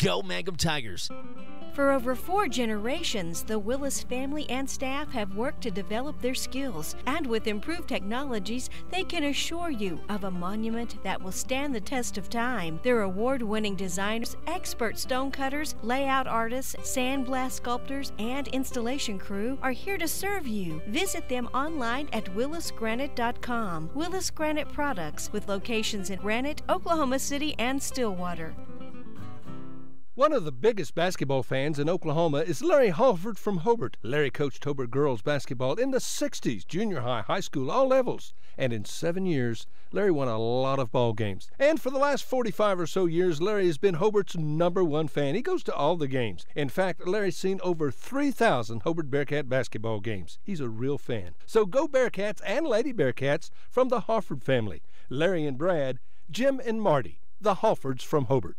Go Mangum Tigers! For over 4 generations, the Willis family and staff have worked to develop their skills, and with improved technologies, they can assure you of a monument that will stand the test of time. Their award-winning designers, expert stone cutters, layout artists, sandblast sculptors, and installation crew are here to serve you. Visit them online at willisgranite.com. Willis Granite Products, with locations in Granite, Oklahoma City, and Stillwater. One of the biggest basketball fans in Oklahoma is Larry Halford from Hobart. Larry coached Hobart girls basketball in the 60s, junior high, high school, all levels. And in 7 years, Larry won a lot of ball games. And for the last 45 or so years, Larry has been Hobart's #1 fan. He goes to all the games. In fact, Larry's seen over 3,000 Hobart Bearcat basketball games. He's a real fan. So go Bearcats and Lady Bearcats from the Halford family. Larry and Brad, Jim and Marty, the Halfords from Hobart.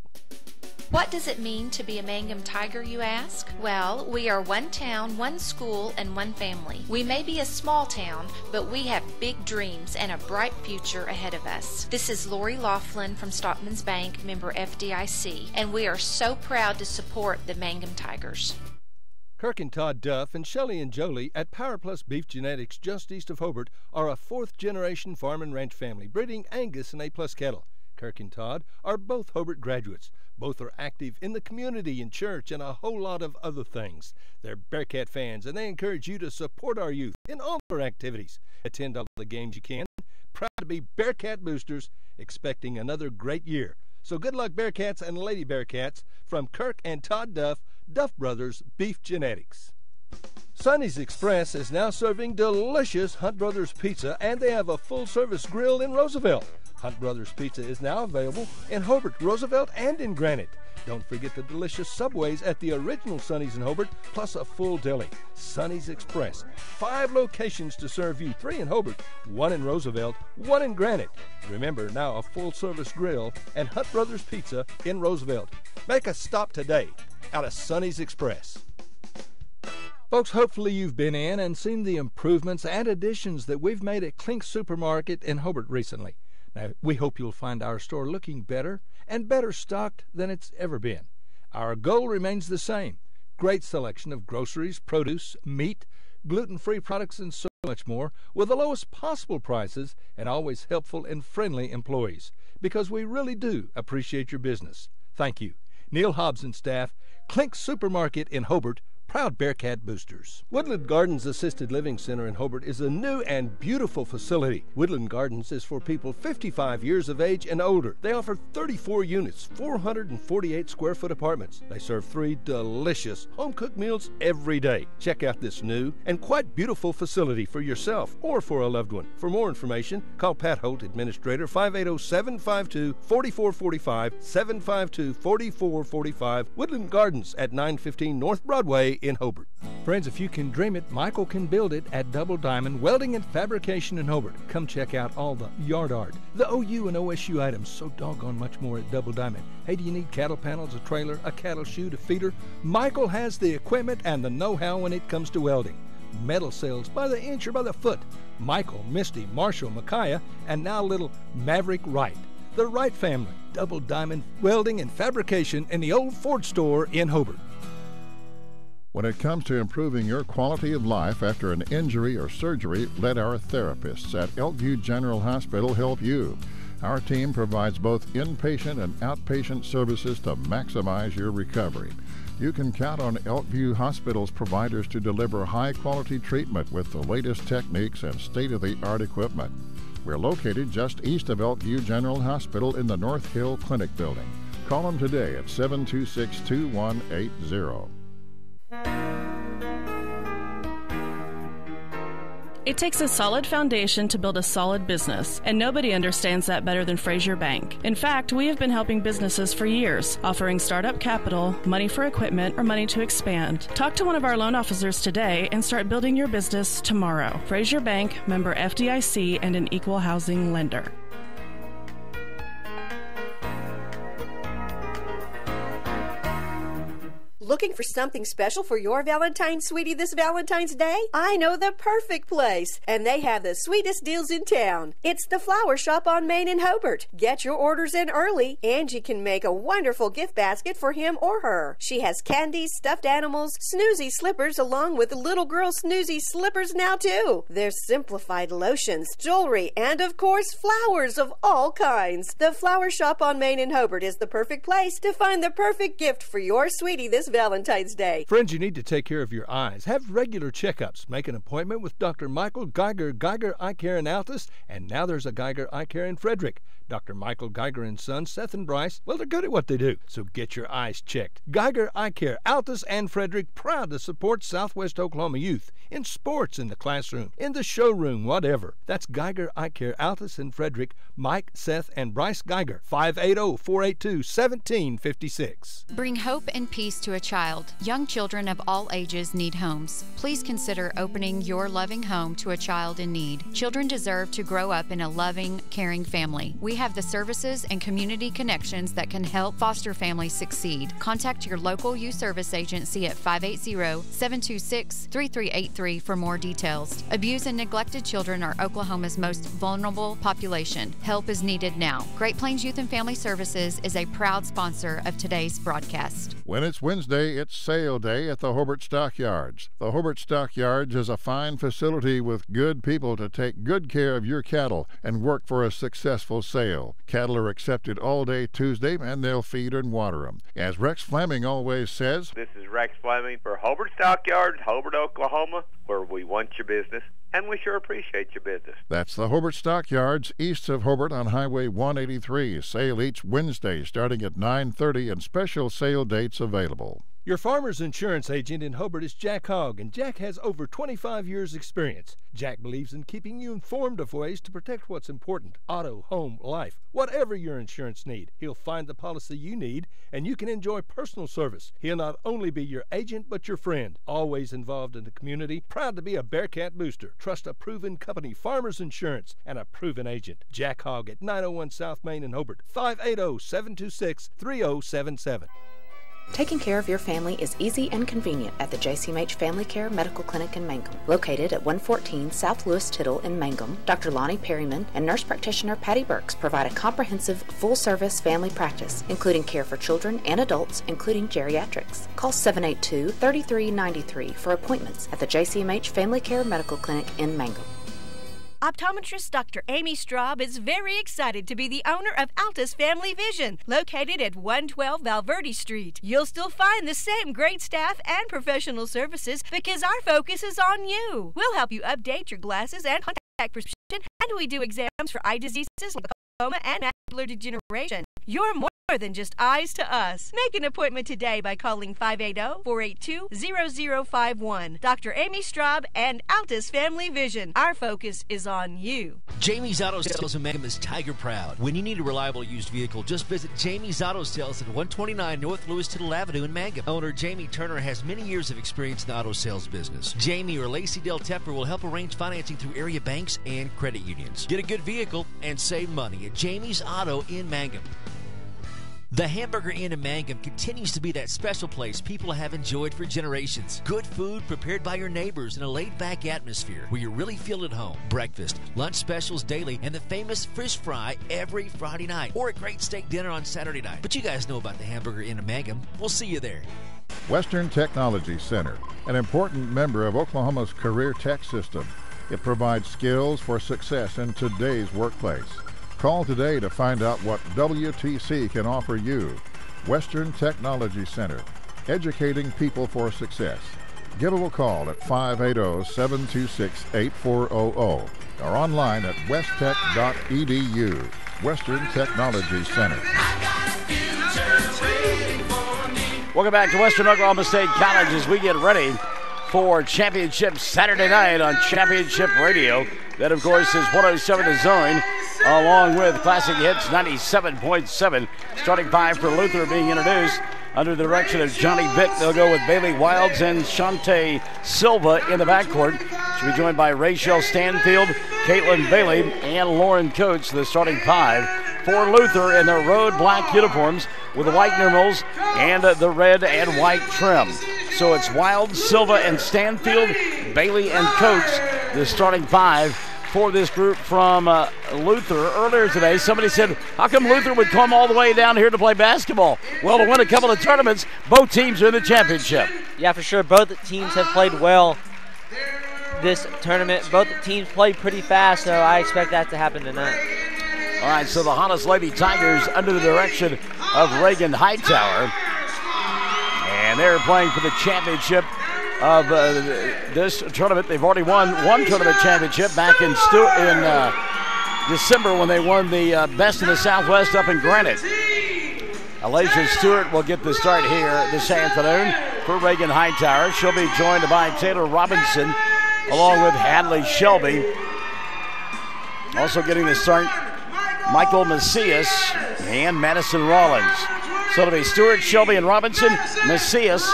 What does it mean to be a Mangum Tiger, you ask? Well, we are one town, one school, and one family. We may be a small town, but we have big dreams and a bright future ahead of us. This is Lori Laughlin from Stockman's Bank, member FDIC, and we are so proud to support the Mangum Tigers. Kirk and Todd Duff and Shelley and Jolie at Power Plus Beef Genetics just east of Hobart are a 4th-generation farm and ranch family breeding Angus and A-plus cattle. Kirk and Todd are both Hobart graduates. Both are active in the community and church and a whole lot of other things. They're Bearcat fans, and they encourage you to support our youth in all their activities. Attend all the games you can. Proud to be Bearcat boosters, expecting another great year. So good luck, Bearcats and Lady Bearcats, from Kirk and Todd Duff, Duff Brothers Beef Genetics. Sonny's Express is now serving delicious Hunt Brothers Pizza, and they have a full-service grill in Roosevelt. Hunt Brothers Pizza is now available in Hobart, Roosevelt, and in Granite. Don't forget the delicious Subways at the original Sonny's in Hobart, plus a full deli. Sonny's Express. 5 locations to serve you. 3 in Hobart, 1 in Roosevelt, 1 in Granite. Remember, now a full-service grill and Hunt Brothers Pizza in Roosevelt. Make a stop today out of Sonny's Express. Folks, hopefully you've been in and seen the improvements and additions that we've made at Klink Supermarket in Hobart recently. Now, we hope you'll find our store looking better and better stocked than it's ever been. Our goal remains the same: great selection of groceries, produce, meat, gluten-free products, and so much more, with the lowest possible prices and always helpful and friendly employees, because we really do appreciate your business. Thank you. Neil Hobbs and staff, Klink Supermarket in Hobart, proud Bearcat boosters. Woodland Gardens Assisted Living Center in Hobart is a new and beautiful facility. Woodland Gardens is for people 55 years of age and older. They offer 34 units, 448 square foot apartments. They serve 3 delicious home-cooked meals every day. Check out this new and quite beautiful facility for yourself or for a loved one. For more information, call Pat Holt, Administrator, 580-752-4445, 752-4445, Woodland Gardens at 915 North Broadway in Hobart. Friends, if you can dream it, Michael can build it at Double Diamond Welding and Fabrication in Hobart. Come check out all the yard art, the OU and OSU items, so doggone much more at Double Diamond. Hey, do you need cattle panels, a trailer, a cattle chute, a feeder? Michael has the equipment and the know-how when it comes to welding. Metal sales by the inch or by the foot. Michael, Misty, Marshall, Micaiah, and now little Maverick Wright. The Wright family, Double Diamond Welding and Fabrication in the old Ford store in Hobart. When it comes to improving your quality of life after an injury or surgery, let our therapists at Elkview General Hospital help you. Our team provides both inpatient and outpatient services to maximize your recovery. You can count on Elkview Hospital's providers to deliver high-quality treatment with the latest techniques and state-of-the-art equipment. We're located just east of Elkview General Hospital in the North Hill Clinic building. Call them today at 726-2180. It takes a solid foundation to build a solid business, and nobody understands that better than Frazier Bank. In fact, we have been helping businesses for years, offering startup capital, money for equipment, or money to expand. Talk to one of our loan officers today and start building your business tomorrow. Frazier Bank, member FDIC, and an equal housing lender. Looking for something special for your Valentine's sweetie this Valentine's Day? I know the perfect place, and they have the sweetest deals in town. It's the Flower Shop on Main in Hobart. Get your orders in early. Angie can make a wonderful gift basket for him or her. She has candies, stuffed animals, snoozy slippers, along with little girl snoozy slippers now too. There's simplified lotions, jewelry, and of course flowers of all kinds. The Flower Shop on Main in Hobart is the perfect place to find the perfect gift for your sweetie this Valentine's Day. Friends, you need to take care of your eyes. Have regular checkups. Make an appointment with Dr. Michael Geiger, Geiger Eye Care in Altus, and now there's a Geiger Eye Care in Frederick. Dr. Michael Geiger and Sons, Seth and Bryce, well, they're good at what they do, so get your eyes checked. Geiger Eye Care, Altus and Frederick, proud to support Southwest Oklahoma youth in sports, in the classroom, in the showroom, whatever. That's Geiger Eye Care, Altus and Frederick, Mike, Seth, and Bryce Geiger, 580-482-1756. Bring hope and peace to a child. Young children of all ages need homes. Please consider opening your loving home to a child in need. Children deserve to grow up in a loving, caring family. We have the services and community connections that can help foster families succeed. Contact your local youth service agency at 580-726-3383 for more details. Abused and neglected children are Oklahoma's most vulnerable population. Help is needed now. Great Plains Youth and Family Services is a proud sponsor of today's broadcast. When it's Wednesday, it's sale day at the Hobart Stockyards. The Hobart Stockyards is a fine facility with good people to take good care of your cattle and work for a successful sale. Cattle are accepted all day Tuesday, and they'll feed and water them. As Rex Fleming always says, this is Rex Fleming for Hobart Stockyards, Hobart, Oklahoma, where we want your business, and we sure appreciate your business. That's the Hobart Stockyards, east of Hobart on Highway 183. Sale each Wednesday starting at 9:30 and special sale dates available. Your farmer's insurance agent in Hobart is Jack Hogg, and Jack has over 25 years' experience. Jack believes in keeping you informed of ways to protect what's important: auto, home, life, whatever your insurance need. He'll find the policy you need, and you can enjoy personal service. He'll not only be your agent, but your friend. Always involved in the community, proud to be a Bearcat booster. Trust a proven company, Farmers Insurance, and a proven agent. Jack Hogg at 901 South Main in Hobart, 580-726-3077. Taking care of your family is easy and convenient at the JCMH Family Care Medical Clinic in Mangum. Located at 114 South Lewis Tittle in Mangum, Dr. Lonnie Perryman and nurse practitioner Patty Burks provide a comprehensive, full-service family practice, including care for children and adults, including geriatrics. Call 782-3393 for appointments at the JCMH Family Care Medical Clinic in Mangum. Optometrist Dr. Amy Straub is very excited to be the owner of Altus Family Vision, located at 112 Valverde Street. You'll still find the same great staff and professional services because our focus is on you. We'll help you update your glasses and contact prescription, and we do exams for eye diseases, glaucoma, and macular degeneration. You're more than just eyes to us. Make an appointment today by calling 580-482-0051. Dr. Amy Straub and Altus Family Vision. Our focus is on you. Jamie's Auto Sales in Mangum is Tiger Proud. When you need a reliable used vehicle, just visit Jamie's Auto Sales at 129 North Lewis Tittle Avenue in Mangum. Owner Jamie Turner has many years of experience in the auto sales business. Jamie or Lacey Del Tepper will help arrange financing through area banks and credit unions. Get a good vehicle and save money at Jamie's Auto in Mangum. The Hamburger Inn in Mangum continues to be that special place people have enjoyed for generations. Good food prepared by your neighbors in a laid-back atmosphere where you really feel at home. Breakfast, lunch specials daily, and the famous fish fry every Friday night. Or a great steak dinner on Saturday night. But you guys know about the Hamburger Inn in Mangum. We'll see you there. Western Technology Center, an important member of Oklahoma's career tech system. It provides skills for success in today's workplace. Call today to find out what WTC can offer you. Western Technology Center, educating people for success. Give them a call at 580-726-8400 or online at westtech.edu. Western Technology Center. Welcome back to Western Oklahoma State College as we get ready for Championship Saturday night on Championship Radio. That, of course, is 107 The Zone, along with Classic Hits 97.7. Starting five for Luther being introduced under the direction of Johnny Bitt. They'll go with Bailey Wilds and Shante Silva in the backcourt. She'll be joined by Rachel Stanfield, Caitlin Bailey, and Lauren Coates, the starting five for Luther in their road black uniforms. with the white numerals and the red and white trim. So it's Wild, Silva, and Stanfield, Bailey, and Coates, the starting 5 for this group from Luther. Earlier today, somebody said, how come Luther would come all the way down here to play basketball? Well, to win a couple of tournaments, both teams are in the championship. Yeah, for sure. Both teams have played well this tournament. Both teams played pretty fast, so I expect that to happen tonight. All right, so the Hollis Lady Tigers under the direction of Reagan Hightower. And they're playing for the championship of this tournament. They've already won one tournament championship back in December when they won the Best in the Southwest up in Granite. Alasia Stewart will get the start here this afternoon for Reagan Hightower. She'll be joined by Taylor Robinson along with Hadley Shelby. Also getting the start, Michael Macias and Madison Rollins. So it'll be Stewart, Shelby, and Robinson, Macias,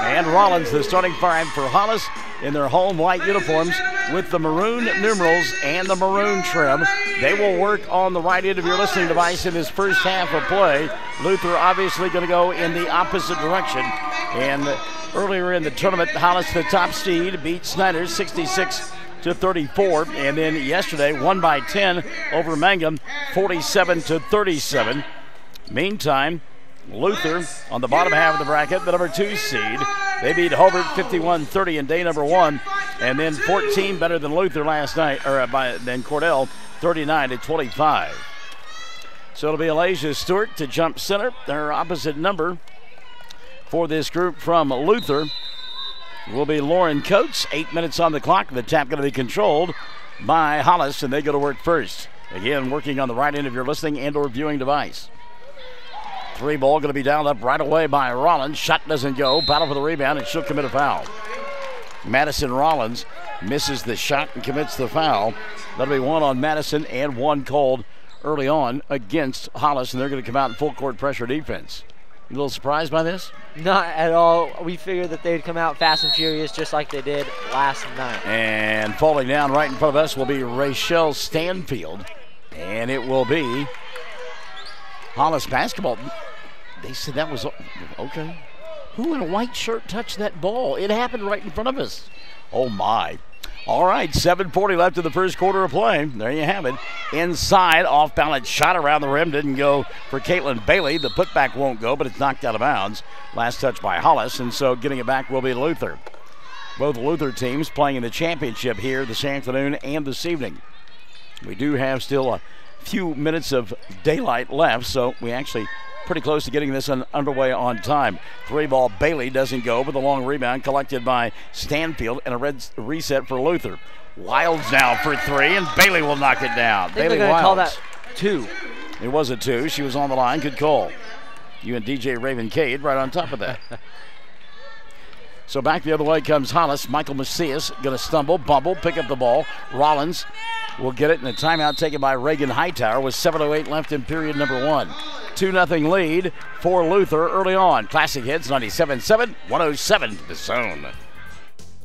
and Rollins, the starting 5 for Hollis in their home white uniforms with the maroon numerals and the maroon trim. They will work on the right end of your listening device in this first half of play. Luther obviously going to go in the opposite direction. And earlier in the tournament, Hollis, the top seed, beat Snyder 66-34. And then yesterday, won by 10 over Mangum, 47-37. Meantime, Luther on the bottom half of the bracket, the number 2 seed. They beat Hobart 51-30 in day number 1, and then 14 better than Luther last night, or than Cordell, 39-25. So it'll be Alasia Stewart to jump center. Their opposite number for this group from Luther will be Lauren Coates. 8 minutes on the clock. The tap going to be controlled by Hollis, and they go to work first. Again, working on the right end of your listening and or viewing device. 3 ball going to be downed up right away by Rollins. Shot doesn't go. Battle for the rebound, and she'll commit a foul. Madison Rollins misses the shot and commits the foul. That'll be 1 on Madison and 1 called early on against Hollis, and they're going to come out in full court pressure defense. You a little surprised by this? Not at all. We figured that they'd come out fast and furious just like they did last night. And falling down right in front of us will be Rachel Stanfield, and it will be Hollis basketball. They said that was okay. Who in a white shirt touched that ball? It happened right in front of us. Oh, my. All right, 7:40 left in the first quarter of play. There you have it. Inside, off-balance shot around the rim. Didn't go for Caitlin Bailey. The putback won't go, but it's knocked out of bounds. Last touch by Hollis, and so getting it back will be Luther. Both Luther teams playing in the championship here this afternoon and this evening. We do have still a few minutes of daylight left, so we actually pretty close to getting this underway on time. 3 ball Bailey doesn't go, but the long rebound collected by Stanfield and a red reset for Luther. Wilds now for 3, and Bailey will knock it down. I think they're going to call that 2. It was a 2. She was on the line. Good call. You and DJ Raven Cade right on top of that. So back the other way comes Hollis. Michael Macias going to stumble, bumble, pick up the ball. Rollins will get it, and a timeout taken by Reagan Hightower with 7:08 left in period number 1. 2-0 lead for Luther early on. Classic Hits 97.7, 107 The Zone.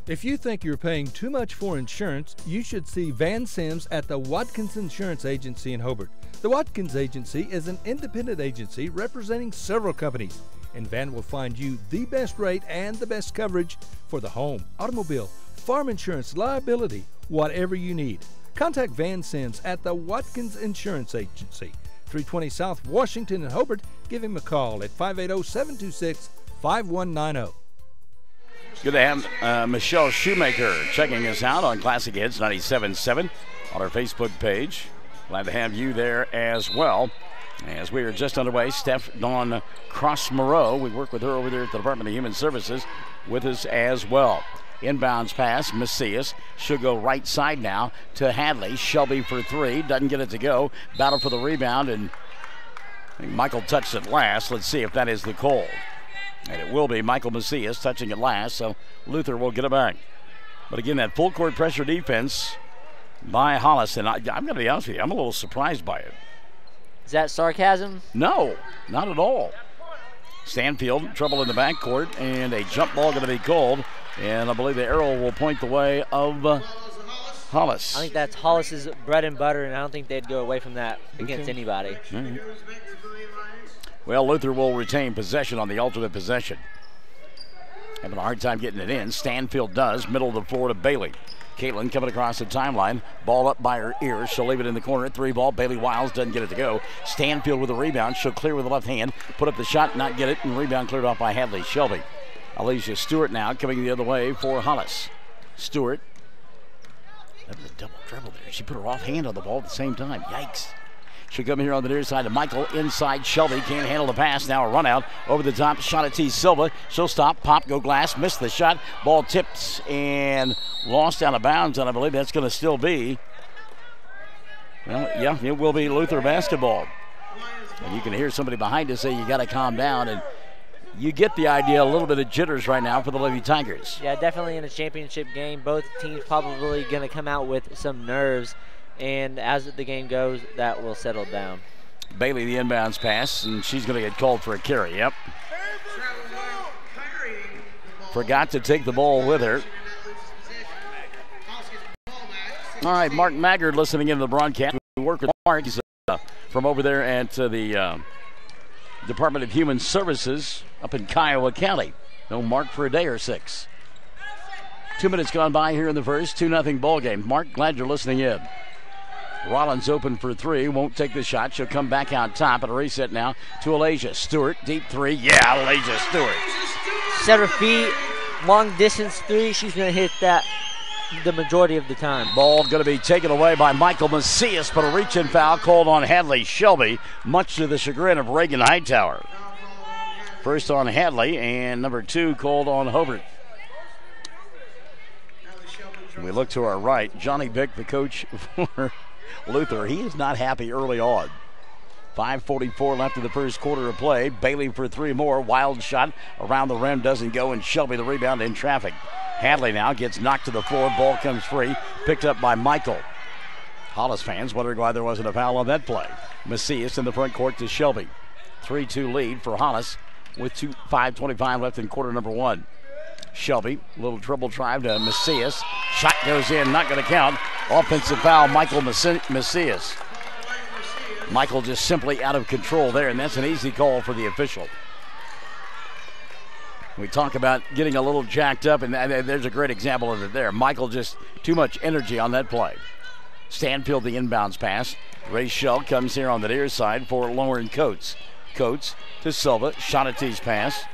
If you think you're paying too much for insurance, you should see Van Sims at the Watkins Insurance Agency in Hobart. The Watkins Agency is an independent agency representing several companies, and Van will find you the best rate and the best coverage for the home, automobile, farm insurance, liability, whatever you need. Contact Van Sims at the Watkins Insurance Agency, 320 South Washington in Hobart. Give him a call at 580-726-5190. Good to have Michelle Shoemaker checking us out on Classic Hits 97.7 on our Facebook page. Glad to have you there as well. As we are just underway, Steph Dawn Cross-Moreau, we work with her over there at the Department of Human Services, with us as well. Inbounds pass, Macias. She'll go right side now to Hadley. Shelby for 3. Doesn't get it to go. Battle for the rebound, and I think Michael touched it last. Let's see if that is the call. And it will be Michael Macias touching it last, so Luther will get it back. But again, that full court pressure defense by Hollis, and I'm going to be honest with you, I'm a little surprised by it. Is that sarcasm? No, not at all. Stanfield, trouble in the backcourt, and a jump ball going to be called. And I believe the arrow will point the way of Hollis. I think that's Hollis's bread and butter, and I don't think they'd go away from that against anybody. Mm-hmm. Well, Luther will retain possession on the alternate possession. Having a hard time getting it in. Stanfield does. Middle of the floor to Bailey. Caitlin coming across the timeline. Ball up by her ears. She'll leave it in the corner. 3-ball. Bailey Wiles doesn't get it to go. Stanfield with a rebound. She'll clear with the left hand. Put up the shot, not get it, and rebound cleared off by Hadley Shelby. Alicia Stewart now coming the other way for Hollis. Stewart. Having a double dribble there. She put her off hand on the ball at the same time. Yikes. She'll come here on the near side to Michael. Inside Shelby. Can't handle the pass. Now a run out. Over the top. Shot at T. Silva. She'll stop. Pop. Go glass. Missed the shot. Ball tips and lost out of bounds. And I believe that's going to still be. Well, yeah, it will be Luther basketball. And you can hear somebody behind us say you got to calm down. And you get the idea, a little bit of jitters right now for the Lady Tigers. Yeah, definitely in a championship game. Both teams probably going to come out with some nerves. And as the game goes, that will settle down. Bailey, the inbounds pass, and she's going to get called for a carry. Yep. Forgot to take the ball with her. All right, Mark Maggard listening in to the broadcast. We work with Mark. He's from over there at the Department of Human Services up in Kiowa County. No Mark for a day or 6. 2 minutes gone by here in the first. 2-0 ball game. Mark, glad you're listening in. Rollins open for 3, won't take the shot. She'll come back out top at a reset now to Alasia Stewart. Deep 3, yeah, Alasia Stewart. 7 feet, long distance 3. She's going to hit that the majority of the time. Ball going to be taken away by Michael Macias, but a reach-in foul called on Hadley Shelby, much to the chagrin of Reagan Hightower. First on Hadley, and number 2 called on Hobart. We look to our right. Johnny Bick, the coach for Luther, he is not happy early on. 5:44 left in the first quarter of play. Bailey for 3 more. Wild shot around the rim, doesn't go, and Shelby the rebound in traffic. Hadley now gets knocked to the floor. Ball comes free. Picked up by Michael. Hollis fans wondering why there wasn't a foul on that play. Macias in the front court to Shelby. 3-2 lead for Hollis with 5:25 left in quarter number 1. Shelby, little dribble drive to Macias. Shot goes in, not going to count. Offensive foul, Michael Macias. Michael just simply out of control there, and that's an easy call for the official. We talk about getting a little jacked up, and there's a great example of it there. Michael just too much energy on that play. Stanfield, the inbounds pass. Ray Shell comes here on the near side for Lauren Coates. Coates to Silva, shot at T's pass.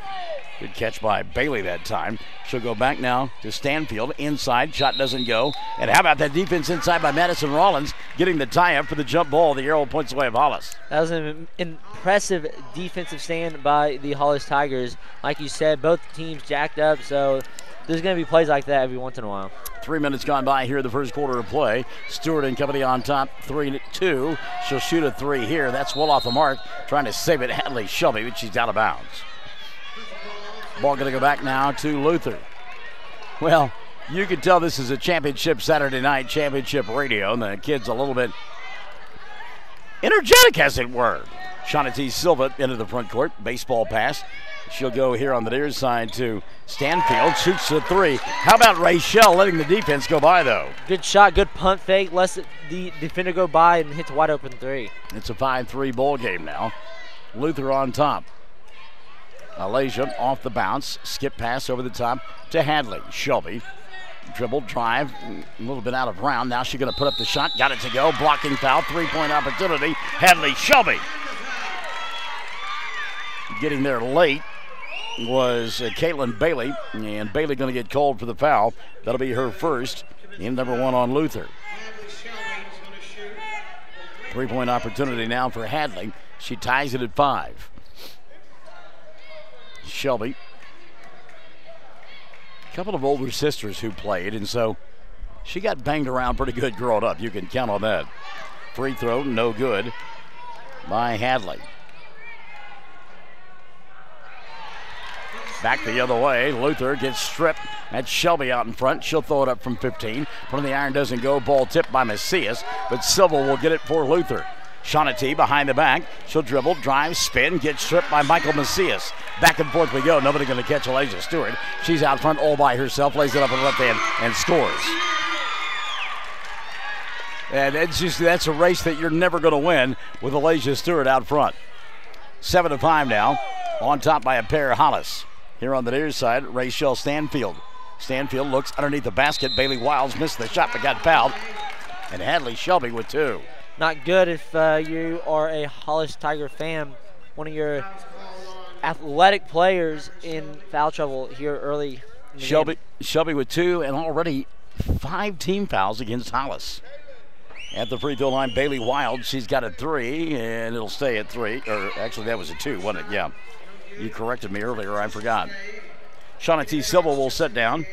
Good catch by Bailey that time. She'll go back now to Stanfield. Inside, shot doesn't go. And how about that defense inside by Madison Rollins, getting the tie-up for the jump ball. The arrow points away of Hollis. That was an impressive defensive stand by the Hollis Tigers. Like you said, both teams jacked up, so there's going to be plays like that every once in a while. 3 minutes gone by here in the first quarter of play. Stewart and company on top, 3-2. She'll shoot a 3 here. That's well off the mark. Trying to save it, Hadley Shelby, but she's out of bounds. Ball going to go back now to Luther. Well, you can tell this is a championship Saturday night, championship radio, and the kid's a little bit energetic, as it were. Shawnee Silva into the front court. Baseball pass. She'll go here on the near side to Stanfield. Shoots the 3. How about Rachel letting the defense go by, though? Good shot, good punt fake. Lets the defender go by and hits a wide open 3. It's a 5-3 ball game now. Luther on top. Alasia off the bounce. Skip pass over the top to Hadley. Shelby. Dribble, drive, a little bit out of round. Now she's going to put up the shot. Got it to go. Blocking foul. 3-point opportunity. Hadley Shelby. Getting there late was Caitlin Bailey. And Bailey going to get called for the foul. That'll be her first. In number 1 on Luther. 3-point opportunity now for Hadley. She ties it at 5. Shelby. A couple of older sisters who played, and so she got banged around pretty good growing up. You can count on that. Free throw, no good by Hadley. Back the other way. Luther gets stripped. That's Shelby out in front. She'll throw it up from 15. Front of the iron doesn't go. Ball tipped by Macias, but Silva will get it for Luther. Shawnee behind the back. She'll dribble, drive, spin, get stripped by Michael Macias. Back and forth we go. Nobody going to catch Alasia Stewart. She's out front all by herself, lays it up in the left hand, and scores. And that's a race that you're never going to win with Alasia Stewart out front. 7-5 now. On top by a pair, Hollis. Here on the near side, Rachel Stanfield. Stanfield looks underneath the basket. Bailey Wilds missed the shot but got fouled. And Hadley Shelby with 2. Not good if you are a Hollis Tiger fan. One of your athletic players in foul trouble here early in the game. Shelby with 2 and already 5 team fouls against Hollis. At the free throw line, Bailey Wild, she's got a 3, and it'll stay at 3. Or actually, that was a 2, wasn't it? Yeah. You corrected me earlier, I forgot. Shauna T. Silva will sit down.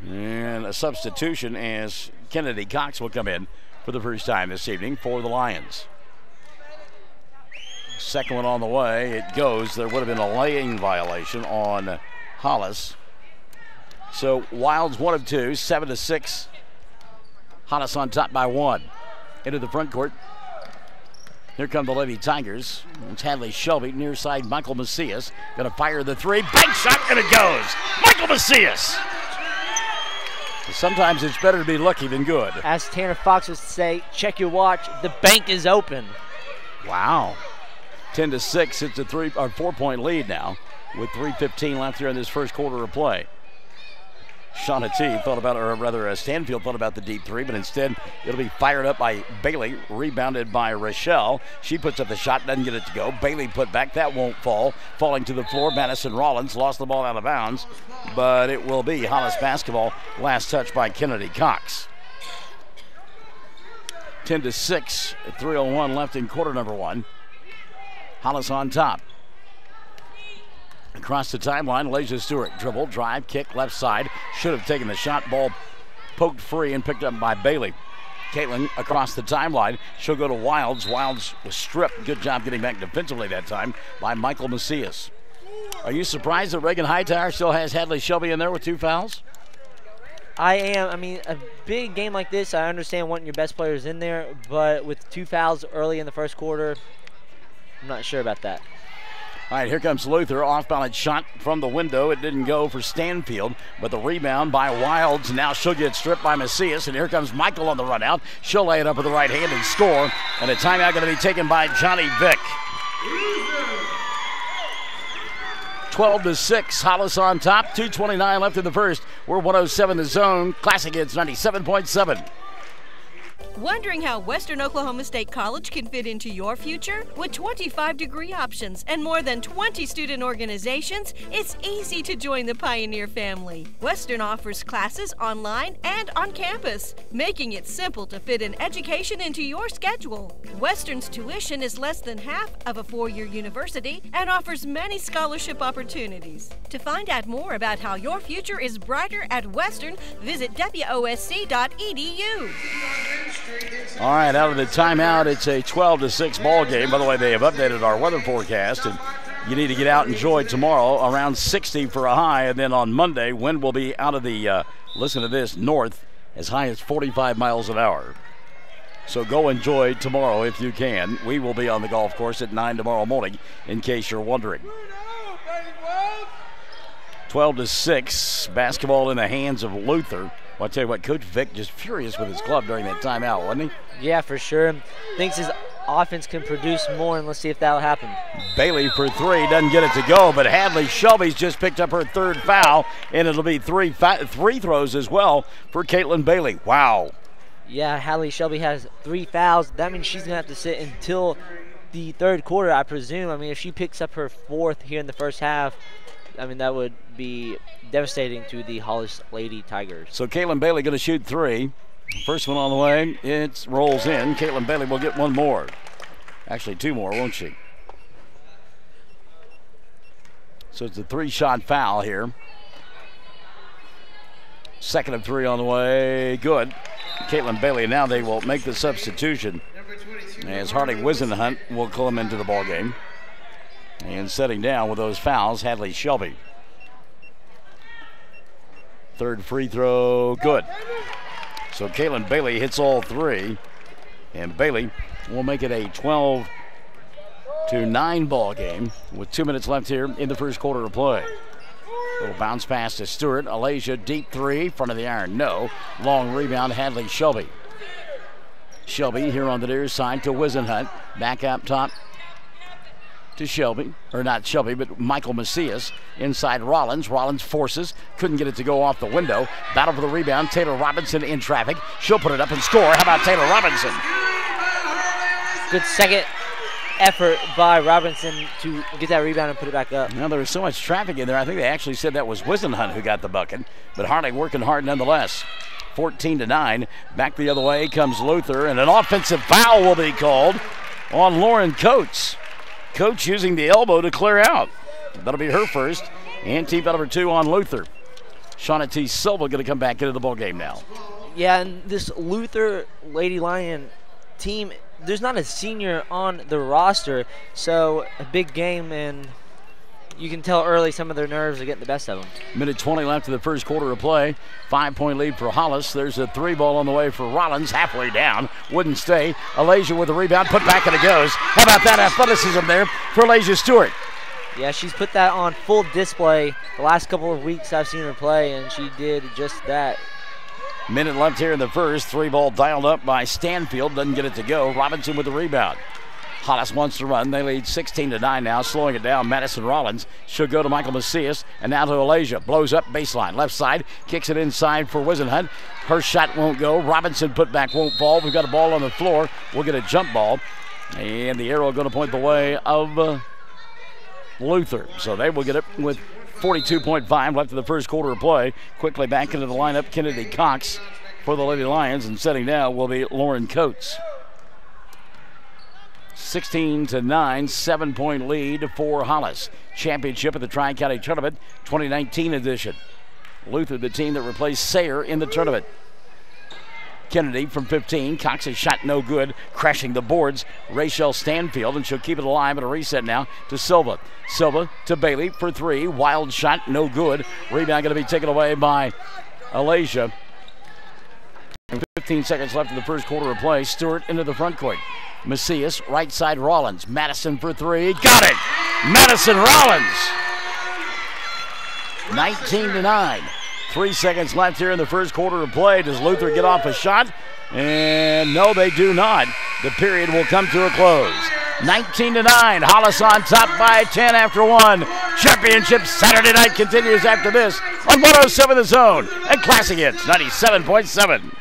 And a substitution as Kennedy Cox will come in for the first time this evening for the Lions. Second one on the way. It goes. There would have been a laying violation on Hollis. So Wilds 1 of 2, 7-6. Hollis on top by 1. Into the front court. Here come the Lady Tigers. It's Hadley Shelby, near side Michael Macias. Gonna fire the 3. Bank shot, and it goes. Michael Macias. Sometimes it's better to be lucky than good. As Tanner Fox would say, check your watch. The bank is open. Wow. 10-6. It's a 4-point lead now with 3:15 left here in this first quarter of play. Shauna T thought about, or rather Stanfield thought about the deep 3, but instead it'll be fired up by Bailey, rebounded by Rochelle. She puts up the shot, doesn't get it to go. Bailey put back, that won't fall. Falling to the floor, Madison Rollins lost the ball out of bounds, but it will be Hollis basketball. Last touch by Kennedy Cox. 10-6, 3:01 left in quarter number 1. Hollis on top. Across the timeline, Elijah Stewart. Dribble, drive, kick, left side. Should have taken the shot. Ball poked free and picked up by Bailey. Caitlin across the timeline. She'll go to Wilds. Wilds was stripped. Good job getting back defensively that time by Michael Macias. Are you surprised that Reagan Hightower still has Hadley Shelby in there with 2 fouls? I am. I mean, a big game like this, I understand wanting your best players in there, but with 2 fouls early in the first quarter, I'm not sure about that. All right, here comes Luther. Off-balance shot from the window. It didn't go for Stanfield, but the rebound by Wilds. Now she'll get stripped by Macias, and here comes Michael on the run out. She'll lay it up with the right hand and score, and a timeout going to be taken by Johnny Vick. 12-6, Hollis on top. 2:29 left in the first. We're 107 to zone. Classic hits 97.7. Wondering how Western Oklahoma State College can fit into your future? With 25 degree options and more than 20 student organizations, it's easy to join the Pioneer family. Western offers classes online and on campus, making it simple to fit an education into your schedule. Western's tuition is less than half of a 4-year university and offers many scholarship opportunities. To find out more about how your future is brighter at Western, visit WOSC.edu. All right, out of the timeout, it's a 12-6 ball game. By the way, they have updated our weather forecast, and you need to get out and enjoy tomorrow. Around 60 for a high, and then on Monday, wind will be out of the, listen to this, north, as high as 45 miles an hour. So go enjoy tomorrow if you can. We will be on the golf course at 9 tomorrow morning, in case you're wondering. 12-6, basketball in the hands of Luther. Well, I'll tell you what, Coach Vick just furious with his club during that timeout, wasn't he? Yeah, for sure. Thinks his offense can produce more, and let's see if that'll happen. Bailey for 3, doesn't get it to go, but Hadley Shelby's just picked up her 3rd foul, and it'll be three throws as well for Caitlin Bailey. Wow. Yeah, Hadley Shelby has 3 fouls. That means she's going to have to sit until the 3rd quarter, I presume. I mean, if she picks up her 4th here in the first half, I mean, that would be devastating to the Hollis Lady Tigers. So Caitlin Bailey going to shoot 3. First one on the way. It rolls in. Caitlin Bailey will get 1 more. Actually, 2 more, won't she? So it's a 3-shot foul here. Second of 3 on the way. Good. Caitlin Bailey, now they will make the substitution as Harley Wisenhunt will come into the ball game. And setting down with those fouls, Hadley Shelby. 3rd free throw, good. So Caitlin Bailey hits all 3, and Bailey will make it a 12-9 ball game with 2 minutes left here in the first quarter of play. Little bounce pass to Stewart. Alasia, deep 3, front of the iron, no. Long rebound, Hadley Shelby. Shelby here on the near side to Wisenhunt. Back up top to Shelby, or not Shelby, but Michael Macias inside Rollins. Rollins forces, couldn't get it to go off the window. Battle for the rebound. Taylor Robinson in traffic. She'll put it up and score. How about Taylor Robinson? Good second effort by Robinson to get that rebound and put it back up. Now, there was so much traffic in there, I think they actually said that was Wisenhunt who got the bucket, but Harley working hard nonetheless. 14-9. Back the other way comes Luther, and an offensive foul will be called on Lauren Coates. Coates using the elbow to clear out. That'll be her first, and team foul number 2 on Luther. Shauna Silva going to come back into the ball game now. Yeah, and this Luther Lady Lion team, there's not a senior on the roster, so a big game, and you can tell early some of their nerves are getting the best of them. Minute 20 left in the first quarter of play. 5-point lead for Hollis. There's a 3 ball on the way for Rollins, halfway down. Wouldn't stay. Alasia with the rebound, put back and it goes. How about that athleticism there for Alasia Stewart? Yeah, she's put that on full display the last couple of weeks I've seen her play, and she did just that. Minute left here in the first. 3 ball dialed up by Stanfield. Doesn't get it to go. Robinson with the rebound. Hollis wants to run. They lead 16-9 now, slowing it down. Madison Rollins. She'll go to Michael Macias, and now to Alasia. Blows up baseline. Left side. Kicks it inside for Wisenhunt. Her shot won't go. Robinson put back won't fall. We've got a ball on the floor. We'll get a jump ball. And the arrow going to point the way of Luther. So they will get it with 42.5 left in the first quarter of play. Quickly back into the lineup, Kennedy Cox for the Lady Lions, and setting down will be Lauren Coates. 16-9, 7-point lead for Hollis. Championship of the Tri-County Tournament, 2019 edition. Luther, the team that replaced Sayre in the tournament. Kennedy from 15. Cox's shot no good, crashing the boards. Rachel Stanfield, and she'll keep it alive at a reset now to Silva. Silva to Bailey for 3. Wild shot, no good. Rebound going to be taken away by Alasia. 15 seconds left in the first quarter of play. Stewart into the front court. Macias, right side Rollins. Madison for 3. Got it! Madison Rollins! 19-9. 3 seconds left here in the first quarter of play. Does Luther get off a shot? And no, they do not. The period will come to a close. 19-9. Hollis on top by 10 after 1. Championship Saturday night continues after this on 107 The Zone and Classic Hits 97.7.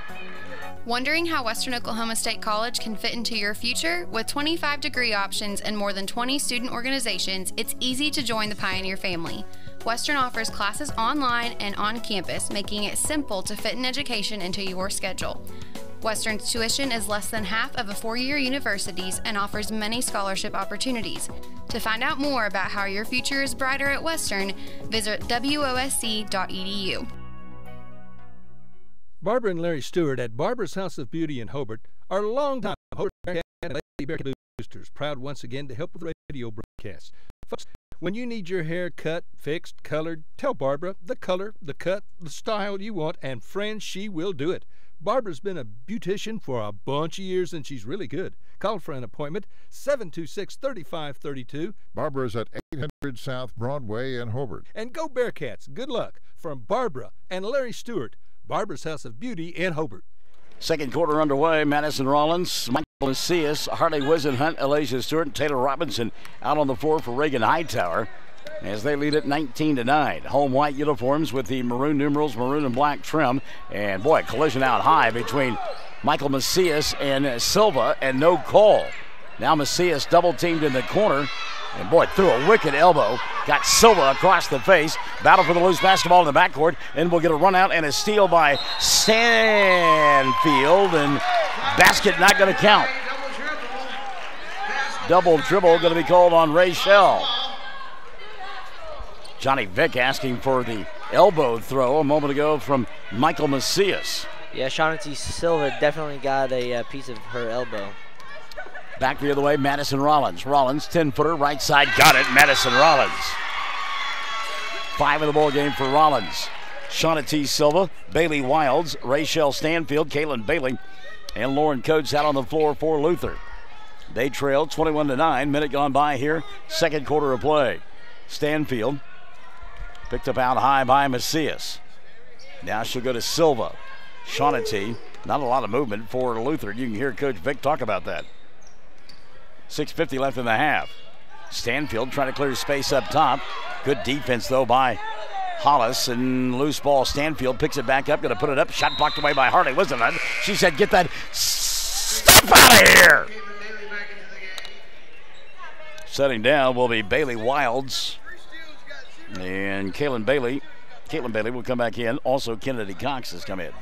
Wondering how Western Oklahoma State College can fit into your future? With 25 degree options and more than 20 student organizations, it's easy to join the Pioneer family. Western offers classes online and on campus, making it simple to fit an education into your schedule. Western's tuition is less than half of a four-year university's and offers many scholarship opportunities. To find out more about how your future is brighter at Western, visit wosc.edu. Barbara and Larry Stewart at Barbara's House of Beauty in Hobart are longtime Hobart Bearcat and Lady Bearcat boosters, proud once again to help with radio broadcasts. Folks, when you need your hair cut, fixed, colored, tell Barbara the color, the cut, the style you want, and friends, she will do it. Barbara's been a beautician for a bunch of years, and she's really good. Call for an appointment, 726-3532. Barbara's at 800 South Broadway in Hobart. And go Bearcats. Good luck from Barbara and Larry Stewart, Barbara's House of Beauty in Hobart. Second quarter underway. Madison Rollins, Michael Macias, Harley Wisenhunt, Alasia Stewart, and Taylor Robinson out on the floor for Reagan Hightower as they lead it 19-9. Home white uniforms with the maroon numerals, maroon and black trim. And boy, collision out high between Michael Macias and Silva, and no call. Now Macias double teamed in the corner. And boy, threw a wicked elbow. Got Silva across the face. Battle for the loose basketball in the backcourt. And we'll get a run out and a steal by Stanfield. And basket not going to count. Double dribble going to be called on Rachel. Johnny Vick asking for the elbow throw a moment ago from Michael Macias. Yeah, Shaughnessy Silva definitely got a piece of her elbow. Back the other way, Madison Rollins. Rollins, 10-footer, right side, got it. Madison Rollins. 5 in the ball game for Rollins. Shauna Silva, Bailey Wilds, Rachel Stanfield, Kaylin Bailey, and Lauren Coates out on the floor for Luther. They trail 21-9. Minute gone by here. Second quarter of play. Stanfield picked up out high by Macias. Now she'll go to Silva. Shauna, not a lot of movement for Luther. You can hear Coach Vick talk about that. 6:50 left in the half. Stanfield trying to clear space up top. Good defense, though, by Hollis, and loose ball. Stanfield picks it back up, going to put it up. Shot blocked away by Harley, wasn't it? She said, get that stuff out of here. Setting down will be Bailey Wilds. And Caitlin Bailey will come back in. Also, Kennedy Cox has come in.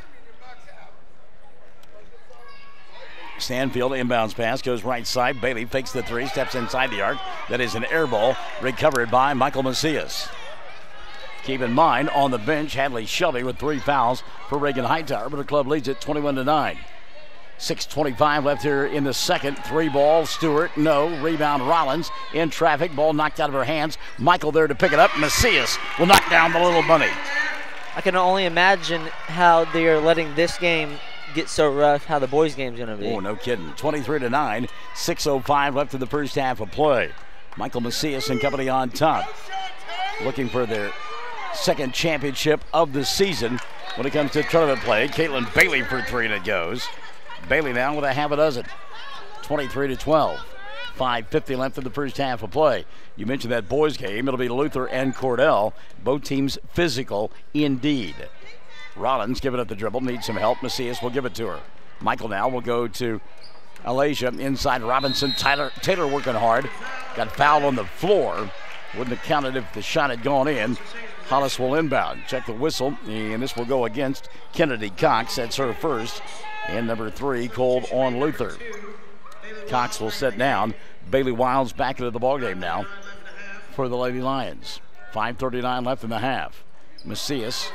Stanfield inbounds pass, goes right side. Bailey fakes the three, steps inside the arc. That is an air ball, recovered by Michael Macias. Keep in mind, on the bench, Hadley Shelby with 3 fouls for Reagan Hightower, but her club leads it 21-9. 6:25 left here in the second. 3 ball, Stewart, no. Rebound, Rollins in traffic. Ball knocked out of her hands. Michael there to pick it up. Macias will knock down the little bunny. I can only imagine how they are letting this game get so rough, how the boys' game's going to be. Oh, no kidding. 23-9. 6:05 left in the first half of play. Michael Macias and company on top, looking for their second championship of the season when it comes to tournament play. Caitlin Bailey for 3, and it goes. Bailey now with a half a dozen. 23-12. 5:50 left in the first half of play. You mentioned that boys game. It'll be Luther and Cordell. Both teams physical indeed. Rollins giving up the dribble, needs some help. Macias will give it to her. Michael now will go to Alasia inside Robinson. Taylor working hard. Got fouled on the floor. Wouldn't have counted if the shot had gone in. Hollis will inbound. Check the whistle, and this will go against Kennedy Cox. That's her first. And number 3 called on Luther. Cox will sit down. Bailey Wilds back into the ballgame now for the Lady Lions. 5:39 left in the half. Macias,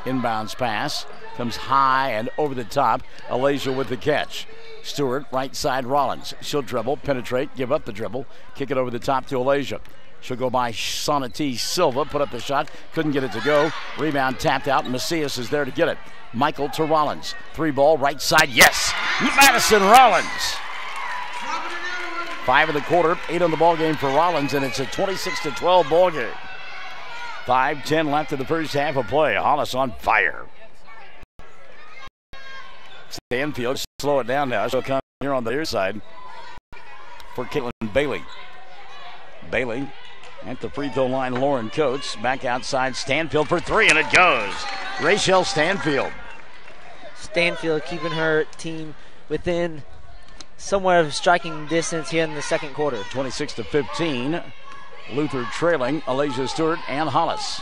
inbounds pass, comes high and over the top. Alasia with the catch. Stewart, right side Rollins. She'll dribble, penetrate, give up the dribble, kick it over the top to Alasia. She'll go by Sonati Silva, put up the shot, couldn't get it to go. Rebound tapped out, and Macias is there to get it. Michael to Rollins. 3 ball, right side, yes! Madison Rollins. 5 in the quarter, 8 on the ball game for Rollins, and it's a 26-12 ball game. 5:10 left in the first half of play. Hollis on fire. Stanfield, slow it down now. She'll come here on the near side for Caitlin Bailey. Bailey at the free throw line. Lauren Coates back outside. Stanfield for 3, and it goes. Rachel Stanfield. Stanfield keeping her team within somewhere of striking distance here in the second quarter. 26-15. Luther trailing Alasia Stewart and Hollis.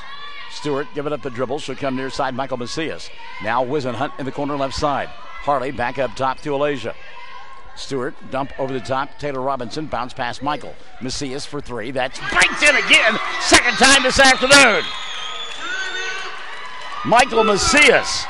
Stewart giving up the dribble. She'll come near side. Michael Macias. Now Wisenhunt in the corner left side. Harley back up top to Alasia. Stewart dump over the top. Taylor Robinson bounce past Michael. Macias for 3. That's breaks in again. Second time this afternoon. Michael Macias.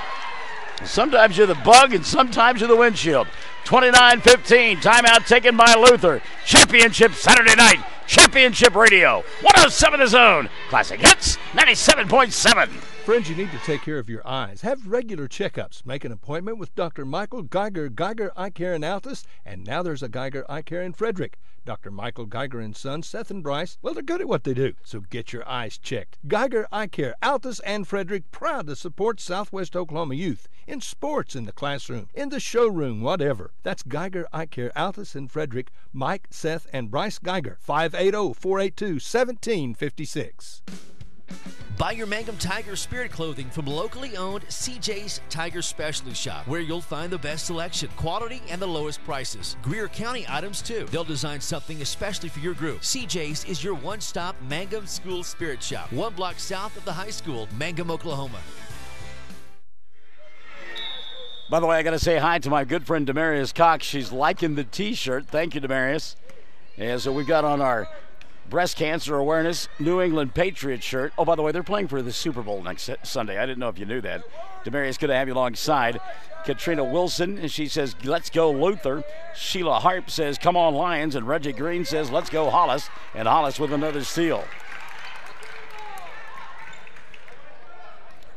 Sometimes you're the bug and sometimes you're the windshield. 29-15. Timeout taken by Luther. Championship Saturday night. Championship Radio. 107 The Zone. Classic Hits 97.7. Friends, you need to take care of your eyes. Have regular checkups. Make an appointment with Dr. Michael Geiger, Geiger Eye Care in Altus, and now there's a Geiger Eye Care in Frederick. Dr. Michael Geiger and Son, Seth and Bryce, well, they're good at what they do, so get your eyes checked. Geiger Eye Care, Altus and Frederick, proud to support Southwest Oklahoma youth in sports, in the classroom, in the showroom, whatever. That's Geiger Eye Care, Altus and Frederick. Mike, Seth, and Bryce Geiger, 580-482-1756. Buy your Mangum Tiger Spirit clothing from locally owned CJ's Tiger Specialty Shop, where you'll find the best selection, quality, and the lowest prices. Greer County items, too. They'll design something especially for your group. CJ's is your one-stop Mangum School Spirit Shop, 1 block south of the high school, Mangum, Oklahoma. By the way, I got to say hi to my good friend Demarius Cox. She's liking the T-shirt. Thank you, Demarius. And so we've got on our breast cancer awareness New England Patriots shirt. Oh, by the way, they're playing for the Super Bowl next Sunday. I didn't know if you knew that. Demarius, good to have you alongside. Katrina Wilson, and she says, let's go Luther. Sheila Harp says, come on Lions. And Reggie Green says, let's go Hollis. And Hollis with another steal.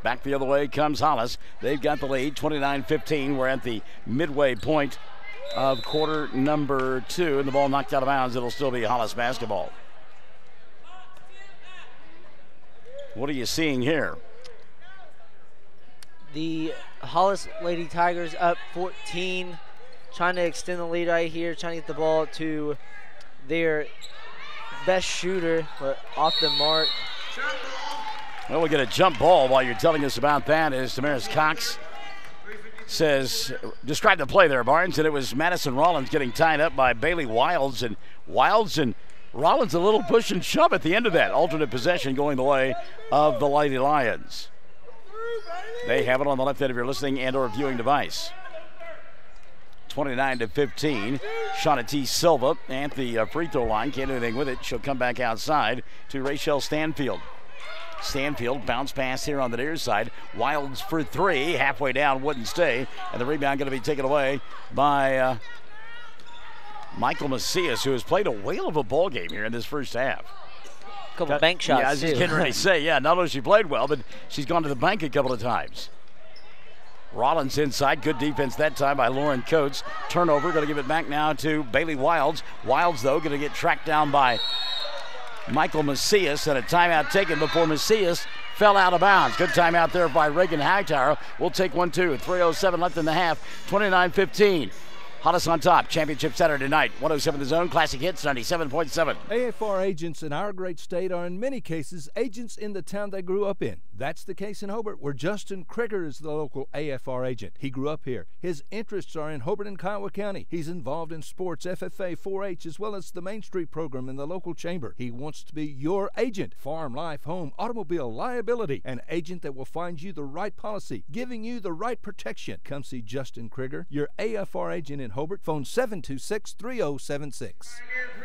Back the other way comes Hollis. They've got the lead, 29-15. We're at the midway point of quarter number 2. And the ball knocked out of bounds. It'll still be Hollis basketball. What are you seeing here? The Hollis Lady Tigers up 14, trying to extend the lead right here, trying to get the ball to their best shooter, but off the mark. Well, we get a jump ball while you're telling us about that. As Damaris Cox says, describe the play there, Barnes, and it was Madison Rollins getting tied up by Bailey Wilds, and Rollins a little push and shove at the end of that. Alternate possession going the way of the Lady Lions. They have it on the left end of your listening and or viewing device. 29-15. Shauna T. Silva at the free throw line. Can't do anything with it. She'll come back outside to Rachel Stanfield. Stanfield bounce pass here on the near side. Wilds for three. Halfway down, wouldn't stay. And the rebound going to be taken away by Michael Macias, who has played a whale of a ball game here in this first half. A couple bank shots, yeah, I was just getting ready to say, yeah, not only she played well, but she's gone to the bank a couple of times. Rollins inside. Good defense that time by Lauren Coates. Turnover. Going to give it back now to Bailey Wilds. Wilds, though, going to get tracked down by Michael Macias, and a timeout taken before Macias fell out of bounds. Good timeout there by Reagan Hightower. We'll take 1-2. 3:07 left in the half. 29-15. Hollis on top. Championship Saturday night. 107 The Zone. Classic Hits 97.7. AFR agents in our great state are in many cases agents in the town they grew up in. That's the case in Hobart, where Justin Krieger is the local AFR agent. He grew up here. His interests are in Hobart and Kiowa County. He's involved in sports, FFA, 4-H, as well as the Main Street program in the local chamber. He wants to be your agent. Farm, life, home, automobile, liability. An agent that will find you the right policy, giving you the right protection. Come see Justin Krieger, your AFR agent in Hobart. Phone 726-3076.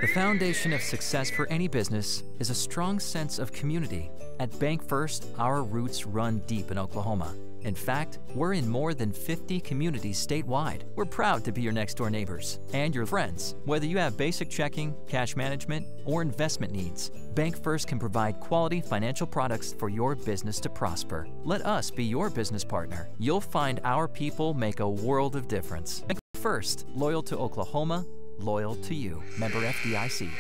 The foundation of success for any business is a strong sense of community. At Bank First, our roots run deep in Oklahoma. In fact, we're in more than 50 communities statewide. We're proud to be your next-door neighbors and your friends. Whether you have basic checking, cash management, or investment needs, Bank First can provide quality financial products for your business to prosper. Let us be your business partner. You'll find our people make a world of difference. Bank First, loyal to Oklahoma, loyal to you. Member FDIC.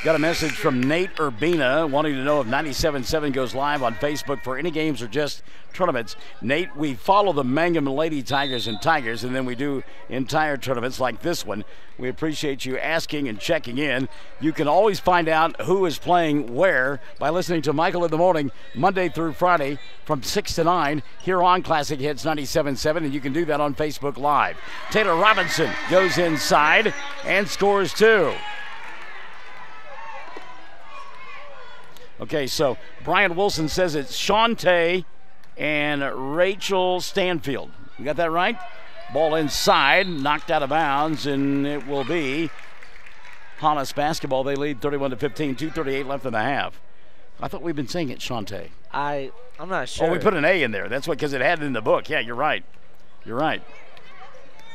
Got a message from Nate Urbina wanting to know if 97.7 goes live on Facebook for any games or just tournaments. Nate, we follow the Mangum Lady Tigers and Tigers, and then we do entire tournaments like this one. We appreciate you asking and checking in. You can always find out who is playing where by listening to Michael in the Morning, Monday through Friday from 6 to 9 here on Classic Hits 97.7, and you can do that on Facebook Live. Taylor Robinson goes inside and scores two. Okay, so Brian Wilson says it's Shantae and Rachel Stanfield. You got that right? Ball inside, knocked out of bounds, and it will be Hollis basketball. They lead 31-15, 2:38 left in the half. I thought we've been saying it Shantae. I'm not sure. Oh, we put an A in there. That's what, because it had it in the book. Yeah, you're right. You're right.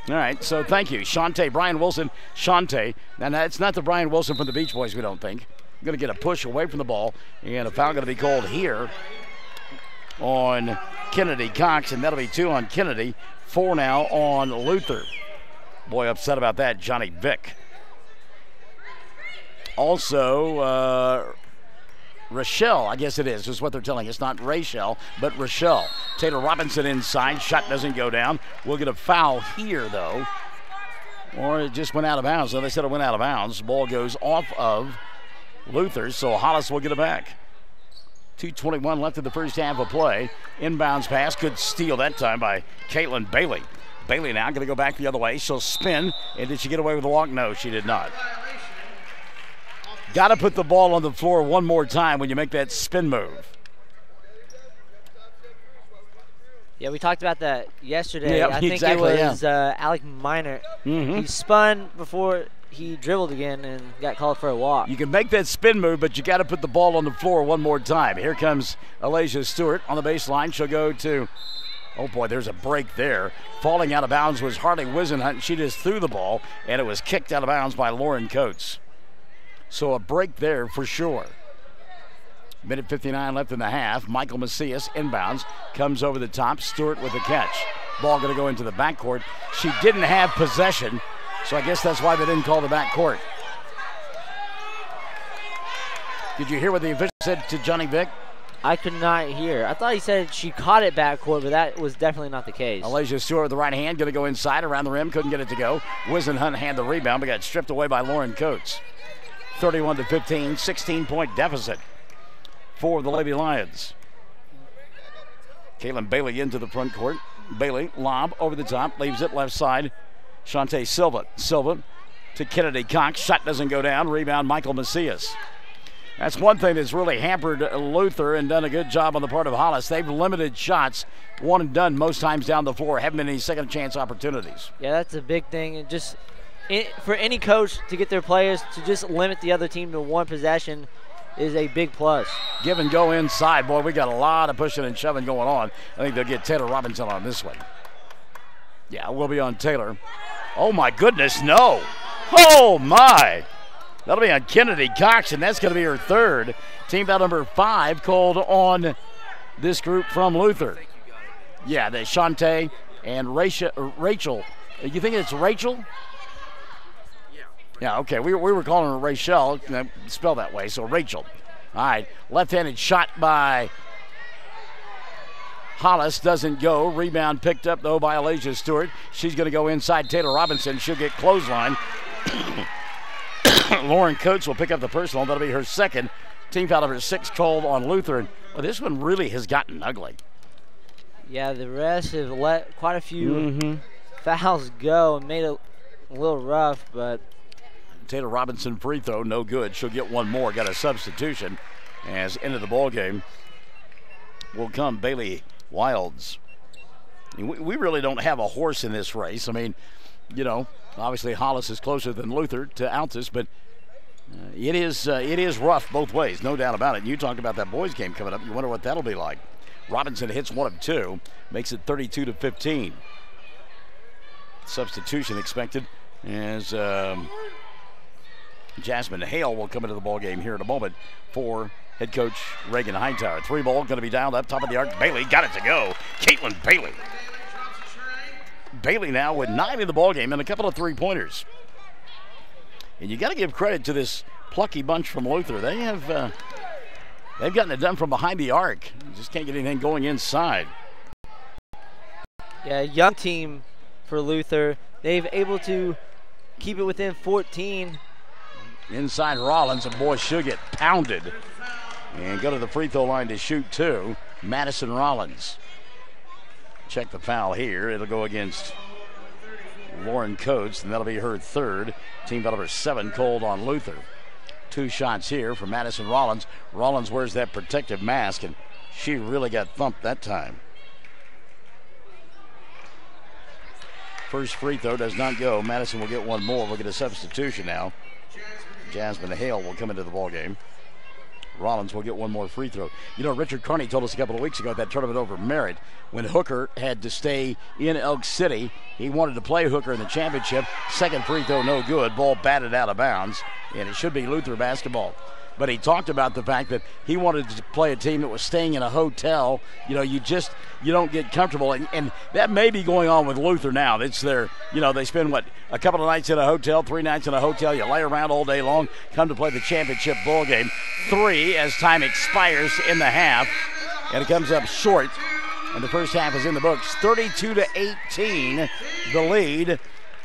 All right, so thank you. Shantae, Brian Wilson, Shantae. And it's not the Brian Wilson from the Beach Boys, we don't think. Going to get a push away from the ball, and a foul going to be called here on Kennedy Cox, and that'll be 2 on Kennedy, 4 now on Luther. Boy, upset about that, Johnny Vick. Also, Rochelle, I guess it is what they're telling us, not Rachel, but Rochelle. Taylor Robinson inside, shot doesn't go down. We'll get a foul here, though, or it just went out of bounds. So they said it went out of bounds. Ball goes off of Luther, so Hollis will get it back. 2:21 left in the first half of play. Inbounds pass, good steal that time by Caitlin Bailey. Bailey now going to go back the other way. She'll spin, and did she get away with the walk? No, she did not. Got to put the ball on the floor one more time when you make that spin move. Yeah, we talked about that yesterday. Yep, I think exactly, it was Alec Minor. Mm-hmm. He spun before he dribbled again and got called for a walk. You can make that spin move, but you got to put the ball on the floor one more time. Here comes Alasia Stewart on the baseline. She'll go to, oh boy, there's a break there. Falling out of bounds was Harley Wisenhunt. She just threw the ball, and it was kicked out of bounds by Lauren Coates. So a break there for sure. Minute 59 left in the half. Michael Macias inbounds, comes over the top. Stewart with the catch. Ball going to go into the backcourt. She didn't have possession, so I guess that's why they didn't call the backcourt. Did you hear what the official said to Johnny Vick? I could not hear. I thought he said she caught it backcourt, but that was definitely not the case. Alasia Stewart with the right hand, going to go inside around the rim, couldn't get it to go. Wisenhunt had the rebound, but got stripped away by Lauren Coates. 31-15, 16-point deficit for the Lady Lions. Kaylin Bailey into the front court. Bailey, lob over the top, leaves it left side. Shantae Silva. Silva to Kennedy Cox. Shot doesn't go down. Rebound, Michael Macias. That's one thing that's really hampered Luther and done a good job on the part of Hollis. They've limited shots, one and done most times down the floor. Haven't been any second chance opportunities. Yeah, that's a big thing. And just for any coach to get their players to just limit the other team to one possession is a big plus. Give and go inside. Boy, we got a lot of pushing and shoving going on. I think they'll get Taylor Robinson on this one. Yeah, we'll be on Taylor. Oh, my goodness, no. Oh, my. That'll be on Kennedy Cox, and that's going to be her third. Team foul number 5 called on this group from Luther. Yeah, the Shantae and Rachel. You think it's Rachel? Yeah, okay. We were calling her Rachel, spelled that way, so Rachel. All right, left-handed shot by Hollis doesn't go. Rebound picked up, though, by Elijah Stewart. She's going to go inside Taylor Robinson. She'll get clothesline. Lauren Coates will pick up the personal. That'll be her second. Team foul number 6 called on Luther. Well, this one really has gotten ugly. Yeah, the rest have let quite a few fouls go and made it a little rough, but Taylor Robinson free throw, no good. She'll get one more. Got a substitution as into the ball game will come Bailey Wilds. We really don't have a horse in this race. I mean, you know, obviously Hollis is closer than Luther to Altus, but it is rough both ways, no doubt about it. You talked about that boys game coming up. You wonder what that'll be like. Robinson hits 1 of 2, makes it 32-15. Substitution expected as Jasmine Hale will come into the ball game here in a moment for head coach Reagan Hightower. 3 ball going to be dialed up top of the arc. Bailey got it to go. Caitlin Bailey. Bailey now with 9 in the ball game and a couple of 3-pointers. And you got to give credit to this plucky bunch from Luther. They have they've gotten it done from behind the arc. You just can't get anything going inside. Yeah, young team for Luther. They've able to keep it within 14. Inside Rollins, and boy, she'll get pounded. And go to the free throw line to shoot 2. Madison Rollins. Check the foul here. It'll go against Lauren Coates, and that'll be her third. Team foul number 7 called on Luther. 2 shots here for Madison Rollins. Rollins wears that protective mask, and she really got thumped that time. First free throw does not go. Madison will get one more. We'll get a substitution now. Jasmine Hale will come into the ball game. Rollins will get one more free throw. You know, Richard Carney told us a couple of weeks ago at that tournament over Merritt, when Hooker had to stay in Elk City, he wanted to play Hooker in the championship. Second free throw, no good. Ball batted out of bounds, and it should be Luther basketball. But he talked about the fact that he wanted to play a team that was staying in a hotel. You know, you don't get comfortable. And that may be going on with Luther now. It's their, you know, they spend, a couple of nights in a hotel, 3 nights in a hotel. You lay around all day long, come to play the championship ball game. 3 as time expires in the half. And it comes up short. And the first half is in the books. 32-18, the lead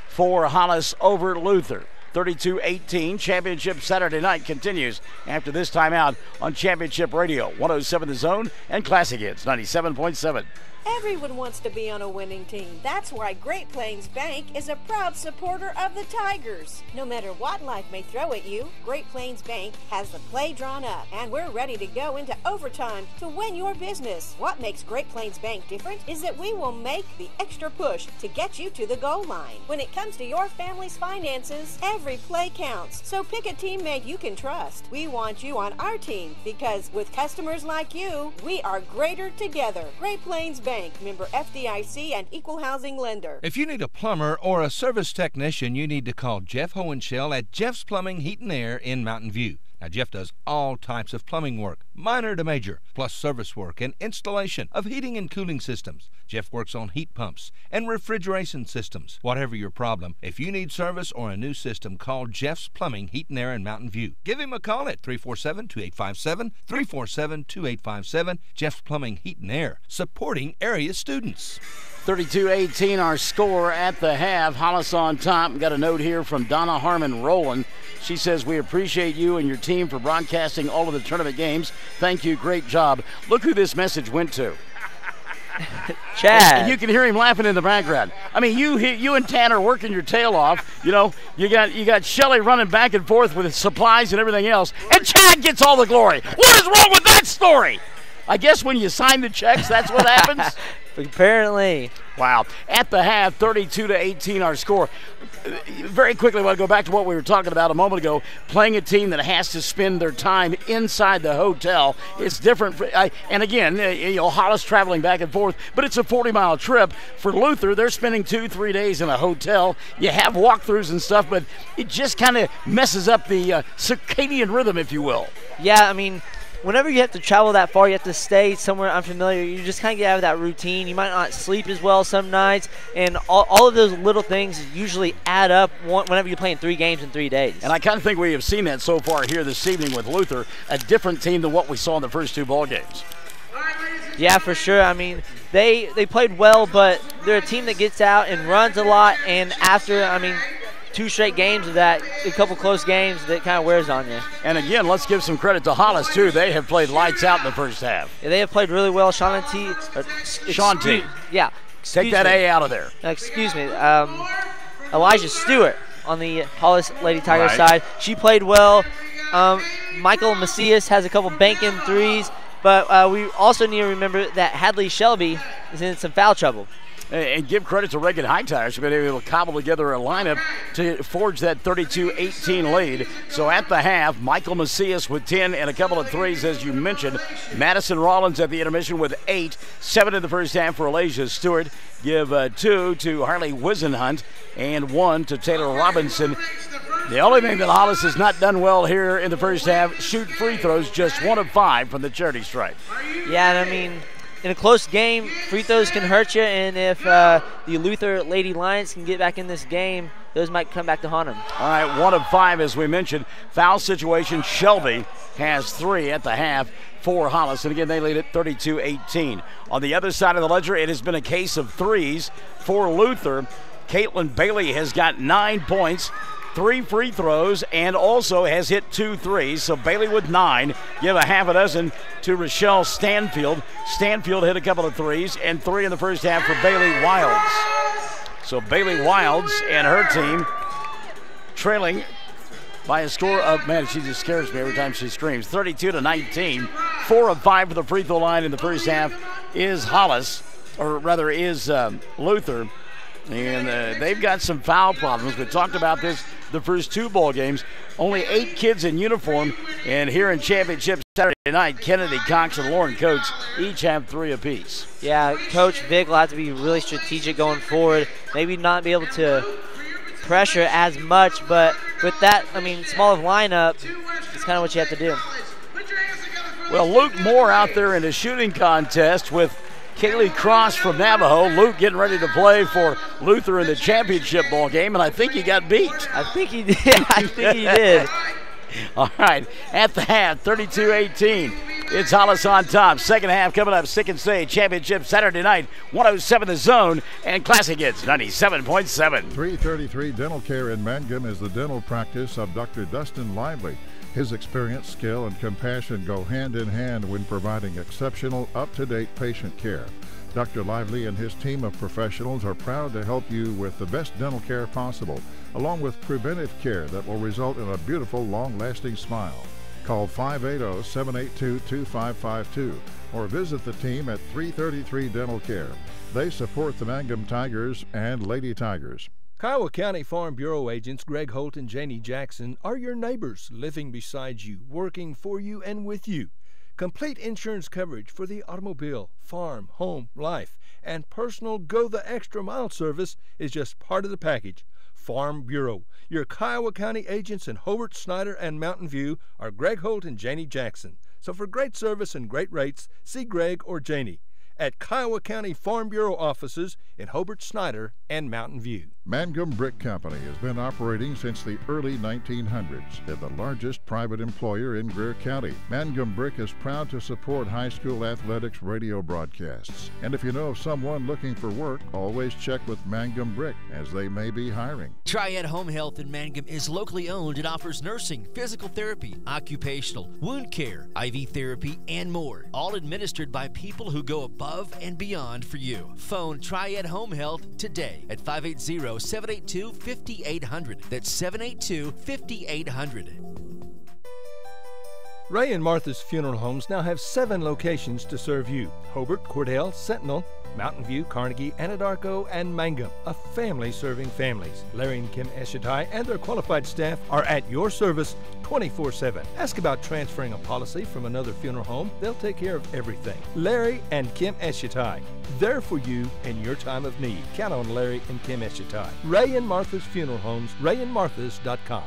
for Hollis over Luther. 32-18, Championship Saturday night continues after this timeout on Championship Radio, 107 The Zone and Classic Hits, 97.7. Everyone wants to be on a winning team. That's why Great Plains Bank is a proud supporter of the Tigers. No matter what life may throw at you, Great Plains Bank has the play drawn up, and we're ready to go into overtime to win your business. What makes Great Plains Bank different is that we will make the extra push to get you to the goal line. When it comes to your family's finances, every play counts. So pick a teammate you can trust. We want you on our team because with customers like you, we are greater together. Great Plains Bank, member FDIC and equal housing lender. If you need a plumber or a service technician, you need to call Jeff Hohenschel at Jeff's Plumbing, Heat and Air in Mountain View. Now, Jeff does all types of plumbing work, minor to major, plus service work and installation of heating and cooling systems. Jeff works on heat pumps and refrigeration systems. Whatever your problem, if you need service or a new system, call Jeff's Plumbing, Heat and Air in Mountain View. Give him a call at 347-2857, 347-2857. Jeff's Plumbing, Heat and Air, supporting area students. 32-18 our score at the half. Hollis on top. Got a note here from Donna Harmon Rowland. She says, we appreciate you and your team for broadcasting all of the tournament games. Thank you. Great job. Look who this message went to. Chad. You can hear him laughing in the background. I mean, you and Tanner working your tail off. You know, you got Shelly running back and forth with supplies and everything else, and Chad gets all the glory. What is wrong with that story? I guess when you sign the checks, that's what happens. Apparently. Wow. At the half, 32-18 our score. Very quickly, I want to go back to what we were talking about a moment ago, playing a team that has to spend their time inside the hotel. It's different. And again, Hollis traveling back and forth, but it's a 40-mile trip. For Luther, they're spending 2-3 days in a hotel. You have walkthroughs and stuff, but it just kind of messes up the circadian rhythm, if you will. Yeah, I mean, whenever you have to travel that far, you have to stay somewhere unfamiliar. You just kind of get out of that routine. You might not sleep as well some nights, and all of those little things usually add up whenever you're playing 3 games in 3 days. And I kind of think we have seen that so far here this evening with Luther, a different team than what we saw in the first 2 ball games. Yeah, for sure. I mean, they played well, but they're a team that gets out and runs a lot, and after, 2 straight games of that, a couple close games, that kind of wears on you. And again, let's give some credit to Hollis, too. They have played lights out in the first half. Yeah, they have played really well. Sean T. Yeah. Take that A out of there. Excuse me. Elijah Stewart on the Hollis Lady Tiger side. She played well. Michael Macias has a couple banking threes, but we also need to remember that Hadley Shelby is in some foul trouble. And give credit to Reagan Hightower. She's been able to cobble together a lineup to forge that 32-18 lead. So at the half, Michael Macias with 10 and a couple of threes, as you mentioned. Madison Rollins at the intermission with 8. 7 in the first half for Elijah Stewart. Give 2 to Harley Wisenhunt and 1 to Taylor Robinson. The only thing that Hollis has not done well here in the first half, shoot free throws, just 1 of 5 from the charity stripe. Yeah, and in a close game, free throws can hurt you, and if the Luther Lady Lions can get back in this game, those might come back to haunt them. All right, 1 of 5, as we mentioned. Foul situation, Shelby has 3 at the half for Hollis, and again, they lead at 32-18. On the other side of the ledger, it has been a case of threes for Luther. Caitlin Bailey has got 9 points, 3 free throws, and also has hit 2 threes. So Bailey with 9. Give a half a dozen to Rochelle Stanfield. Stanfield hit a couple of threes, and 3 in the first half for Bailey Wilds. So Bailey Wilds and her team trailing by a score of, man, she just scares me every time she screams, 32-19. 4 of 5 for the free throw line in the first half is Hollis, or rather is Luther. And they've got some foul problems. We talked about this the first 2 ball games. Only 8 kids in uniform. And here in championship Saturday night, Kennedy Cox and Lauren Coates each have 3 apiece. Yeah, Coach Vic will have to be really strategic going forward. Maybe not be able to pressure as much, but with that, small of lineup, it's kind of what you have to do. Well, Luke Moore out there in a shooting contest with Kaylee Cross from Navajo. Luke getting ready to play for Luther in the championship ball game, and I think he got beat. I think he did. All right, at the half, 32-18. It's Hollis on top. Second half coming up, Stick and Stay Championship Saturday night, 107 The Zone, and Classic Hits 97.7. 333 Dental Care in Mangum is the dental practice of Dr. Dustin Lively. His experience, skill, and compassion go hand in hand when providing exceptional, up-to-date patient care. Dr. Lively and his team of professionals are proud to help you with the best dental care possible, along with preventive care that will result in a beautiful, long-lasting smile. Call 580-782-2552 or visit the team at 333 Dental Care. They support the Mangum Tigers and Lady Tigers. Kiowa County Farm Bureau agents Greg Holt and Janie Jackson are your neighbors, living beside you, working for you and with you. Complete insurance coverage for the automobile, farm, home, life, and personal go-the-extra-mile service is just part of the package. Farm Bureau. Your Kiowa County agents in Hobart, Snyder, and Mountain View are Greg Holt and Janie Jackson. So for great service and great rates, see Greg or Janie at Kiowa County Farm Bureau offices in Hobart, Snyder, and Mountain View. Mangum Brick Company has been operating since the early 1900s. They're the largest private employer in Greer County. Mangum Brick is proud to support high school athletics radio broadcasts. And if you know of someone looking for work, always check with Mangum Brick, as they may be hiring. Triad Home Health in Mangum is locally owned and offers nursing, physical therapy, occupational, wound care, IV therapy, and more. All administered by people who go above and beyond for you. Phone Triad Home Health today at 580-782-5800. That's 782-5800. Ray and Martha's Funeral Homes now have 7 locations to serve you: Hobart, Cordell, Sentinel, Mountain View, Carnegie, Anadarko, and Mangum. A family serving families. Larry and Kim Eschatai and their qualified staff are at your service 24/7. Ask about transferring a policy from another funeral home. They'll take care of everything. Larry and Kim Eschatai. There for you in your time of need. Count on Larry and Kim Eschatai. Ray and Martha's Funeral Homes, rayandmarthas.com.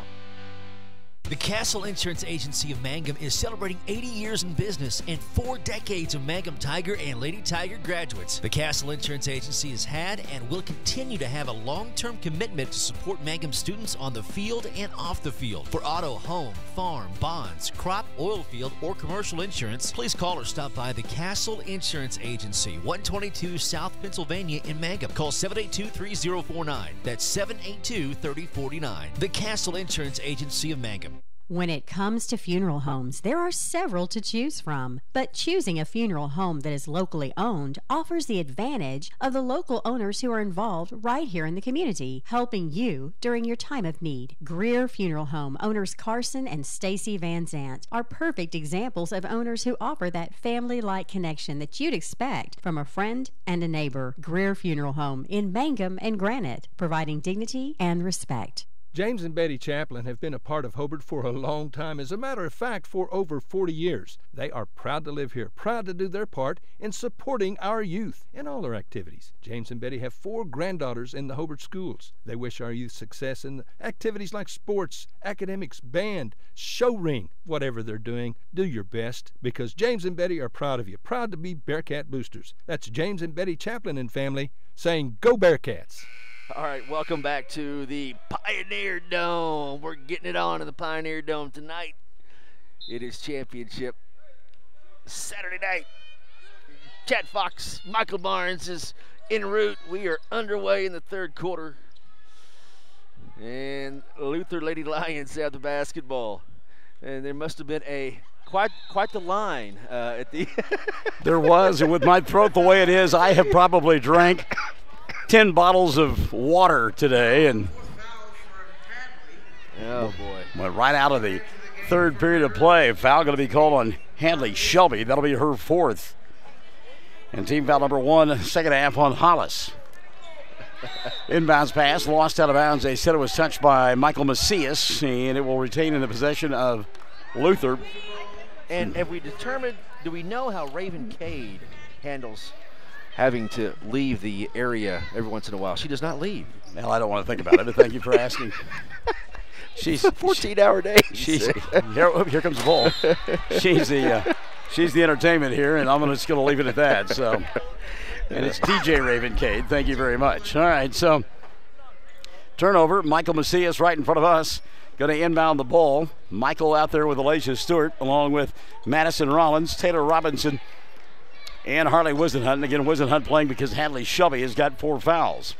The Castle Insurance Agency of Mangum is celebrating 80 years in business and 4 decades of Mangum Tiger and Lady Tiger graduates. The Castle Insurance Agency has had and will continue to have a long-term commitment to support Mangum students on the field and off the field. For auto, home, farm, bonds, crop, oil field, or commercial insurance, please call or stop by the Castle Insurance Agency, 122 South Pennsylvania in Mangum. Call 782-3049. That's 782-3049. The Castle Insurance Agency of Mangum. When it comes to funeral homes, there are several to choose from, but choosing a funeral home that is locally owned offers the advantage of the local owners who are involved right here in the community, helping you during your time of need. Greer Funeral Home owners Carson and Stacy Van Zant are perfect examples of owners who offer that family-like connection that you'd expect from a friend and a neighbor. Greer Funeral Home in Mangum and Granite, providing dignity and respect. James and Betty Chaplin have been a part of Hobart for a long time. As a matter of fact, for over 40 years. They are proud to live here, proud to do their part in supporting our youth in all their activities. James and Betty have 4 granddaughters in the Hobart schools. They wish our youth success in activities like sports, academics, band, show ring, whatever they're doing. Do your best, because James and Betty are proud of you, proud to be Bearcat boosters. That's James and Betty Chaplin and family saying, "Go Bearcats!" All right, welcome back to the Pioneer Dome. We're getting it on in the Pioneer Dome tonight. It is championship Saturday night. Chad Fox, Michael Barnes is en route. We are underway in the 3rd quarter. And Luther Lady Lions have the basketball. And there must have been quite the line at the There was, and with my throat the way it is, I have probably drank 10 bottles of water today, and oh boy, went right out of the 3rd period of play. Foul going to be called on Handley Shelby. That'll be her 4th. And team foul number 1, 2nd half on Hollis. Inbounds pass, lost out of bounds. They said it was touched by Michael Macias, and it will retain in the possession of Luther. And have we determined, do we know how Raven Cade handles having to leave the area every once in a while? She does not leave. Well, I don't want to think about it, but thank you for asking. She's a 14-hour day. Here comes the ball. She's the entertainment here, and I'm just going to leave it at that. So, and it's DJ Raven Cade. Thank you very much. All right, so turnover. Michael Macias right in front of us. Going to inbound the ball. Michael out there with Elijah Stewart, along with Madison Rollins, Taylor Robinson, and Harley Wisenhunt. And again, Wisenhunt playing because Hadley Shelby has got 4 fouls.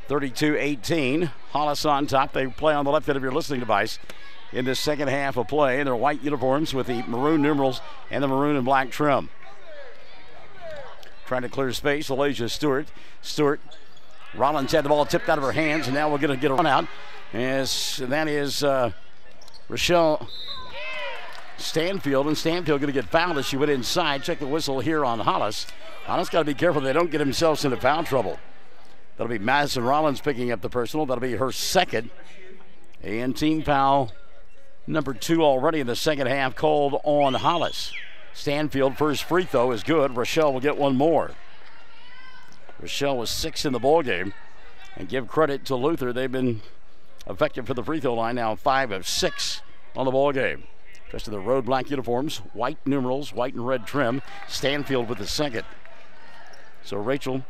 32-18. Hollis on top. They play on the left end of your listening device in this 2nd half of play in their white uniforms with the maroon numerals and the maroon and black trim. Trying to clear space. Elijah Stewart. Rollins had the ball tipped out of her hands, and now we're going to get a run out. That is Rochelle Stanfield, and Stanfield going to get fouled as she went inside. Check the whistle here on Hollis. Hollis got to be careful they don't get themselves into foul trouble. That'll be Madison Rollins picking up the personal. That'll be her 2nd. And team foul number 2 already in the 2nd half called on Hollis. Stanfield first free throw is good. Rochelle will get 1 more. Rochelle was 6 in the ball game. And give credit to Luther. They've been effective for the free throw line now, 5 of 6 on the ball game. Dressed in the road black uniforms, white numerals, white and red trim. Stanfield with the 2nd. So Rachel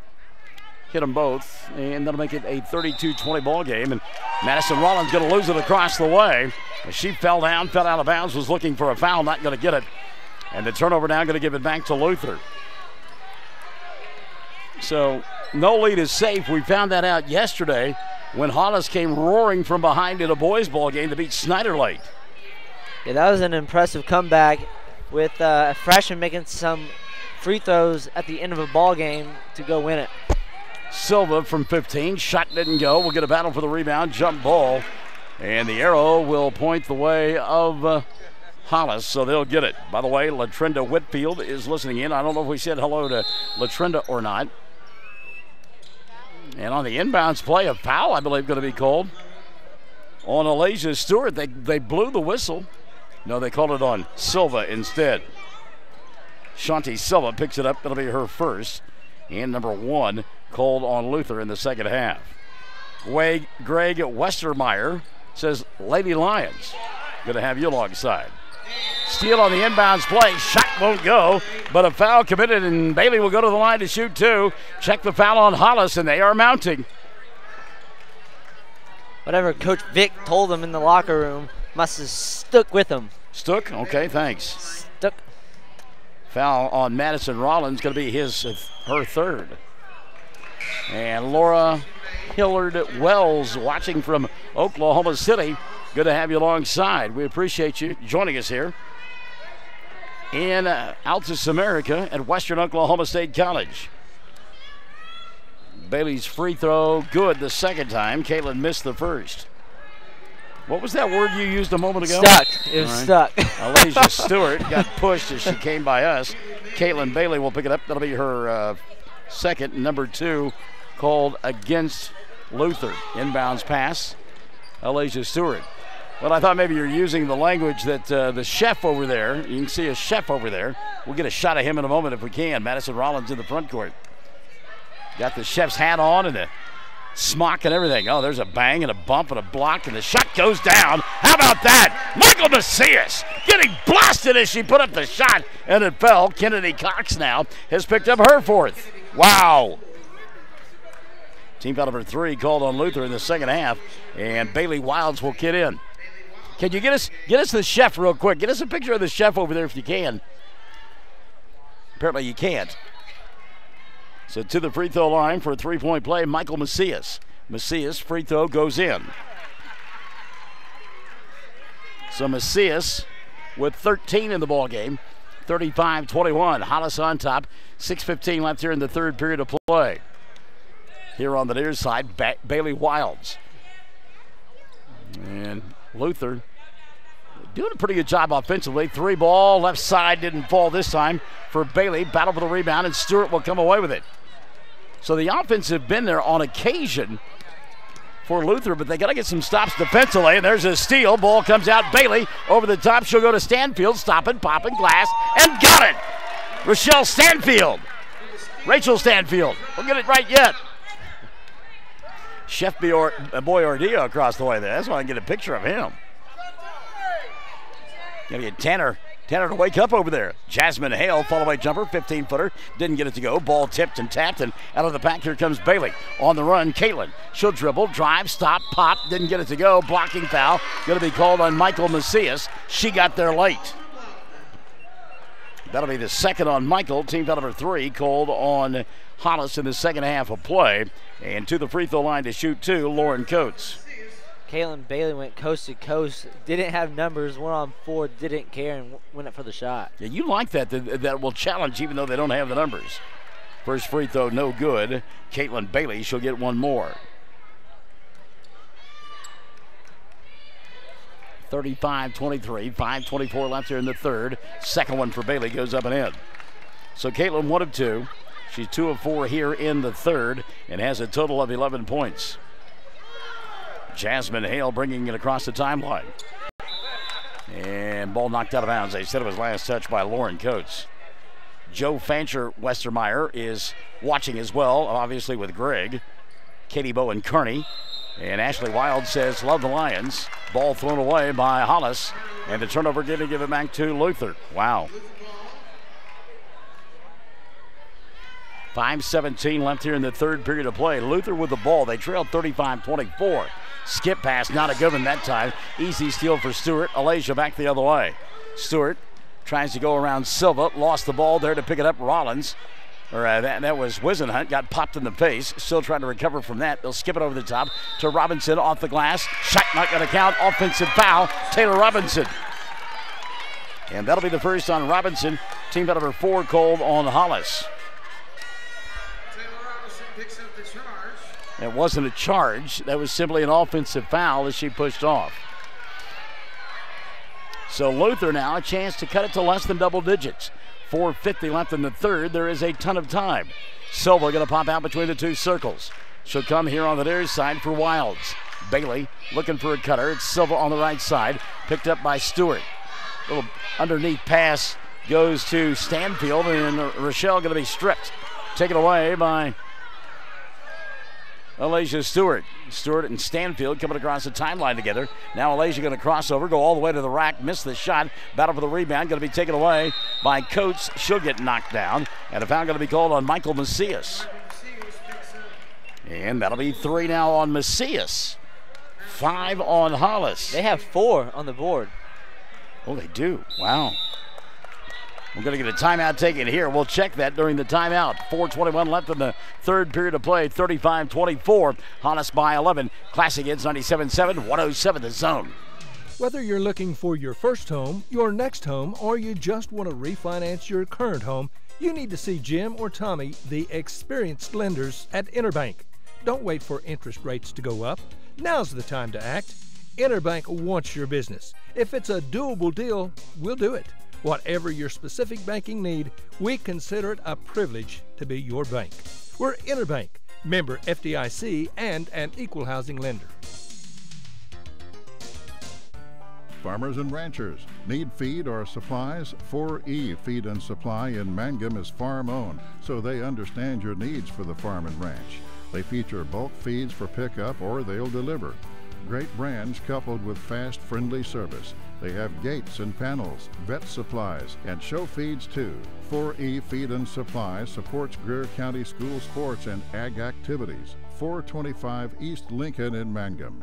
hit them both, and that'll make it a 32-20 ball game. And Madison Rollins going to lose it across the way. She fell down, fell out of bounds, was looking for a foul, not going to get it. And the turnover now going to give it back to Luther. So no lead is safe. We found that out yesterday when Hollis came roaring from behind in a boys' ball game to beat Snyder late. Yeah, that was an impressive comeback with a freshman making some free throws at the end of a ball game to go win it. Silva from 15, shot didn't go. We'll get a battle for the rebound, jump ball, and the arrow will point the way of Hollis, so they'll get it. By the way, Latrenda Whitfield is listening in. I don't know if we said hello to Latrenda or not. And on the inbounds play, a foul, I believe, going to be called on Alasia Stewart. They blew the whistle. No, they called it on Silva instead. Shanti Silva picks it up. That'll be her first. And number 1 called on Luther in the second half. Greg Westermeyer says, Lady Lions, good to have you alongside. Steal on the inbounds play. Shot won't go, but a foul committed, and Bailey will go to the line to shoot 2. Check the foul on Hollis, and they are mounting. Whatever Coach Vic told them in the locker room must have stuck with them. Stuck? Okay, thanks. Stuck. Foul on Madison Rollins, going to be her third. And Laura Hillard Wells watching from Oklahoma City. Good to have you alongside. We appreciate you joining us here in Altus America at Western Oklahoma State College. Bailey's free throw good the second time. Caitlin missed the first. What was that word you used a moment ago? Stuck. It was stuck. Alasia Stewart got pushed as she came by us. Caitlin Bailey will pick it up. That'll be her second. Number 2 called against Luther. Inbounds pass. Alasia Stewart. Well, I thought maybe you're using the language that the chef over there, you can see a chef over there. We'll get a shot of him in a moment if we can. Madison Rollins in the front court. Got the chef's hat on and the smock and everything. Oh, there's a bang and a bump and a block, and the shot goes down. How about that? Michael Macias getting blasted as she put up the shot, and it fell. Kennedy Cox now has picked up her fourth. Wow. Team foul number 3 called on Luther in the second half, and Bailey Wilds will get in. Can you get us the chef real quick? Get us a picture of the chef over there if you can. Apparently you can't. So to the free throw line for a 3-point play, Michael Macias. Macias, free throw goes in. So Macias with 13 in the ball game, 35-21. Hollis on top, 6:15 left here in the third period of play. Here on the near side, Bailey Wilds. And Luther doing a pretty good job offensively. 3 ball, left side, didn't fall this time for Bailey. Battle for the rebound, and Stewart will come away with it. So the offense have been there on occasion for Luther, but they got to get some stops defensively. And there's a steal. Ball comes out. Bailey over the top. She'll go to Stanfield, stopping, popping glass, and got it. Rachel Stanfield. We'll get it right yet. Chef Boyardillo across the way there. That's why I can get a picture of him. Got to get Tanner to wake up over there. Jasmine Hale, follow-away jumper, 15-footer. Didn't get it to go. Ball tipped and tapped, and out of the pack, here comes Bailey. On the run, Caitlin. She'll dribble, drive, stop, pop. Didn't get it to go. Blocking foul. Going to be called on Michael Macias. She got there late. That'll be the second on Michael. Team foul number 3 called on Hollis in the second half of play. And to the free throw line to shoot 2, Lauren Coates. Caitlin Bailey went coast to coast, didn't have numbers, 1-on-4, didn't care, and went up for the shot. Yeah, you like that will challenge even though they don't have the numbers. First free throw, no good. Caitlin Bailey, she'll get one more. 35-23, 5:24 left here in the third. Second one for Bailey goes up and in. So Caitlin 1 of 2. She's 2 of 4 here in the third and has a total of 11 points. Jasmine Hale bringing it across the timeline. And ball knocked out of bounds. They said it was last touch by Lauren Coates. Joe Fancher Westermeyer is watching as well, obviously with Greg. Katie Bowen Kearney. And Ashley Wild says, love the Lions. Ball thrown away by Hollis. And the turnover going to give it back to Luther. Wow. 5:17 left here in the third period of play. Luther with the ball. They trailed 35-24. Skip pass, not a good one that time. Easy steal for Stewart. Alasia back the other way. Stewart tries to go around Silva. Lost the ball there to pick it up. Rollins. That was Wisenhunt. Got popped in the face. Still trying to recover from that. They'll skip it over the top to Robinson off the glass. Shot not going to count. Offensive foul. Taylor Robinson. And that'll be the first on Robinson. Team foul number 4 called on Hollis. It wasn't a charge. That was simply an offensive foul as she pushed off. So Luther now a chance to cut it to less than double digits. 4:50 left in the third. There is a ton of time. Silva going to pop out between the two circles. She'll come here on the near side for Wilds. Bailey looking for a cutter. It's Silva on the right side. Picked up by Stewart. Little underneath pass goes to Stanfield, and Rochelle going to be stripped. Taken away by Alasia Stewart. Stewart and Stanfield coming across the timeline together. Now Alasia going to cross over, go all the way to the rack, miss the shot. Battle for the rebound, going to be taken away by Coates. She'll get knocked down, and a foul going to be called on Michael Macias. And that'll be 3 now on Macias. 5 on Hollis. They have 4 on the board. Oh, they do. Wow. We're going to get a timeout taken here. We'll check that during the timeout. 4:21 left in the third period of play. 35-24. Hollis by 11. Classic Hits 97.7, 107 The Zone. Whether you're looking for your first home, your next home, or you just want to refinance your current home, you need to see Jim or Tommy, the experienced lenders at Interbank. Don't wait for interest rates to go up. Now's the time to act. Interbank wants your business. If it's a doable deal, we'll do it. Whatever your specific banking need, we consider it a privilege to be your bank. We're Interbank, member FDIC, and an equal housing lender. Farmers and ranchers need feed or supplies? 4E Feed and Supply in Mangum is farm-owned, so they understand your needs for the farm and ranch. They feature bulk feeds for pickup or they'll deliver. Great brands coupled with fast, friendly service. They have gates and panels, vet supplies, and show feeds too. 4E Feed and Supply supports Greer County school sports and ag activities. 425 East Lincoln in Mangum.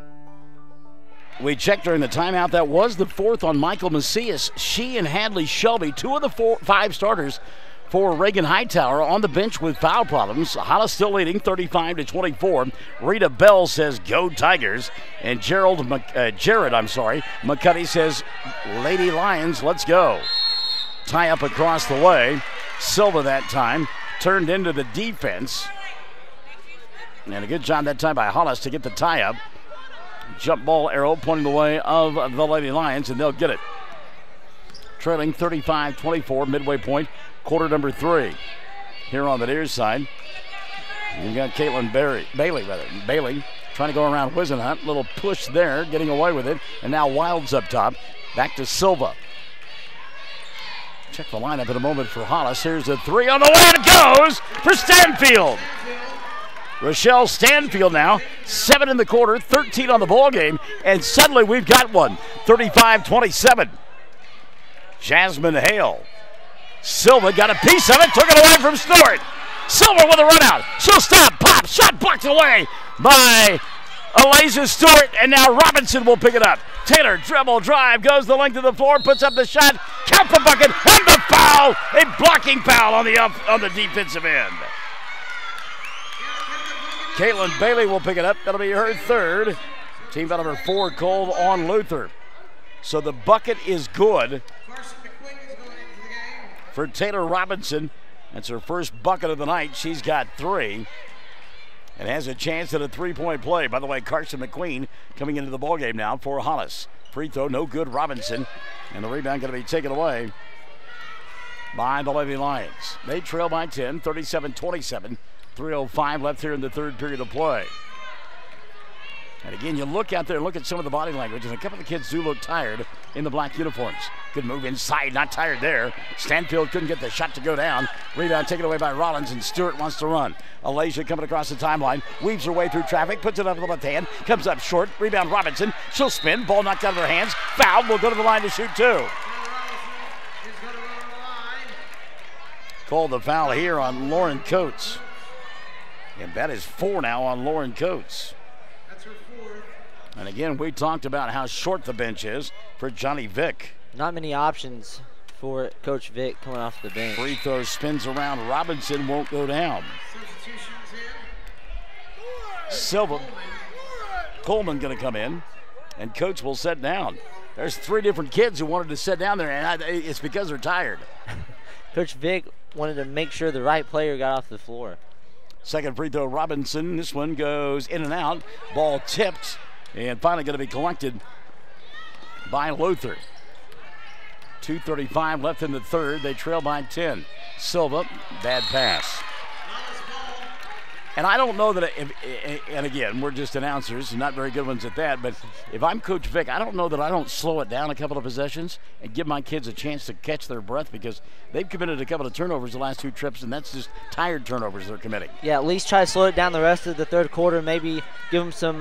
We checked during the timeout. That was the 4th on Michael Macias. She and Hadley Shelby, 2 of the 5 starters for Reagan Hightower, on the bench with foul problems. Hollis still leading 35-24. Rita Bell says go Tigers, and Jared McCuddy says Lady Lions, let's go. Tie up across the way. Silva that time turned into the defense, and a good job that time by Hollis to get the tie up. Jump ball arrow pointing the way of the Lady Lions, and they'll get it. Trailing 35-24, midway point, quarter number 3. Here on the near side, you got Caitlin Bailey trying to go around Wisenhunt. Little push there, getting away with it. And now Wilds up top. Back to Silva. Check the lineup in a moment for Hollis. Here's a 3 on the way. It goes for Stanfield. Rochelle Stanfield now, 7 in the quarter, 13 on the ball game, and suddenly we've got one. 35-27. Jasmine Hale. Silva got a piece of it, took it away from Stewart. Silva with a run out. She'll stop, pop, shot blocked away by Alasia Stewart, and now Robinson will pick it up. Taylor dribble drive, goes the length of the floor, puts up the shot, count the bucket, and the foul. A blocking foul on the defensive end. Caitlin Bailey will pick it up. That'll be her 3rd. Team foul number 4 called on Luther. So the bucket is good for Taylor Robinson. That's her first bucket of the night. She's got 3 and has a chance at a 3-point play. By the way, Carson McQueen coming into the ballgame now for Hollis. Free throw, no good, Robinson. And the rebound going to be taken away by the Lady Lions. They trail by 10, 37-27. 3:05 left here in the third period of play. And again, you look out there and look at some of the body language, and a couple of the kids do look tired in the black uniforms. Good move inside, not tired there. Stanfield couldn't get the shot to go down. Rebound taken away by Rollins, and Stewart wants to run. Alasia coming across the timeline, weaves her way through traffic, puts it up with the left hand, comes up short. Rebound Robinson, she'll spin, ball knocked out of her hands. Foul, will go to the line to shoot 2. called the foul here on Lauren Coates. And that is 4 now on Lauren Coates. That's her 4th. And again, we talked about how short the bench is for Johnny Vick. Not many options for Coach Vick coming off the bench. Free throw spins around. Robinson won't go down. Substitutions in. Silva. Coleman going to come in, and Coach will sit down. There's 3 different kids who wanted to sit down there, and it's because they're tired. Coach Vick wanted to make sure the right player got off the floor. Second free throw, Robinson. This one goes in and out. Ball tipped, and finally going to be collected by Luther. 2:35 left in the third. They trail by 10. Silva, bad pass. And I don't know that, and again, we're just announcers, not very good ones at that, but if I'm Coach Vick, I don't know that I don't slow it down a couple of possessions and give my kids a chance to catch their breath, because they've committed a couple of turnovers the last 2 trips, and that's just tired turnovers they're committing. Yeah, at least try to slow it down the rest of the third quarter, maybe give them some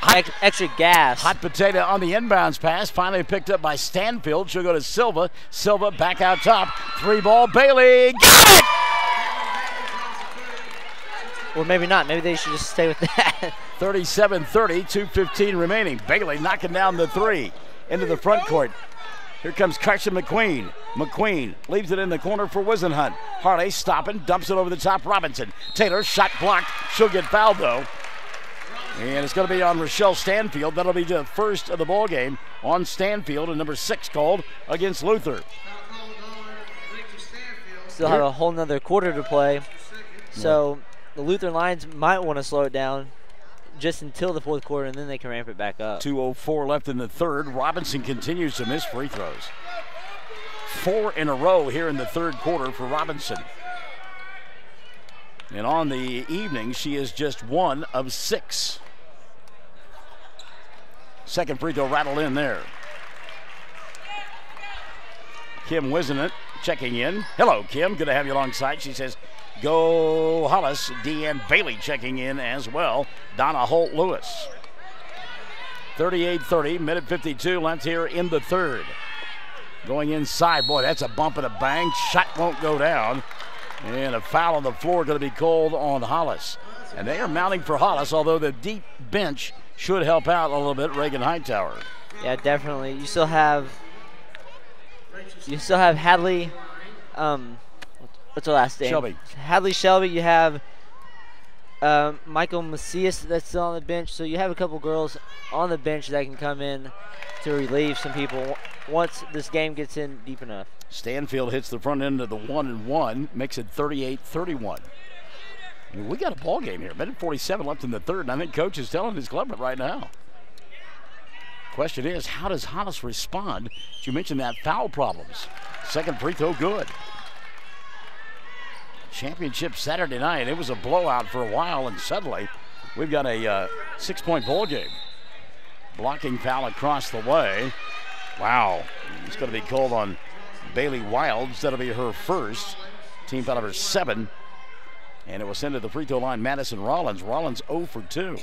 extra gas. Hot potato on the inbounds pass, finally picked up by Stanfield. She'll go to Silva. Silva back out top. 3-ball, Bailey. Got it! Or maybe not. Maybe they should just stay with that. 37-30, 2:15 remaining. Bailey knocking down the 3 into the front court. Here comes Carson McQueen. McQueen leaves it in the corner for Wisenhunt. Harley stopping, dumps it over the top. Robinson. Taylor, shot blocked. She'll get fouled, though. And it's going to be on Rochelle Stanfield. That'll be the first of the ball game on Stanfield, and number 6 called against Luther. Still have a whole nother quarter to play. So the Lutheran Lions might want to slow it down just until the fourth quarter, and then they can ramp it back up. 2:04 left in the third. Robinson continues to miss free throws. 4 in a row here in the third quarter for Robinson. And on the evening, she is just 1 of 6. Second free throw rattled in there. Kim Wisenhunt checking in. Hello, Kim. Good to have you alongside. She says, go Hollis. Deanne Bailey checking in as well. Donna Holt-Lewis. 38-30, minute 52 left here in the third. Going inside. Boy, that's a bump and a bang. Shot won't go down. And a foul on the floor going to be called on Hollis. And they are mounting for Hollis, although the deep bench should help out a little bit Reagan Hightower. Yeah, definitely. You still have Hadley, what's her last name? Shelby. Hadley Shelby. You have Michael Macias that's still on the bench. So you have a couple girls on the bench that can come in to relieve some people once this game gets in deep enough. Stanfield hits the front end of the 1-and-1, makes it 38-31. I mean, we got a ball game here. Minute 47 left in the third, and I think Coach is telling his club right now. Question is, how does Hollis respond? You mentioned that foul problems. Second free throw good. Championship Saturday night. It was a blowout for a while, and suddenly we've got a 6-point ball game. Blocking foul across the way. Wow. It's going to be called on Bailey Wilds. That'll be her first. Team foul number 7. And it will send to the free throw line Madison Rollins. Rollins 0 for 2.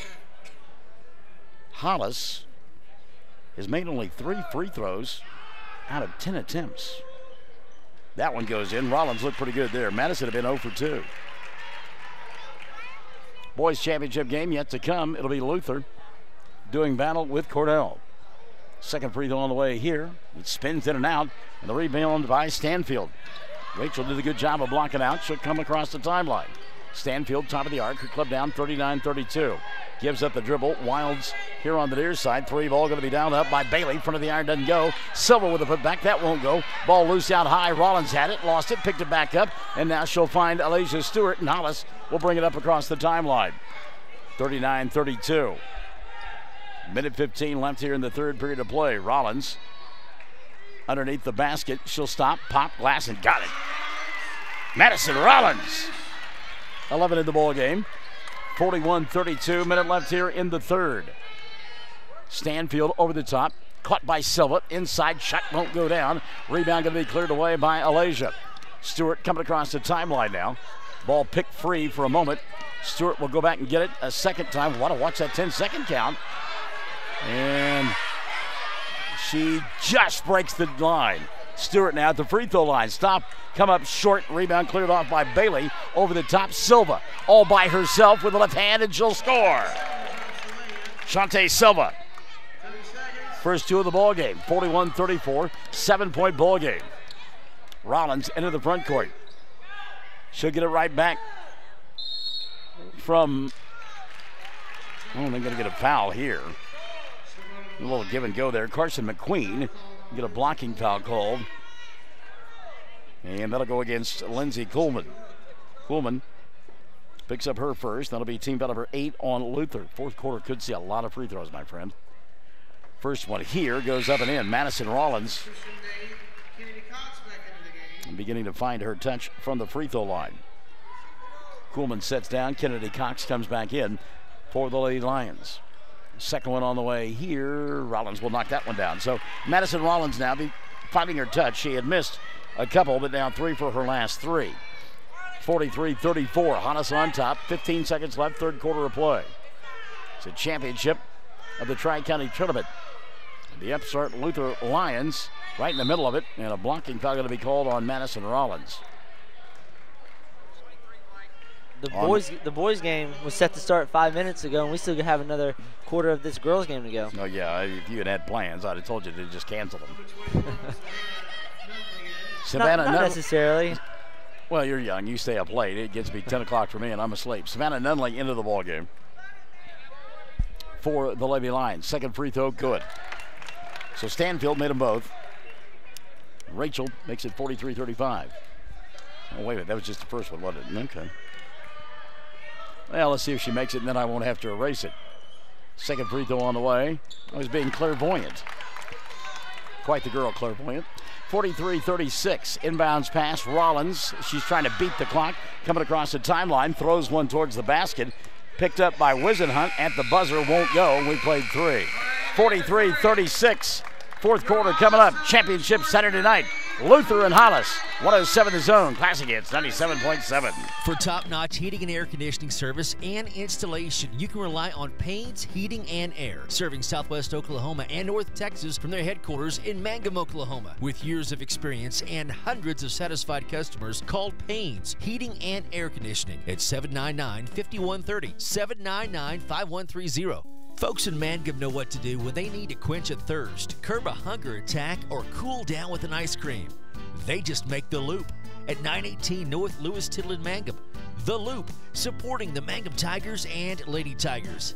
Hollis has made only 3 free throws out of 10 attempts. That one goes in. Rollins looked pretty good there. Madison had been 0 for 2. Boys championship game yet to come. It'll be Luther doing battle with Cordell. Second free throw on the way here. It spins in and out, and the rebound by Stanfield. Rachel did a good job of blocking out. She'll come across the timeline. Stanfield, top of the arc. Her club down 39-32. Gives up the dribble. Wilds here on the near side. 3 ball going to be down up by Bailey. Front of the iron doesn't go. Silva with a putback. That won't go. Ball loose out high. Rollins had it. Lost it. Picked it back up. And now she'll find Alasia Stewart. And Hollis will bring it up across the timeline. 39-32. Minute 15 left here in the third period of play. Rollins underneath the basket. She'll stop. Pop. Glass and got it. Madison Rollins. 11 in the ball game. 41-32, minute left here in the third. Stanfield over the top, caught by Silva. Inside, shot won't go down. Rebound going to be cleared away by Alasia. Stewart coming across the timeline now. Ball picked free for a moment. Stewart will go back and get it a second time. Want to watch that 10-second count. And she just breaks the line. Stewart now at the free throw line. Stop, come up short. Rebound cleared off by Bailey. Over the top, Silva. All by herself with the left hand, and she'll score. Shante Silva. First two of the ball game. 41-34, 7-point ball game. Rollins into the front court. She'll get it right back from, they're going to get a foul here. A little give and go there. Carson McQueen get a blocking foul called. And that'll go against Lindsey Coolman. Coolman picks up her first. That'll be team foul number 8 on Luther. Fourth quarter could see a lot of free throws, my friend. First one here goes up and in. Madison Rollins beginning to find her touch from the free throw line. Coolman sets down. Kennedy Cox comes back in for the Lady Lions. Second one on the way here. Rollins will knock that one down. So Madison Rollins now be finding her touch. She had missed a couple, but now 3 for her last 3. 43-34. Hollis on top. 15 seconds left. Third quarter of play. It's a championship of the Tri-County Tournament. The upstart Luther Lions right in the middle of it, and a blocking foul going to be called on Madison Rollins. The boys game was set to start 5 minutes ago, and we still have another quarter of this girls game to go. Oh yeah, if you had plans, I'd have told you to just cancel them. Savannah, not necessarily. Well, you're young. You stay up late. It gets to be 10 o'clock for me, and I'm asleep. Savannah Nunley into the ball game for the Levy Lions. Second free throw, good. So Stanfield made them both. Rachel makes it 43-35. Oh, wait a minute. That was just the first one, wasn't it? Okay. Well, let's see if she makes it, and then I won't have to erase it. Second free throw on the way. I was being clairvoyant. Quite the girl, clairvoyant. 43-36. Inbounds pass. Rollins. She's trying to beat the clock. Coming across the timeline. Throws one towards the basket. Picked up by Wisenhunt at the buzzer. Won't go. We played 3. 43-36. Fourth quarter coming up. Championship Saturday night. Luther and Hollis. 107 The Zone. Classic Hits 97.7. For top-notch heating and air conditioning service and installation, you can rely on Payne's Heating and Air, serving Southwest Oklahoma and North Texas from their headquarters in Mangum, Oklahoma. With years of experience and hundreds of satisfied customers, call Payne's Heating and Air Conditioning at 799-5130, 799-5130. Folks in Mangum know what to do when they need to quench a thirst, curb a hunger attack, or cool down with an ice cream. They just make the Loop at 918 North Lewis Tittle in Mangum. The Loop, supporting the Mangum Tigers and Lady Tigers.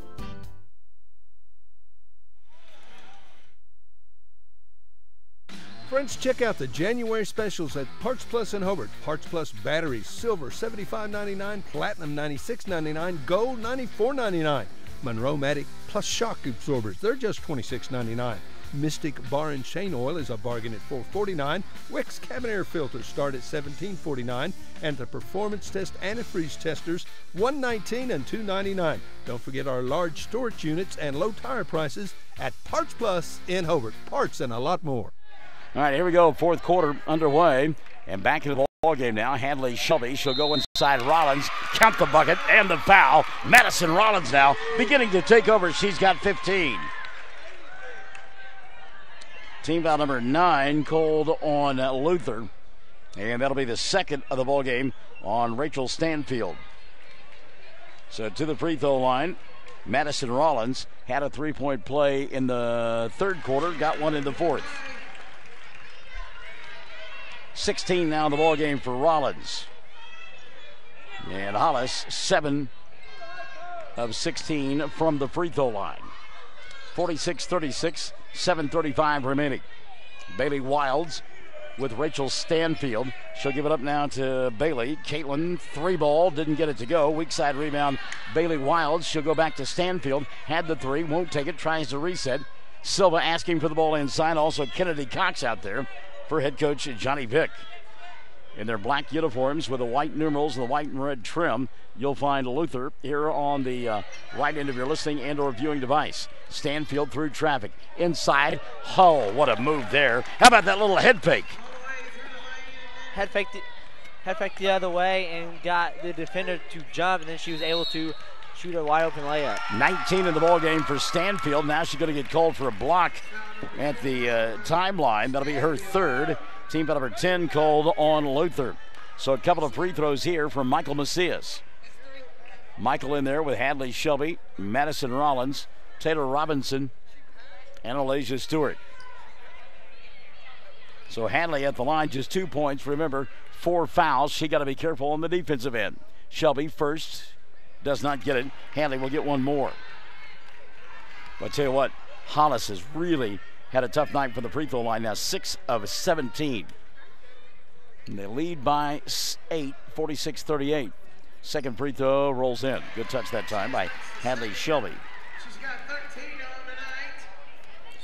Friends, check out the January specials at Parts Plus in Hobart. Parts Plus batteries, silver $75.99, platinum $96.99, gold $94.99. Monroe-Matic plus shock absorbers, they're just $26.99. Mystic Bar and Chain Oil is a bargain at $4.49. Wex cabin air filters start at $17.49. And the Performance Test antifreeze testers, $119 and $2.99. Don't forget our large storage units and low tire prices at Parts Plus in Hobart. Parts and a lot more. All right, here we go. Fourth quarter underway. And back into the ball game now. Hadley Shelby. She'll go inside Rollins. Count the bucket and the foul. Madison Rollins now beginning to take over. She's got 15. Team foul number 9 called on Luther. And that'll be the second of the ball game on Rachel Stanfield. So to the free throw line, Madison Rollins had a three-point play in the third quarter. Got one in the fourth. 16 now in the ball game for Rollins. And Hollis, 7 of 16 from the free throw line. 46-36, 7:35 remaining. Bailey Wilds with Rachel Stanfield. She'll give it up now to Bailey. Caitlin, 3-ball, didn't get it to go. Weak side rebound, Bailey Wilds. She'll go back to Stanfield. Had the 3, won't take it, tries to reset. Silva asking for the ball inside. Also Kennedy Cox out there for head coach Johnny Vick. In their black uniforms with the white numerals and the white and red trim, you'll find Luther here on the right end of your listening and or viewing device. Stanfield through traffic. Inside, Hull, what a move there. How about that little head fake? Head fake the other way and got the defender to jump, and then she was able to shoot a wide open layup. 19 in the ball game for Stanfield. Now she's going to get called for a block at the timeline. That'll be her third. Team foul number 10 called on Luther. So a couple of free throws here from Michael Macias. Michael in there with Hadley Shelby, Madison Rollins, Taylor Robinson, and Alasia Stewart. So Hadley at the line, just 2 points. Remember, 4 fouls. She got to be careful on the defensive end. Shelby first, does not get it. Hadley will get one more. But I tell you what, Hollis has really had a tough night from the free throw line now, 6 of 17. And they lead by 8, 46-38. Second free throw rolls in. Good touch that time by Hadley Shelby. She's got 13 on the night.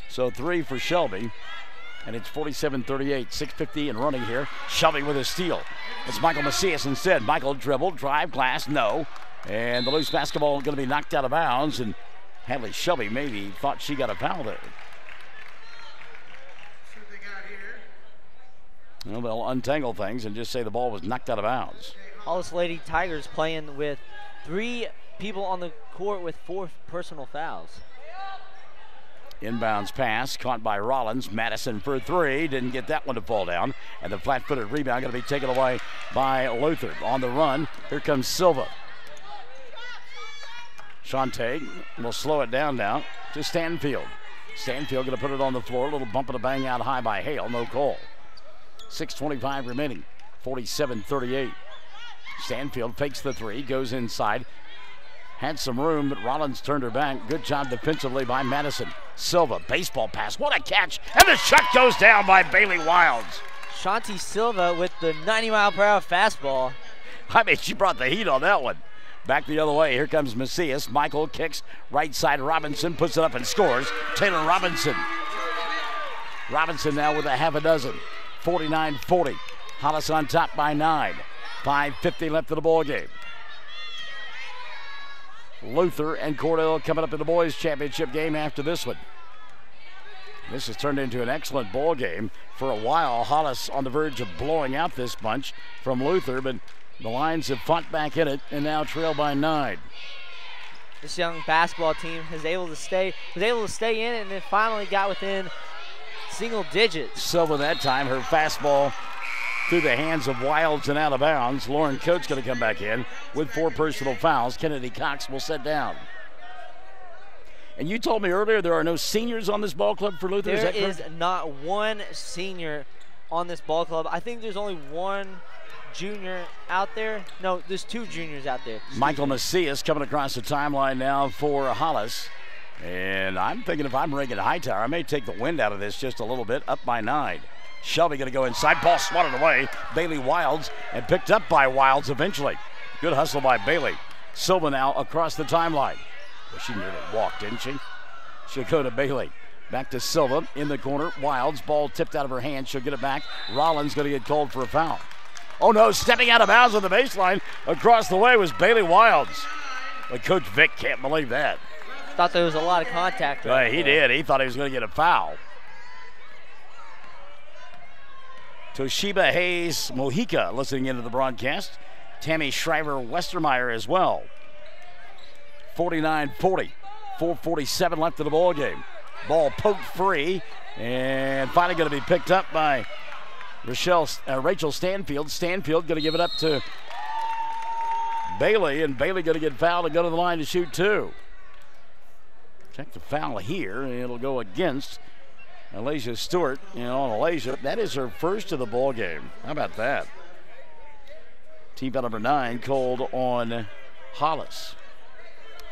So 3 for Shelby. And it's 47-38, 6:50 and running here. Shelby with a steal. It's Michael Macias instead. Michael dribble, drive, glass, no. And the loose basketball going to be knocked out of bounds. And Hadley Shelby maybe thought she got a foul there. See what they got here. Well, they'll untangle things and just say the ball was knocked out of bounds. Hollis Lady Tigers playing with 3 people on the court with 4 personal fouls. Inbounds pass caught by Rollins. Madison for 3. Didn't get that one to fall down. And the flat-footed rebound going to be taken away by Luther. On the run, here comes Silva. Shante will slow it down now to Stanfield. Stanfield going to put it on the floor. A little bump and a bang out high by Hale. No call. 6:25 remaining. 47-38. Stanfield fakes the 3. Goes inside. Had some room, but Rollins turned her back. Good job defensively by Madison. Silva, baseball pass. What a catch. And the shot goes down by Bailey Wilds. Shanti Silva with the 90-mile-per-hour fastball. I mean, she brought the heat on that one. Back the other way. Here comes Macias. Michael kicks. Right side Robinson puts it up and scores. Taylor Robinson. Robinson now with a half a dozen. 49-40. Hollis on top by 9. 5:50 left in the ball game. Luther and Cordell coming up in the boys' championship game after this one. This has turned into an excellent ball game. For a while, Hollis on the verge of blowing out this bunch from Luther, but the Lions have fought back in it and now trail by 9. This young basketball team was able to stay in it and then finally got within single digits. Silva that time, her fastball through the hands of Wilds and out of bounds. Lauren Coates going to come back in with 4 personal fouls. Kennedy Cox will sit down. And you told me earlier there are no seniors on this ball club for Luther. There is not one senior on this ball club. I think there's only one junior out there. No, there's 2 juniors out there. Michael Macias coming across the timeline now for Hollis. And I'm thinking if I'm Reagan Hightower, I may take the wind out of this just a little bit, up by 9. Shelby going to go inside. Ball swatted away. Bailey Wilds and picked up by Wilds eventually. Good hustle by Bailey. Silva now across the timeline. Well, she nearly walked, didn't she? She'll go to Bailey. Back to Silva in the corner. Wilds, ball tipped out of her hand. She'll get it back. Rollins going to get called for a foul. Oh no, stepping out of bounds on the baseline across the way was Bailey Wilds. But Coach Vick can't believe that. Thought there was a lot of contact. Right he did. He thought he was going to get a foul. Toshiba Hayes Mojica listening into the broadcast. Tammy Shriver Westermeyer as well. 49-40. 4:47 left in the ball game. Ball poked free and finally going to be picked up by Rachel Stanfield. Stanfield going to give it up to Bailey, and Bailey going to get fouled and go to the line to shoot 2. Check the foul here, and it'll go against Alasia Stewart. On Alasia, that is her first of the ball game. How about that? Team foul number 9 called on Hollis.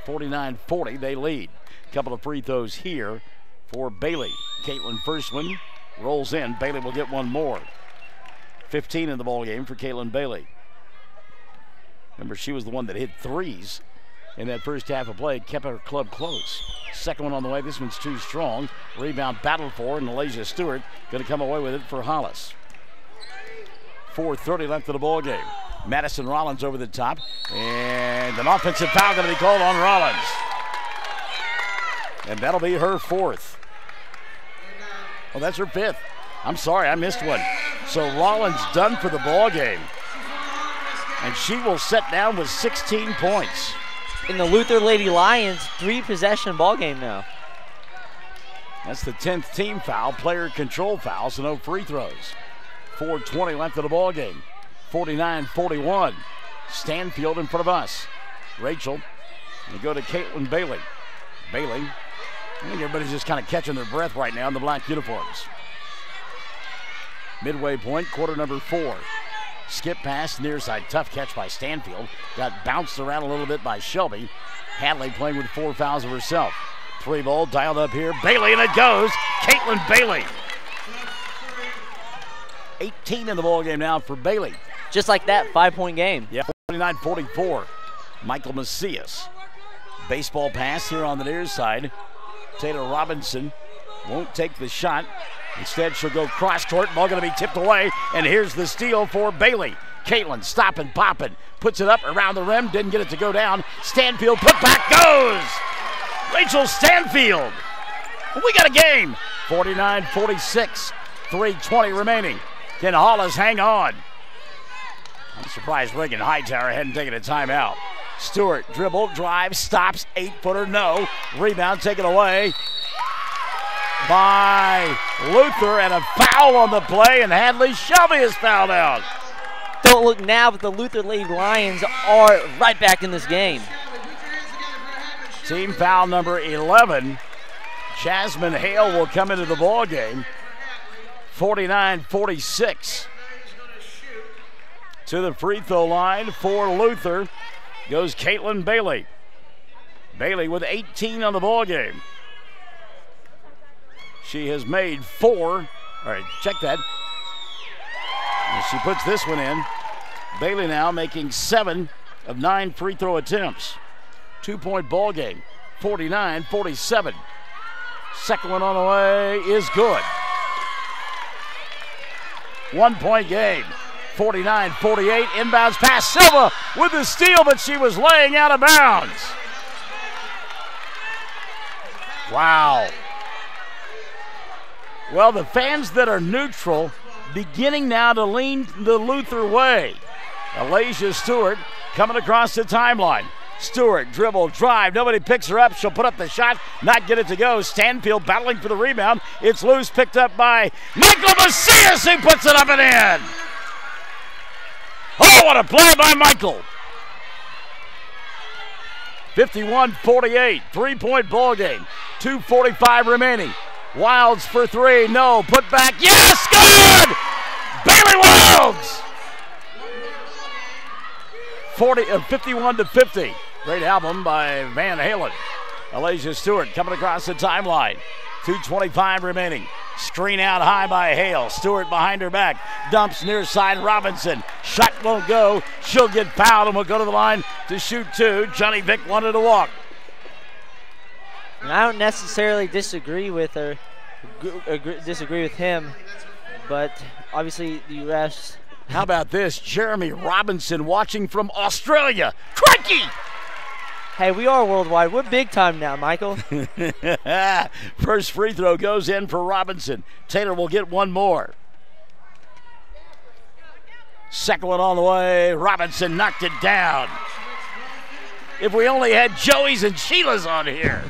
49-40, they lead. Couple of free throws here for Bailey. Caitlin first one rolls in. Bailey will get one more. 15 in the ball game for Caitlin Bailey. Remember, she was the one that hit 3s in that first half of play, kept her club close. Second one on the way. This one's too strong. Rebound battled for, and Alasia Stewart going to come away with it for Hollis. 4:30 left in the ball game. Madison Rollins over the top, and an offensive foul going to be called on Rollins. And that'll be her 4th. Oh, that's her 5th. I'm sorry, I missed one. So Rollins done for the ball game. And she will sit down with 16 points. In the Luther Lady Lions, 3-possession ball game now. That's the 10th team foul, player control foul, so no free throws. 4:20 left of the ball game. 49-41. Stanfield in front of us. Rachel. We go to Caitlin Bailey. Bailey. I think everybody's just kind of catching their breath right now in the black uniforms. Midway point, quarter number 4. Skip pass, near side, tough catch by Stanfield. Got bounced around a little bit by Shelby. Hadley playing with 4 fouls of herself. 3 ball dialed up here. Bailey, and it goes. Caitlin Bailey. 18 in the ball game now for Bailey. Just like that, 5-point game. Yeah, 49-44. Michael Macias. Baseball pass here on the near side. Taylor Robinson won't take the shot. Instead, she'll go cross court. Ball going to be tipped away. And here's the steal for Bailey. Caitlin stopping, popping. Puts it up around the rim. Didn't get it to go down. Stanfield put back goes. Rachel Stanfield. We got a game. 49-46. 3:20 remaining. Can Hollis hang on? I'm surprised Reagan Hightower hadn't taken a timeout. Stewart, dribble, drive, stops, 8-footer, no. Rebound taken away by Luther, and a foul on the play, and Hadley Shelby is fouled out. Don't look now, but the Luther Lady Lions are right back in this game. Team foul number 11. Jasmine Hale will come into the ball game. 49-46. To the free throw line for Luther goes Caitlin Bailey. Bailey with 18 on the ball game. She has made 4. All right, check that. And she puts this one in. Bailey now making 7 of 9 free throw attempts. 2-point ball game. 49-47. Second one on the way is good. 1-point game. 49-48. Inbounds pass. Silva with the steal, but she was laying out of bounds. Wow. Well, the fans that are neutral beginning now to lean the Luther way. Alasia Stewart coming across the timeline. Stewart, dribble, drive. Nobody picks her up. She'll put up the shot, not get it to go. Stanfield battling for the rebound. It's loose, picked up by Michael Macias, who puts it up and in. Oh, what a play by Michael. 51-48, 3-point ball game. 2:45 remaining. Wilds for 3, no, put back, yes, good! Bailey Wilds! 51-50. Great album by Van Halen. Alasia Stewart coming across the timeline. 2:25 remaining. Screen out high by Hale. Stewart behind her back. Dumps near side Robinson. Shot won't go. She'll get fouled and will go to the line to shoot 2. Johnny Vick wanted to walk. And I don't necessarily disagree with her, disagree with him, but obviously the refs. How about this? Jeremy Robinson watching from Australia. Crikey! Hey, we are worldwide. We're big time now, Michael. First free throw goes in for Robinson. Taylor will get one more. Second one on the way. Robinson knocked it down. If we only had Joey's and Sheila's on here.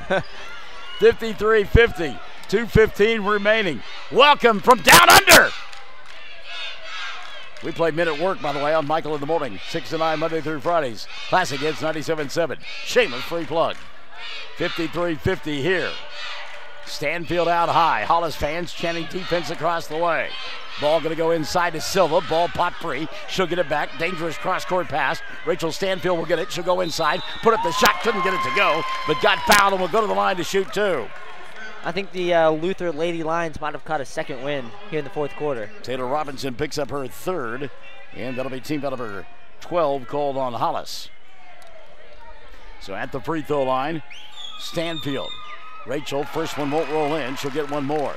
53-50. 2:15 remaining. Welcome from down under. We play Men at Work, by the way, on Michael in the Morning. 6 to 9, Monday through Fridays. Classic hits 97.7. Shameless free plug. 53-50 here. Stanfield out high. Hollis fans chanting defense across the way. Ball going to go inside to Silva. Ball pot free. She'll get it back. Dangerous cross-court pass. Rachel Stanfield will get it. She'll go inside. Put up the shot. Couldn't get it to go, but got fouled and will go to the line to shoot 2. I think the Luther Lady Lions might have caught a second win here in the fourth quarter. Taylor Robinson picks up her 3rd, and that'll be team foul number 12 called on Hollis. So at the free throw line, Stanfield. Rachel, first one won't roll in. She'll get one more.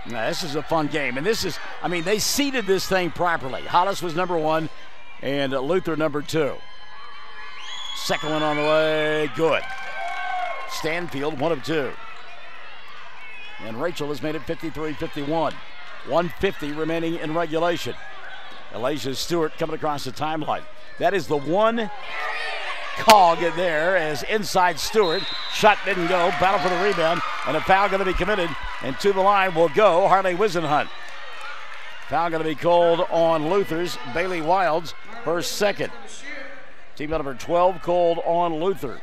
Now, this is a fun game, and this is, I mean, they seeded this thing properly. Hollis was number 1, and Luther number 2. Second one on the way, good. Stanfield, 1 of 2. And Rachel has made it 53-51. 150 remaining in regulation. Alasia Stewart coming across the timeline. That is the one cog in there as inside Stewart. Shot didn't go. Battle for the rebound. And a foul going to be committed. And to the line will go Harley Wisenhunt. Foul going to be called on Luther's Bailey Wilds, her second. Team number 12 called on Luther.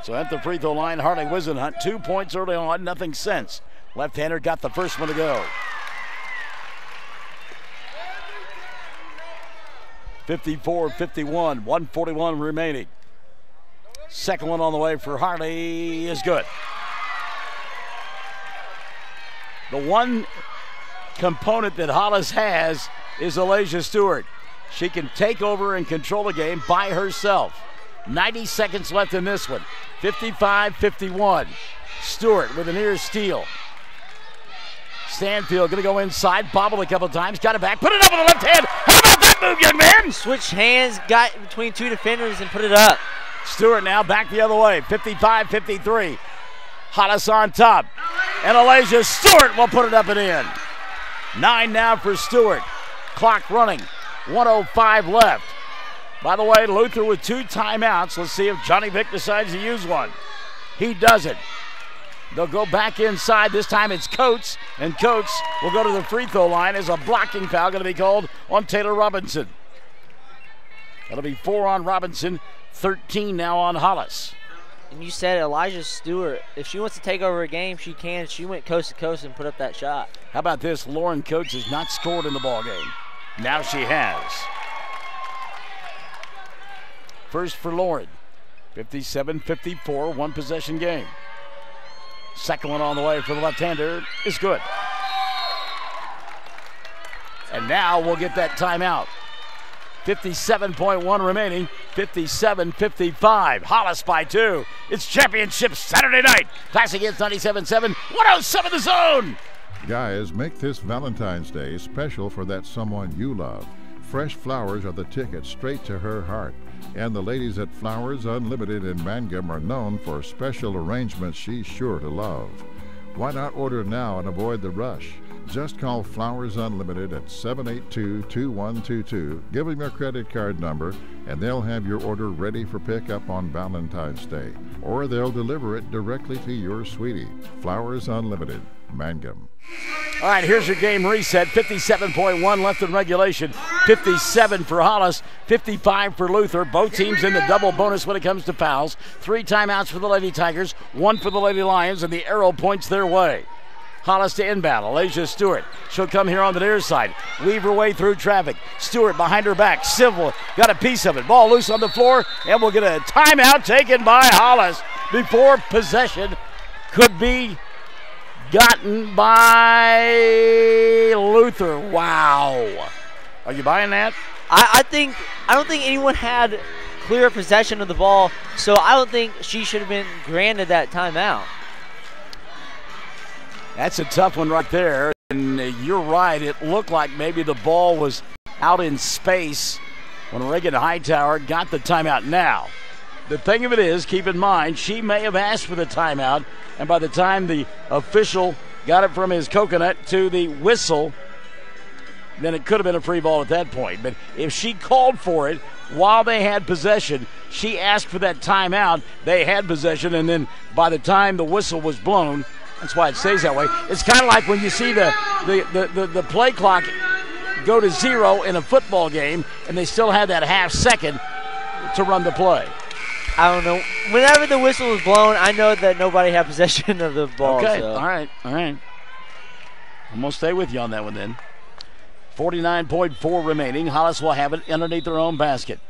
So at the free throw line, Harley Wisenhunt, 2 points early on, nothing since. Left-hander got the first one to go. 54-51, 1:41 remaining. Second one on the way for Harley is good. The one component that Hollis has is Elijah Stewart. She can take over and control the game by herself. 90 seconds left in this one. 55-51. Stewart with a near steal. Stanfield going to go inside, bobble a couple times, got it back, put it up with the left hand. How about that move, young man? Switch hands, got between two defenders and put it up. Stewart now back the other way, 55-53. Hollis on top, and Elijah Stewart will put it up and in. 9 now for Stewart. Clock running, 1:05 left. By the way, Luther with 2 timeouts. Let's see if Johnny Vick decides to use one. He doesn't. They'll go back inside. This time it's Coates, and Coates will go to the free throw line as a blocking foul going to be called on Taylor Robinson. That'll be 4 on Robinson, 13 now on Hollis. And you said Elijah Stewart, if she wants to take over a game, she can. She went coast to coast and put up that shot. How about this? Lauren Coates has not scored in the ball game. Now she has. First for Lauren, 57-54, one possession game. Second one on the way for the left-hander is good. And now we'll get that timeout. 57.1 remaining, 57-55. Hollis by 2. It's championship Saturday night. Classic hits 97.7, 107 the zone. Guys, make this Valentine's Day special for that someone you love. Fresh flowers are the ticket straight to her heart. And the ladies at Flowers Unlimited in Mangum are known for special arrangements she's sure to love. Why not order now and avoid the rush? Just call Flowers Unlimited at 782-2122, give them your credit card number, and they'll have your order ready for pickup on Valentine's Day. Or they'll deliver it directly to your sweetie. Flowers Unlimited, Mangum. All right, here's your game reset. 57.1 left in regulation. 57 for Hollis, 55 for Luther. Both teams in the double bonus when it comes to fouls. 3 timeouts for the Lady Tigers, 1 for the Lady Lions, and the arrow points their way. Hollis to inbound. Elijah Stewart. She'll come here on the near side. Weave her way through traffic. Stewart behind her back. Civil got a piece of it. Ball loose on the floor, and we'll get a timeout taken by Hollis before possession could be gotten by Luther. Wow. Are you buying that? I don't think anyone had clear possession of the ball, so I don't think she should have been granted that timeout. That's a tough one right there. And you're right. It looked like maybe the ball was out in space when Reagan Hightower got the timeout. Now, the thing of it is, keep in mind, she may have asked for the timeout, and by the time the official got it from his coconut to the whistle, then it could have been a free ball at that point. But if she called for it while they had possession, she asked for that timeout, they had possession, and then by the time the whistle was blown, that's why it stays that way. It's kind of like when you see the play clock go to 0 in a football game, and they still have that half second to run the play. I don't know. Whenever the whistle was blown, I know that nobody had possession of the ball. Okay, so. all right. I'm going to stay with you on that one then. 49.4 remaining. Hollis will have it underneath their own basket.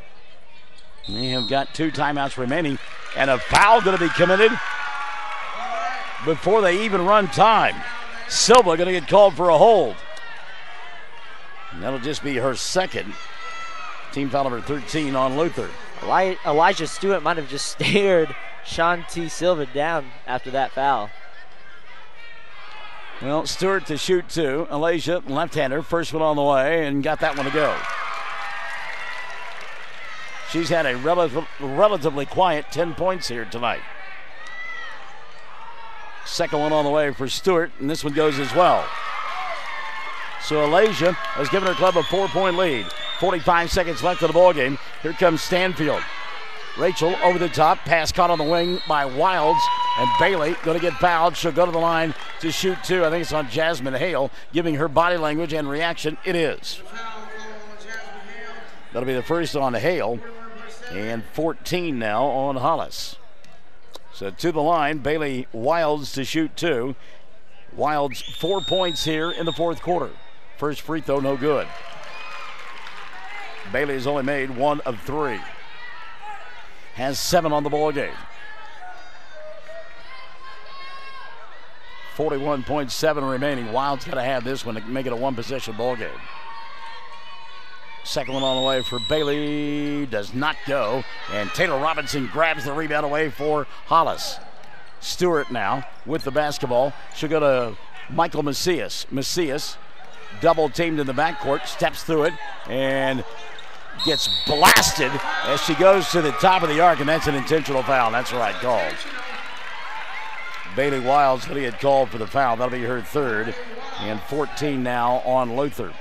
They have got 2 timeouts remaining, and a foul going to be committed before they even run time. Silva going to get called for a hold. And that'll just be her second. Team foul number 13 on Luther. Elijah Stewart might have just stared Shanti Silva down after that foul. Well, Stewart to shoot 2. Elijah, left-hander, first one on the way, and got that one to go. She's had a relatively quiet 10 points here tonight. Second one on the way for Stewart, and this one goes as well. So Elijah has given her club a 4-point lead. 45 seconds left of the ball game. Here comes Stanfield. Rachel over the top. Pass caught on the wing by Wilds. And Bailey going to get fouled. She'll go to the line to shoot 2. I think it's on Jasmine Hale, giving her body language and reaction. It is. That'll be the first on Hale, and 14 now on Hollis. So to the line, Bailey Wilds to shoot 2. Wilds 4 points here in the fourth quarter. First free throw, no good. Bailey has only made 1 of 3. Has 7 on the ball game. 41.7 remaining. Wilds got to have this one to make it a one-possession ball game. Second one on the way for Bailey. Does not go. And Taylor Robinson grabs the rebound away for Hollis. Stewart now with the basketball. She'll go to Michael Macias. Macias double teamed in the backcourt. Steps through it and gets blasted as she goes to the top of the arc. And that's an intentional foul. That's right, called. Bailey Wilds going to get called for the foul. That'll be her third. And 14 now on Luther.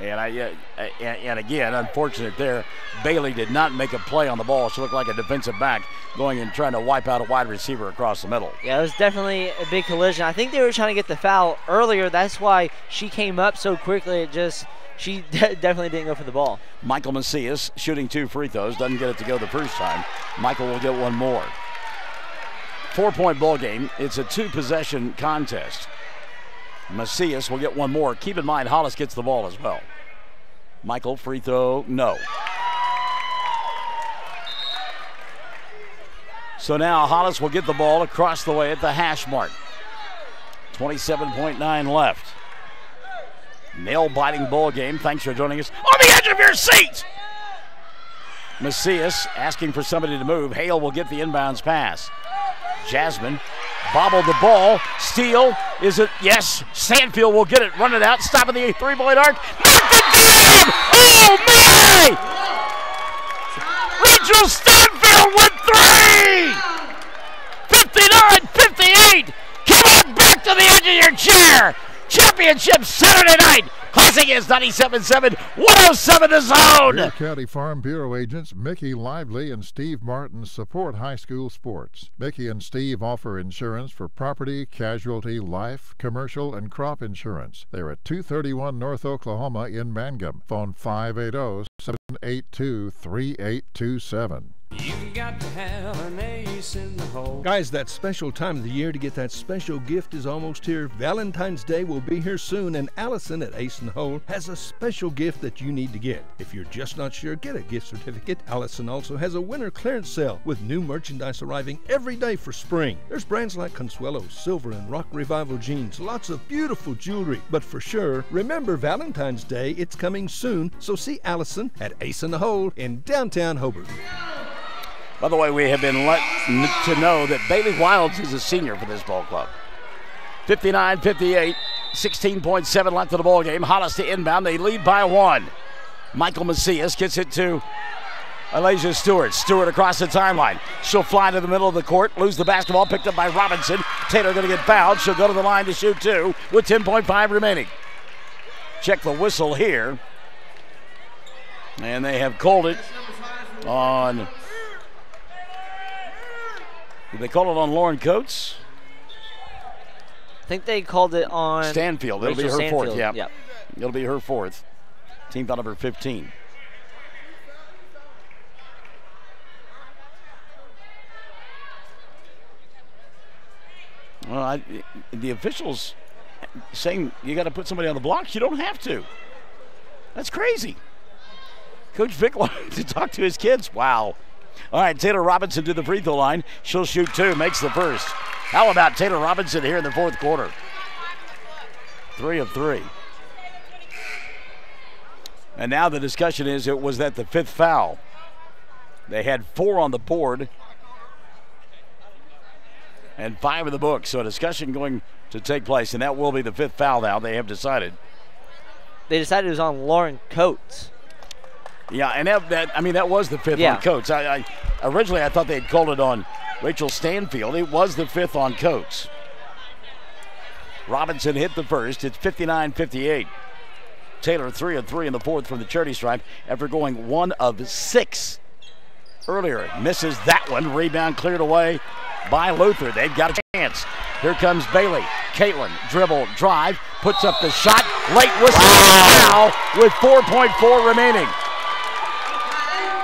And again, unfortunate there, Bailey did not make a play on the ball. She looked like a defensive back going and trying to wipe out a wide receiver across the middle. Yeah, it was definitely a big collision. I think they were trying to get the foul earlier. That's why she came up so quickly. She definitely didn't go for the ball. Michael Macias shooting 2 free throws. Doesn't get it to go the first time. Michael will get 1 more. 4-point ball game. It's a 2-possession contest. Macias will get 1 more. Keep in mind, Hollis gets the ball as well. Michael, free throw, no. So now Hollis will get the ball across the way at the hash mark. 27.9 left. Nail-biting ball game. Thanks for joining us on the edge of your seat. Macias asking for somebody to move. Hale will get the inbounds pass. Jasmine bobbled the ball. Steal. Is it? Yes. Sandfield will get it. Run it out. Stop at the 3-point arc. Knocked it down! Oh, my! Rachel Stanfield with 3! 59-58. Come on back to the edge of your chair. Championship Saturday night. Classic is 97.7, 107 The Zone. Bear County Farm Bureau agents Mickey Lively and Steve Martin support high school sports. Mickey and Steve offer insurance for property, casualty, life, commercial, and crop insurance. They're at 231 North Oklahoma in Mangum. Phone 580-782-3827. You got to have an ace in the hole. Guys, that special time of the year to get that special gift is almost here. Valentine's Day will be here soon, and Allison at Ace in the Hole has a special gift that you need to get. If you're just not sure, get a gift certificate. Allison also has a winter clearance sale with new merchandise arriving every day for spring. There's brands like Consuelo, Silver, and Rock Revival jeans, lots of beautiful jewelry. But for sure, remember Valentine's Day, it's coming soon, so see Allison at Ace in the Hole in downtown Hobart. By the way, we have been let to know that Bailey Wilds is a senior for this ball club. 59-58, 16.7 left of the ball game. Hollis to inbound. They lead by 1. Michael Macias gets it to Alasia Stewart. Stewart across the timeline. She'll fly to the middle of the court, lose the basketball, picked up by Robinson. Taylor going to get fouled. She'll go to the line to shoot 2 with 10.5 remaining. Check the whistle here. And they have called it on... Did they call it on Lauren Coates? I think they called it on Stanfield. It'll Rachel be her fourth. Stanfield. Yeah. Yep. It'll be her fourth. Team foul number 15. Well, the officials saying you got to put somebody on the blocks. You don't have to. That's crazy. Coach Vick wanted to talk to his kids. Wow. All right, Taylor Robinson to the free throw line. She'll shoot 2, makes the first. How about Taylor Robinson here in the fourth quarter? 3 of 3. And now the discussion is, was that the 5th foul? They had 4 on the board and 5 in the book. So a discussion going to take place, and that will be the 5th foul now. They have decided. They decided it was on Lauren Coates. Yeah, and that was the 5th on Coates. Originally I thought they had called it on Rachel Stanfield. It was the 5th on Coates. Robinson hit the first. It's 59-58. Taylor 3 of 3 in the fourth from the charity stripe after going 1 of 6 earlier. Misses that one. Rebound cleared away by Luther. They've got a chance. Here comes Bailey. Caitlin, dribble, drive, puts up the shot. Late whistle now with 4.4 remaining.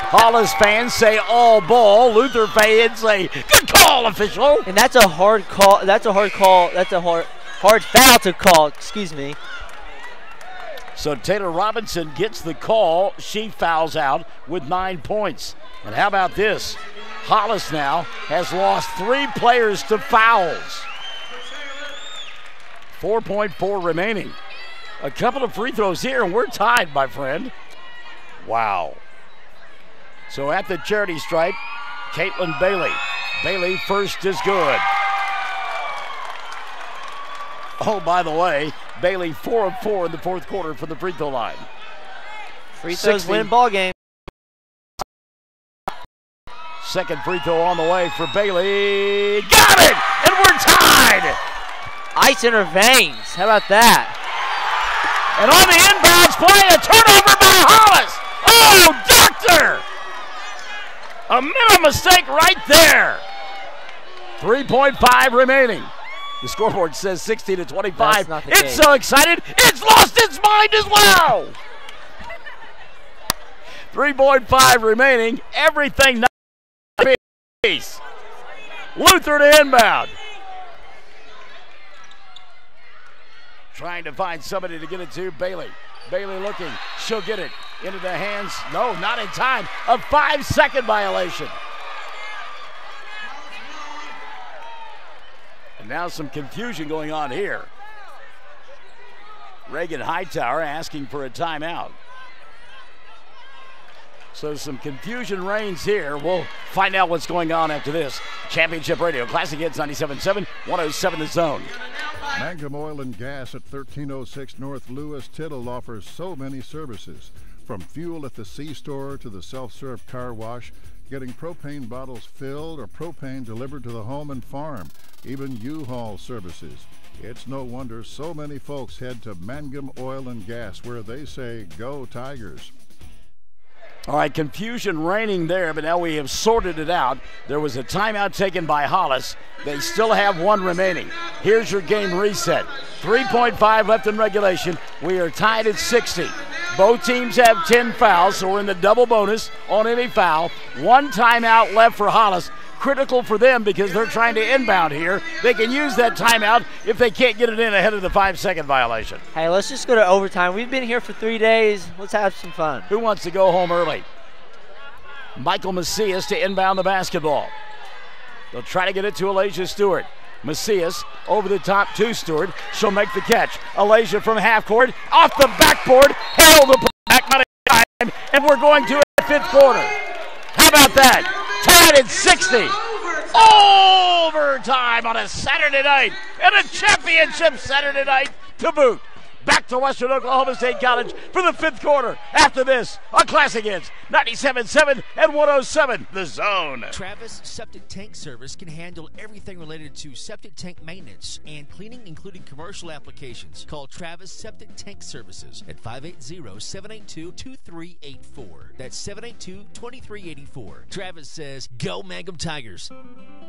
Hollis fans say all ball. Luther fans say good call, official. And that's a hard call. That's a hard call. That's a hard foul to call. Excuse me. So Taylor Robinson gets the call. She fouls out with 9 points. And how about this? Hollis now has lost 3 players to fouls. 4.4 remaining. A couple of free throws here, and we're tied, my friend. Wow. So at the charity stripe, Caitlin Bailey. Bailey first is good. Oh, by the way, Bailey 4 of 4 in the fourth quarter from the free throw line. Free throws win ball game. Second free throw on the way for Bailey. Got it! And we're tied! Ice in her veins. How about that? And on the inbounds play, a turnover by Hollis. Oh, doctor! A minimum mistake right there. 3.5 remaining. The scoreboard says 60-25. It's so excited, it's lost its mind as well. 3.5 remaining. Everything not piece. Luther to inbound. Trying to find somebody to get it to. Bailey. Bailey looking. She'll get it into the hands. No, not in time. A 5-second violation. And now some confusion going on here. Reagan Hightower asking for a timeout. So some confusion reigns here. We'll find out what's going on after this. Championship Radio, Classic Hits 97.7, 107 The Zone. Mangum Oil and Gas at 1306 North Lewis Tittle offers so many services. From fuel at the C-store to the self-serve car wash, getting propane bottles filled or propane delivered to the home and farm, even U-Haul services. It's no wonder so many folks head to Mangum Oil and Gas, where they say, go Tigers. All right, confusion reigning there, but now we have sorted it out. There was a timeout taken by Hollis. They still have 1 remaining. Here's your game reset. 3.5 left in regulation. We are tied at 60. Both teams have 10 fouls, so we're in the double bonus on any foul. 1 timeout left for Hollis. Critical for them because they're trying to inbound here. They can use that timeout if they can't get it in ahead of the 5-second violation. Hey, let's just go to overtime. We've been here for 3 days. Let's have some fun. Who wants to go home early? Michael Macias to inbound the basketball. They'll try to get it to Alasia Stewart. Macias over the top to Stewart. She'll make the catch. Alasia from half court. Off the backboard. Held the back money time. And we're going to the 5th quarter. How about that? Tied at 60. Overtime on a Saturday night. And a championship Saturday night to boot. Back to Western Oklahoma State College for the 5th quarter. After this, a Classic Hits 97.7 and 107 The Zone. Travis Septic Tank Service can handle everything related to septic tank maintenance and cleaning, including commercial applications. Call Travis Septic Tank Services at 580-782-2384. That's 782-2384. Travis says, go Mangum Tigers.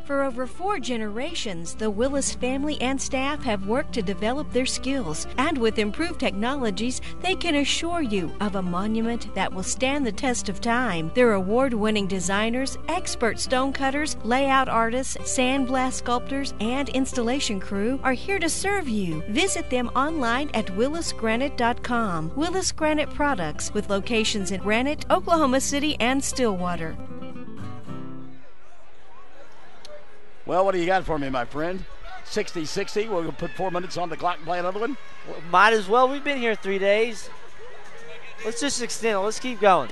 For over 4 generations, the Willis family and staff have worked to develop their skills, and with improved technologies, they can assure you of a monument that will stand the test of time. Their award-winning designers, expert stone cutters, layout artists, sandblast sculptors, and installation crew are here to serve you. Visit them online at willisgranite.com. Willis Granite Products, with locations in Granite, Oklahoma City, and Stillwater. Well, what do you got for me, my friend? 60-60. We're going to put 4 minutes on the clock and play another one? Well, might as well. We've been here 3 days. Let's just extend it. Let's keep going.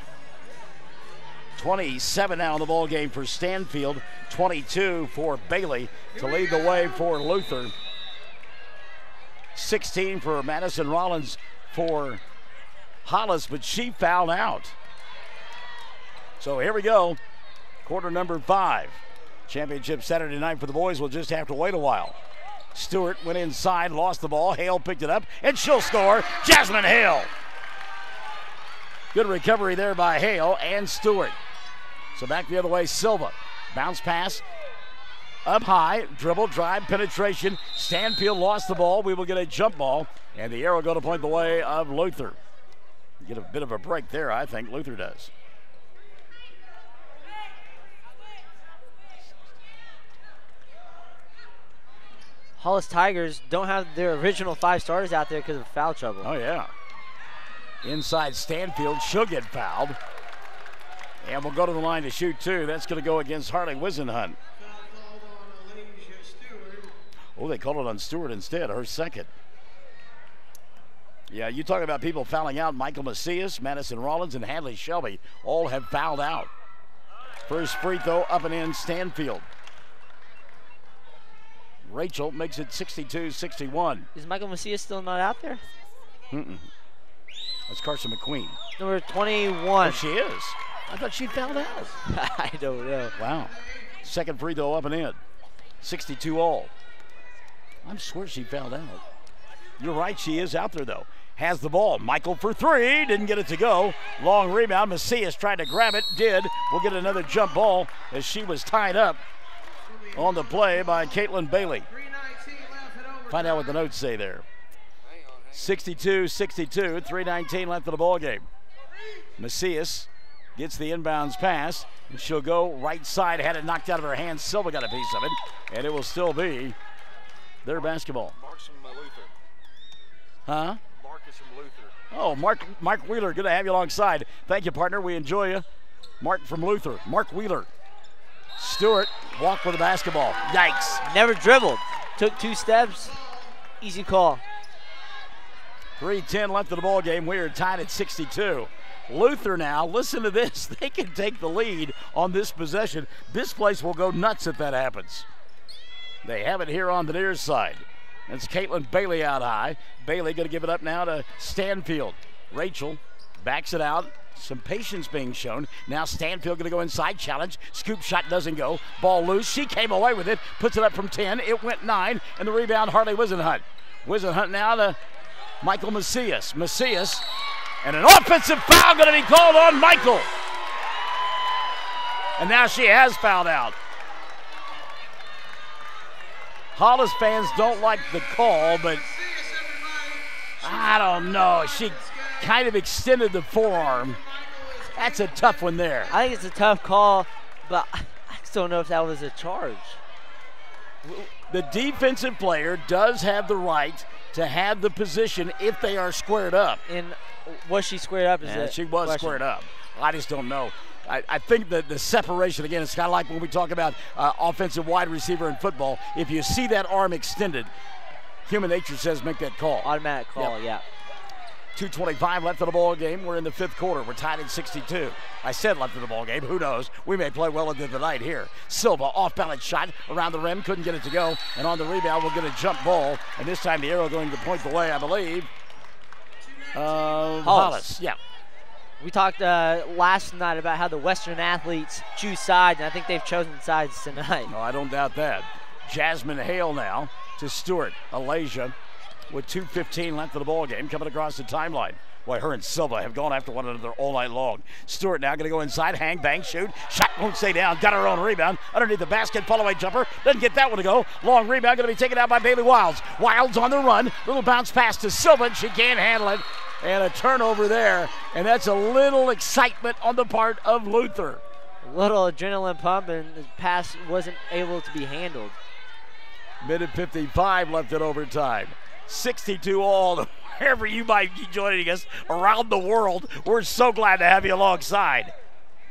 27 now in the ball game for Stanfield. 22 for Bailey to lead the way for Luther. 16 for Madison Rollins for Hollis, but she fouled out. So here we go. Quarter number 5. Championship Saturday night for the boys. We'll just have to wait a while. Stewart went inside, lost the ball. Hale picked it up, and she'll score. Jasmine Hale. Good recovery there by Hale and Stewart. So back the other way, Silva. Bounce pass. up high, dribble, drive, penetration. Stanfield lost the ball. We will get a jump ball, and the arrow going to point the way of Luther. Get a bit of a break there, I think. Luther does. Hollis Tigers don't have their original 5 starters out there because of foul trouble. Oh, yeah. Inside Stanfield, she'll get fouled. And we'll go to the line to shoot 2. That's going to go against Harley Wisenhunt. Oh, they called it on Stewart instead, her second. Yeah, you talk about people fouling out. Michael Macias, Madison Rollins, and Hadley Shelby all have fouled out. First free throw up and in Stanfield. Rachel makes it 62-61. Is Michael Macias still not out there? That's Carson McQueen. Number 21. Oh, she is. I thought she fouled out. I don't know. Wow. Second free throw up and in. 62 all. I swear she fouled out. You're right, she is out there, though. Has the ball. Michael for 3. Didn't get it to go. Long rebound. Macias tried to grab it. Did. We'll get another jump ball as she was tied up on the play by Caitlin Bailey. Find out what the notes say there. 62-62, 3:19 left of the ball game. Macias gets the inbounds pass, and she'll go right side. Had it knocked out of her hands. Silva got a piece of it, and it will still be their basketball. Mark's from Luther. Huh? Mark is from Luther. Oh, Mark Wheeler, good to have you alongside. Thank you, partner. We enjoy you. Mark from Luther. Mark Wheeler. Stewart walked with the basketball. Yikes. Never dribbled. Took 2 steps. Easy call. 3:10 left of the ball game. We are tied at 62. Luther now, listen to this. They can take the lead on this possession. This place will go nuts if that happens. They have it here on the near side. That's Caitlin Bailey out high. Bailey going to give it up now to Stanfield. Rachel backs it out. Some patience being shown. Now Stanfield going to go inside. Challenge. Scoop shot doesn't go. Ball loose. She came away with it. Puts it up from 10. It went 9. And the rebound, Harley Wisenhunt. Wisenhunt now to Michael Macias. Macias. And an offensive foul going to be called on Michael. And now she has fouled out. Hollis fans don't like the call, but I don't know. She kind of extended the forearm. That's a tough one there. I think it's a tough call, but I just don't know if that was a charge. The defensive player does have the right to have the position if they are squared up. And was she squared up? She was squared up. I just don't know. I think that the separation, again, it's kind of like when we talk about offensive wide receiver in football. If you see that arm extended, human nature says make that call. Automatic call, yeah. 2:25 left of the ball game. We're in the 5th quarter. We're tied at 62. I said left of the ball game. Who knows? We may play well into the night here. Silva, off-balance shot around the rim. Couldn't get it to go. And on the rebound, we'll get a jump ball. And this time the arrow going to point the way, I believe. Hollis. Yeah. We talked last night about how the Western athletes choose sides, and I think they've chosen sides tonight. No, I don't doubt that. Jasmine Hale now to Stewart. Alasia with 2:15 left of the ball game coming across the timeline. Boy, her and Silva have gone after one another all night long. Stewart now going to go inside, hang, bang, shoot. Shot won't stay down. Got her own rebound. Underneath the basket, fall-away jumper. Doesn't get that one to go. Long rebound going to be taken out by Bailey Wilds. Wilds on the run. Little bounce pass to Silva, and she can't handle it. And a turnover there. And that's a little excitement on the part of Luther. A little adrenaline pump, and the pass wasn't able to be handled. Minute 55 left in overtime. 62 all. Wherever you might be joining us around the world, we're so glad to have you alongside.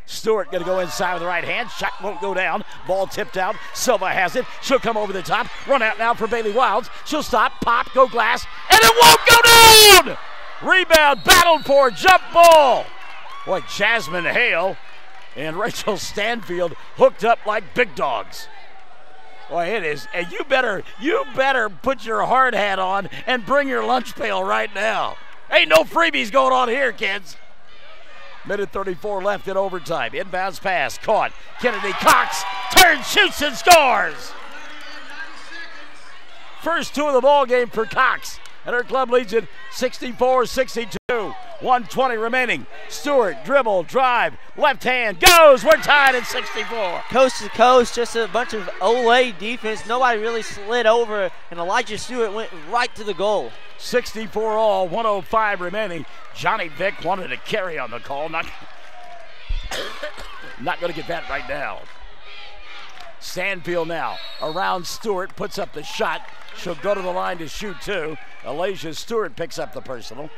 Stewart going to go inside with the right hand. Shot won't go down. Ball tipped out. Silva has it. She'll come over the top. Run out now for Bailey Wilds. She'll stop, pop, go glass, and it won't go down! Rebound battled for, jump ball. Boy, Jasmine Hale and Rachel Stanfield hooked up like big dogs. Boy, it is. And you better put your hard hat on and bring your lunch pail right now. Ain't no freebies going on here, kids. Minute 34 left in overtime. Inbounds pass, caught. Kennedy Cox turns, shoots, and scores. First 2 of the ball game for Cox. And her club leads it 64-62. 1:20 remaining. Stewart, dribble, drive, left hand, goes. We're tied at 64. Coast to coast, just a bunch of Olay defense. Nobody really slid over, and Elijah Stewart went right to the goal. 64 all, 1:05 remaining. Johnny Vick wanted to carry on the call. Not going to get that right now. Stanfield now around Stewart, puts up the shot. She'll go to the line to shoot too. Alasia Stewart picks up the personal.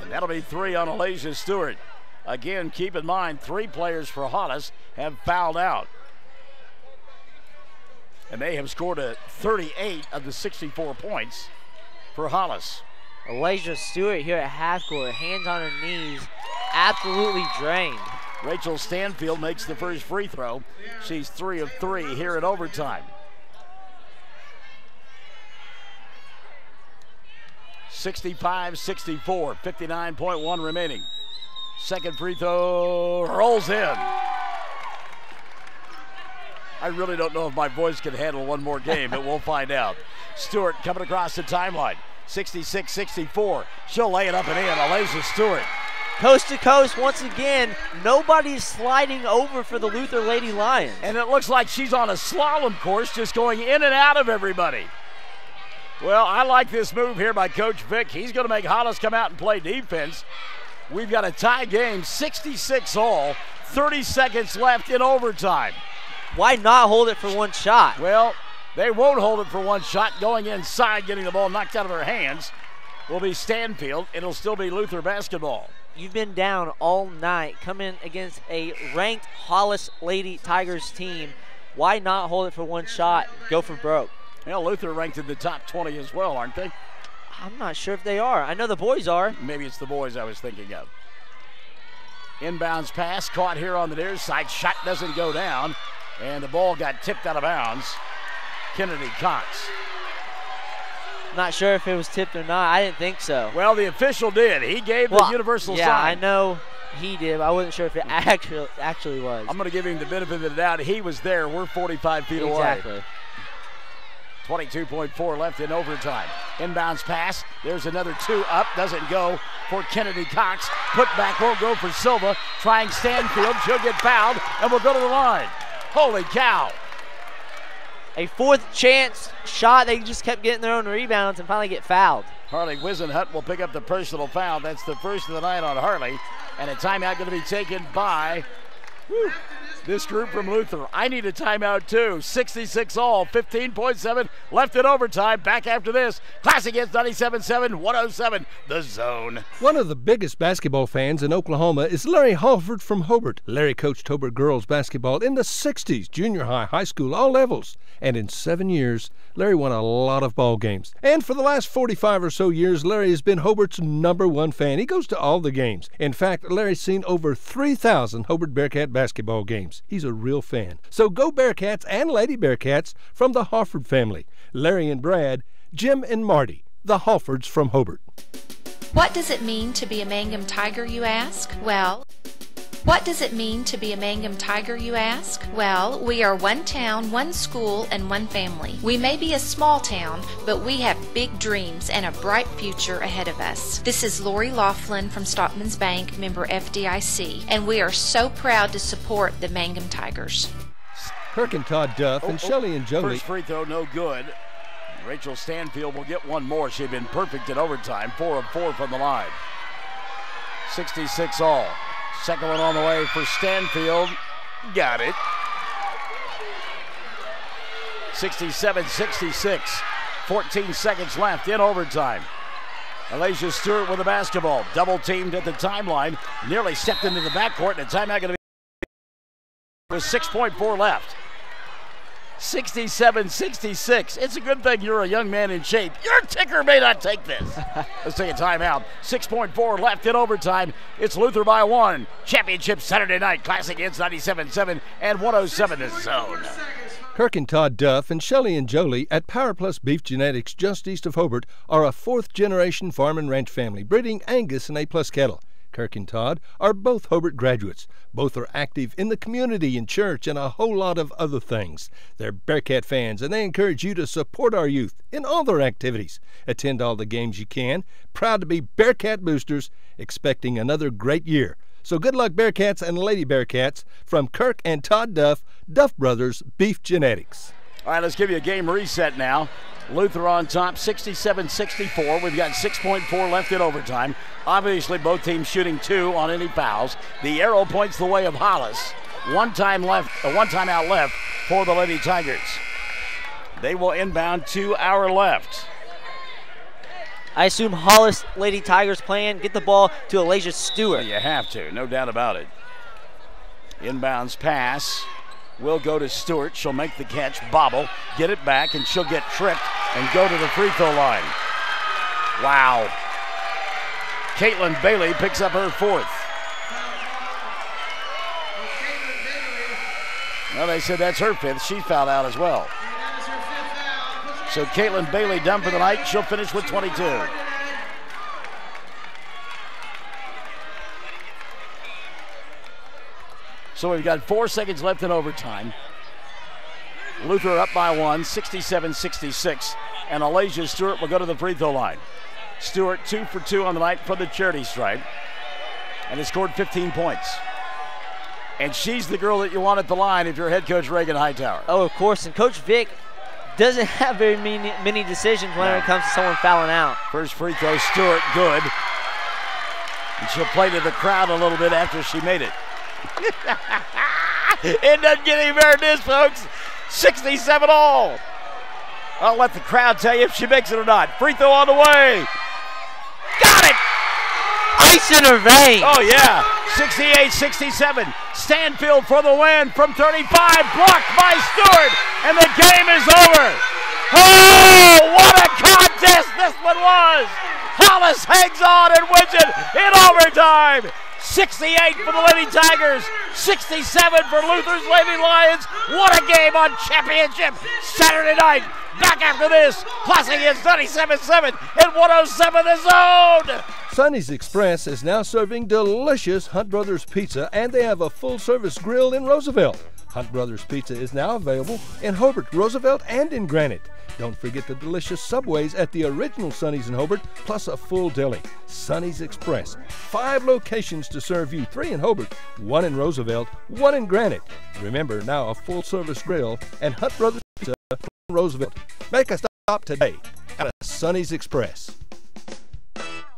And that'll be 3 on Alasia Stewart. Again, keep in mind, 3 players for Hollis have fouled out. And they have scored a 38 of the 64 points for Hollis. Alasia Stewart here at half court, hands on her knees, absolutely drained. Rachel Stanfield makes the first free throw. She's 3 of 3 here in overtime. 65-64, 59.1 remaining. Second free throw rolls in. I really don't know if my voice can handle one more game, but we'll find out. Stewart coming across the timeline. 66-64. She'll lay it up and in. Alasia Stewart. Coast to coast once again. Nobody's sliding over for the Luther Lady Lions. And it looks like she's on a slalom course, just going in and out of everybody. Well, I like this move here by Coach Vick. He's going to make Hollis come out and play defense. We've got a tie game, 66 all, 30 seconds left in overtime. Why not hold it for one shot? Well, they won't hold it for one shot. Going inside, getting the ball knocked out of their hands will be Stanfield. It'll still be Luther basketball. You've been down all night, coming against a ranked Hollis Lady Tigers team. Why not hold it for one shot? Go for broke. Well, Luther ranked in the top 20 as well, aren't they? I'm not sure if they are. I know the boys are. Maybe it's the boys I was thinking of. Inbounds pass caught here on the near side. Shot doesn't go down, and the ball got tipped out of bounds. Kennedy Cox. Not sure if it was tipped or not. I didn't think so. Well, the official did. He gave the universal sign. Yeah, I know he did. But I wasn't sure if it actually was. I'm going to give him the benefit of the doubt. He was there. We're 45 feet away. Exactly. 22.4 left in overtime. Inbounds pass. There's another 2 up. Doesn't go for Kennedy Cox. Put back won't go for Silva. Trying Stanfield. She'll get fouled and will go to the line. Holy cow. A fourth chance shot. They just kept getting their own rebounds and finally get fouled. Harley Wisenhut will pick up the personal foul. That's the first of the night on Harley. And a timeout going to be taken by this group from Luther. I need a timeout too. 66 all, 15.7 left in overtime. Back after this. Class against 97-7, 107, the zone. One of the biggest basketball fans in Oklahoma is Larry Halford from Hobart. Larry coached Hobart girls basketball in the 60s, junior high, high school, all levels. And in 7 years, Larry won a lot of ball games. And for the last 45 or so years, Larry has been Hobart's #1 fan. He goes to all the games. In fact, Larry's seen over 3,000 Hobart Bearcat basketball games. He's a real fan. So go Bearcats and Lady Bearcats from the Halford family. Larry and Brad, Jim and Marty, the Halfords from Hobart. What does it mean to be a Mangum Tiger, you ask? Well, what does it mean to be a Mangum Tiger, you ask? Well, we are one town, one school, and one family. We may be a small town, but we have big dreams and a bright future ahead of us. This is Lori Laughlin from Stockman's Bank, member FDIC, and we are so proud to support the Mangum Tigers. Kirk and Todd Duff and Shelley and Jolie. First free throw, no good. Rachel Stanfield will get one more. She'd been perfect in overtime, 4 of 4 from the line. 66 all. Second one on the way for Stanfield. Got it. 67-66. 14 seconds left in overtime. Alasia Stewart with the basketball. Double teamed at the timeline. Nearly stepped into the backcourt, and a timeout going to be with 6.4 left. 67-66. It's a good thing you're a young man in shape. Your ticker may not take this. Let's take a timeout. 6.4 left in overtime. It's Luther by 1. Championship Saturday night. Class against 97-7 and 107 the zone. Kirk and Todd Duff and Shelley and Jolie at Power Plus Beef Genetics just east of Hobart are a 4th-generation farm and ranch family breeding Angus and A-plus cattle. Kirk and Todd are both Hobart graduates. Both are active in the community, in church, and a whole lot of other things. They're Bearcat fans, and they encourage you to support our youth in all their activities. Attend all the games you can. Proud to be Bearcat boosters, expecting another great year. So good luck, Bearcats and Lady Bearcats, from Kirk and Todd Duff, Duff Brothers Beef Genetics. All right, let's give you a game reset now. Luther on top, 67-64. We've got 6.4 left in overtime. Obviously, both teams shooting 2 on any fouls. The arrow points the way of Hollis. One time out left for the Lady Tigers. They will inbound to our left. I assume Hollis Lady Tigers plan. Get the ball to Alasia Stewart. You have to, no doubt about it. Inbounds pass will go to Stewart. She'll make the catch, bobble, get it back, and she'll get tripped and go to the free throw line. Wow. Caitlin Bailey picks up her 4th. Well, they said that's her 5th. She fouled out as well. So Caitlin Bailey done for the night. She'll finish with 22. So we've got 4 seconds left in overtime. Luther up by 1, 67-66. And Alasia Stewart will go to the free throw line. Stewart 2 for 2 on the night for the charity stripe. And has scored 15 points. And she's the girl that you want at the line if you're head coach Reagan Hightower. Oh, of course. And Coach Vic doesn't have very many decisions when it comes to someone fouling out. First free throw, Stewart, good. And she'll play to the crowd a little bit after she made it. It doesn't get any better than this, folks. 67 all. I'll let the crowd tell you if she makes it or not. Free throw on the way. Got it! Ice in her vein. Oh, yeah. 68-67. Stanfield for the win from 35. Blocked by Stewart. And the game is over. Oh, what a contest this one was. Hollis hangs on and wins it in overtime. 68 for the Lady Tigers, 67 for Luther's Lady Lions. What a game on championship Saturday night. Back after this, Classic is 97-7 and 107 the zone. Sonny's Express is now serving delicious Hunt Brothers Pizza, and they have a full-service grill in Roosevelt. Hunt Brothers Pizza is now available in Hobart, Roosevelt, and in Granite. Don't forget the delicious Subways at the original Sonny's in Hobart, plus a full deli. Sonny's Express, 5 locations to serve you, 3 in Hobart, 1 in Roosevelt, 1 in Granite. Remember, now a full-service grill and Hunt Brothers Pizza in Roosevelt. Make a stop today at a Sonny's Express.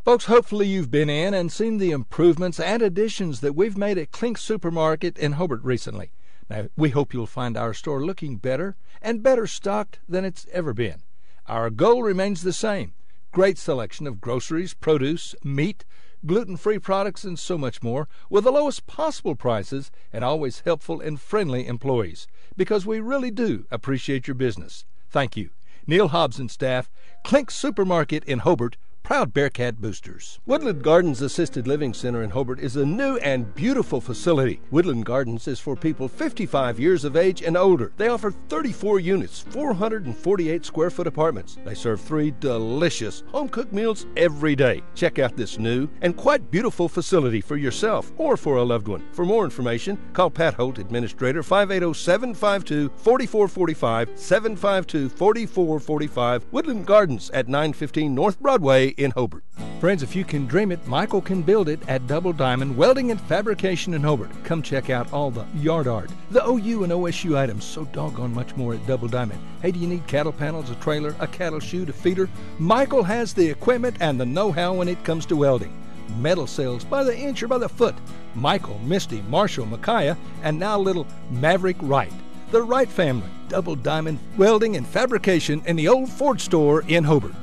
Folks, hopefully you've been in and seen the improvements and additions that we've made at Clink Supermarket in Hobart recently. Now, we hope you'll find our store looking better and better stocked than it's ever been. Our goal remains the same: great selection of groceries, produce, meat, gluten-free products, and so much more, with the lowest possible prices and always helpful and friendly employees, because we really do appreciate your business. Thank you. Neil Hobbs and staff, Clink Supermarket in Hobart, proud Bearcat boosters. Woodland Gardens Assisted Living Center in Hobart is a new and beautiful facility. Woodland Gardens is for people 55 years of age and older. They offer 34 units, 448 square foot apartments. They serve 3 delicious home-cooked meals every day. Check out this new and quite beautiful facility for yourself or for a loved one. For more information, call Pat Holt, Administrator, 580-752-4445, 752-4445, Woodland Gardens at 915 North Broadway in Hobart. Friends, if you can dream it, Michael can build it at Double Diamond Welding and Fabrication in Hobart. Come check out all the yard art, the OU and OSU items, so doggone much more at Double Diamond. Hey, do you need cattle panels, a trailer, a cattle chute, a feeder? Michael has the equipment and the know-how when it comes to welding. Metal sales by the inch or by the foot. Michael, Misty, Marshall, Micaiah, and now little Maverick Wright. The Wright family, Double Diamond Welding and Fabrication in the old Ford store in Hobart.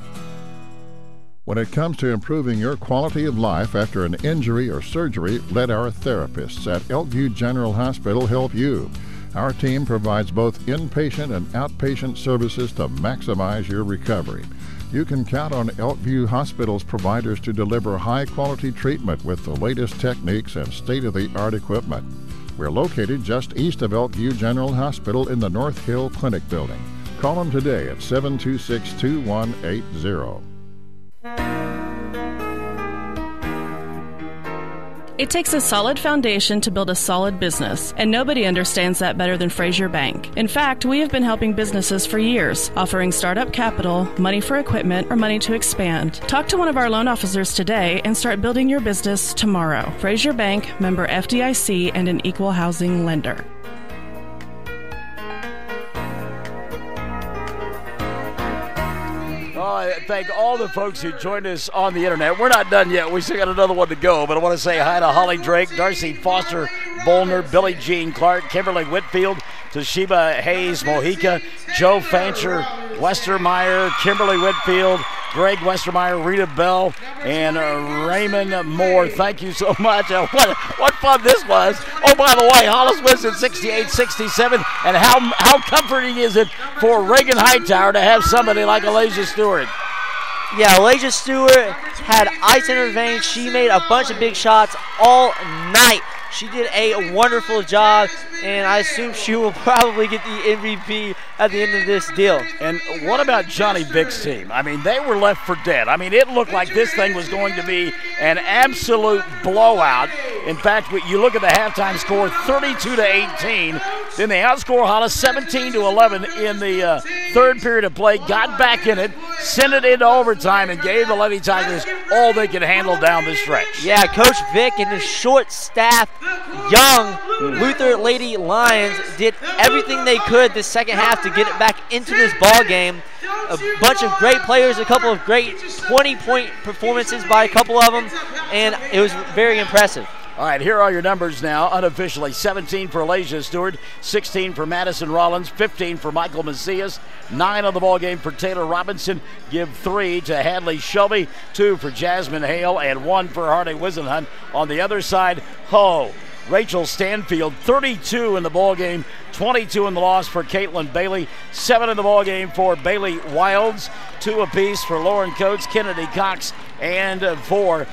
When it comes to improving your quality of life after an injury or surgery, let our therapists at Elkview General Hospital help you. Our team provides both inpatient and outpatient services to maximize your recovery. You can count on Elkview Hospital's providers to deliver high-quality treatment with the latest techniques and state-of-the-art equipment. We're located just east of Elkview General Hospital in the North Hill Clinic building. Call them today at 726-2180. It takes a solid foundation to build a solid business, and nobody understands that better than Frazier Bank. In fact, we have been helping businesses for years, offering startup capital, money for equipment, or money to expand. Talk to one of our loan officers today and start building your business tomorrow. Frazier Bank, member FDIC, and an equal housing lender. I thank all the folks who joined us on the internet. We're not done yet. We still got another one to go, but I want to say hi to Holly Drake, Darcy Foster, Bolner, Billie Jean Clark, Kimberly Whitfield, Toshiba Hayes, Mojica, Joe Fancher, Westermeyer, Kimberly Whitfield, Greg Westermeyer, Rita Bell, and Raymond Moore. Thank you so much. What fun this was. Oh, by the way, Hollis wins at 68-67, and how comforting is it for Reagan Hightower to have somebody like Elijah Stewart? Yeah, Elijah Stewart had ice in her veins. She made a bunch of big shots all night. She did a wonderful job, and I assume she will probably get the MVP at the end of this deal. And what about Johnny Vick's team? I mean, they were left for dead. I mean, it looked like this thing was going to be an absolute blowout. In fact, you look at the halftime score, 32-18. Then they outscore Hollis 17-11 in the third period of play, got back in it, sent it into overtime, and gave the Lady Tigers all they could handle down the stretch. Yeah, Coach Vick and his short staff, young Luther Lady Lions did everything they could this second half to get it back into this ball game. A bunch of great players, a couple of great 20-point performances by a couple of them, and it was very impressive. All right, here are your numbers now, unofficially. 17 for Elijah Stewart, 16 for Madison Rollins, 15 for Michael Macias, 9 on the ball game for Taylor Robinson. Give 3 to Hadley Shelby, 2 for Jasmine Hale, and 1 for Hardy Wisenhunt. On the other side, Rachel Stanfield, 32 in the ball game, 22 in the loss for Caitlin Bailey, 7 in the ball game for Bailey Wilds, 2 apiece for Lauren Coates, Kennedy Cox, and for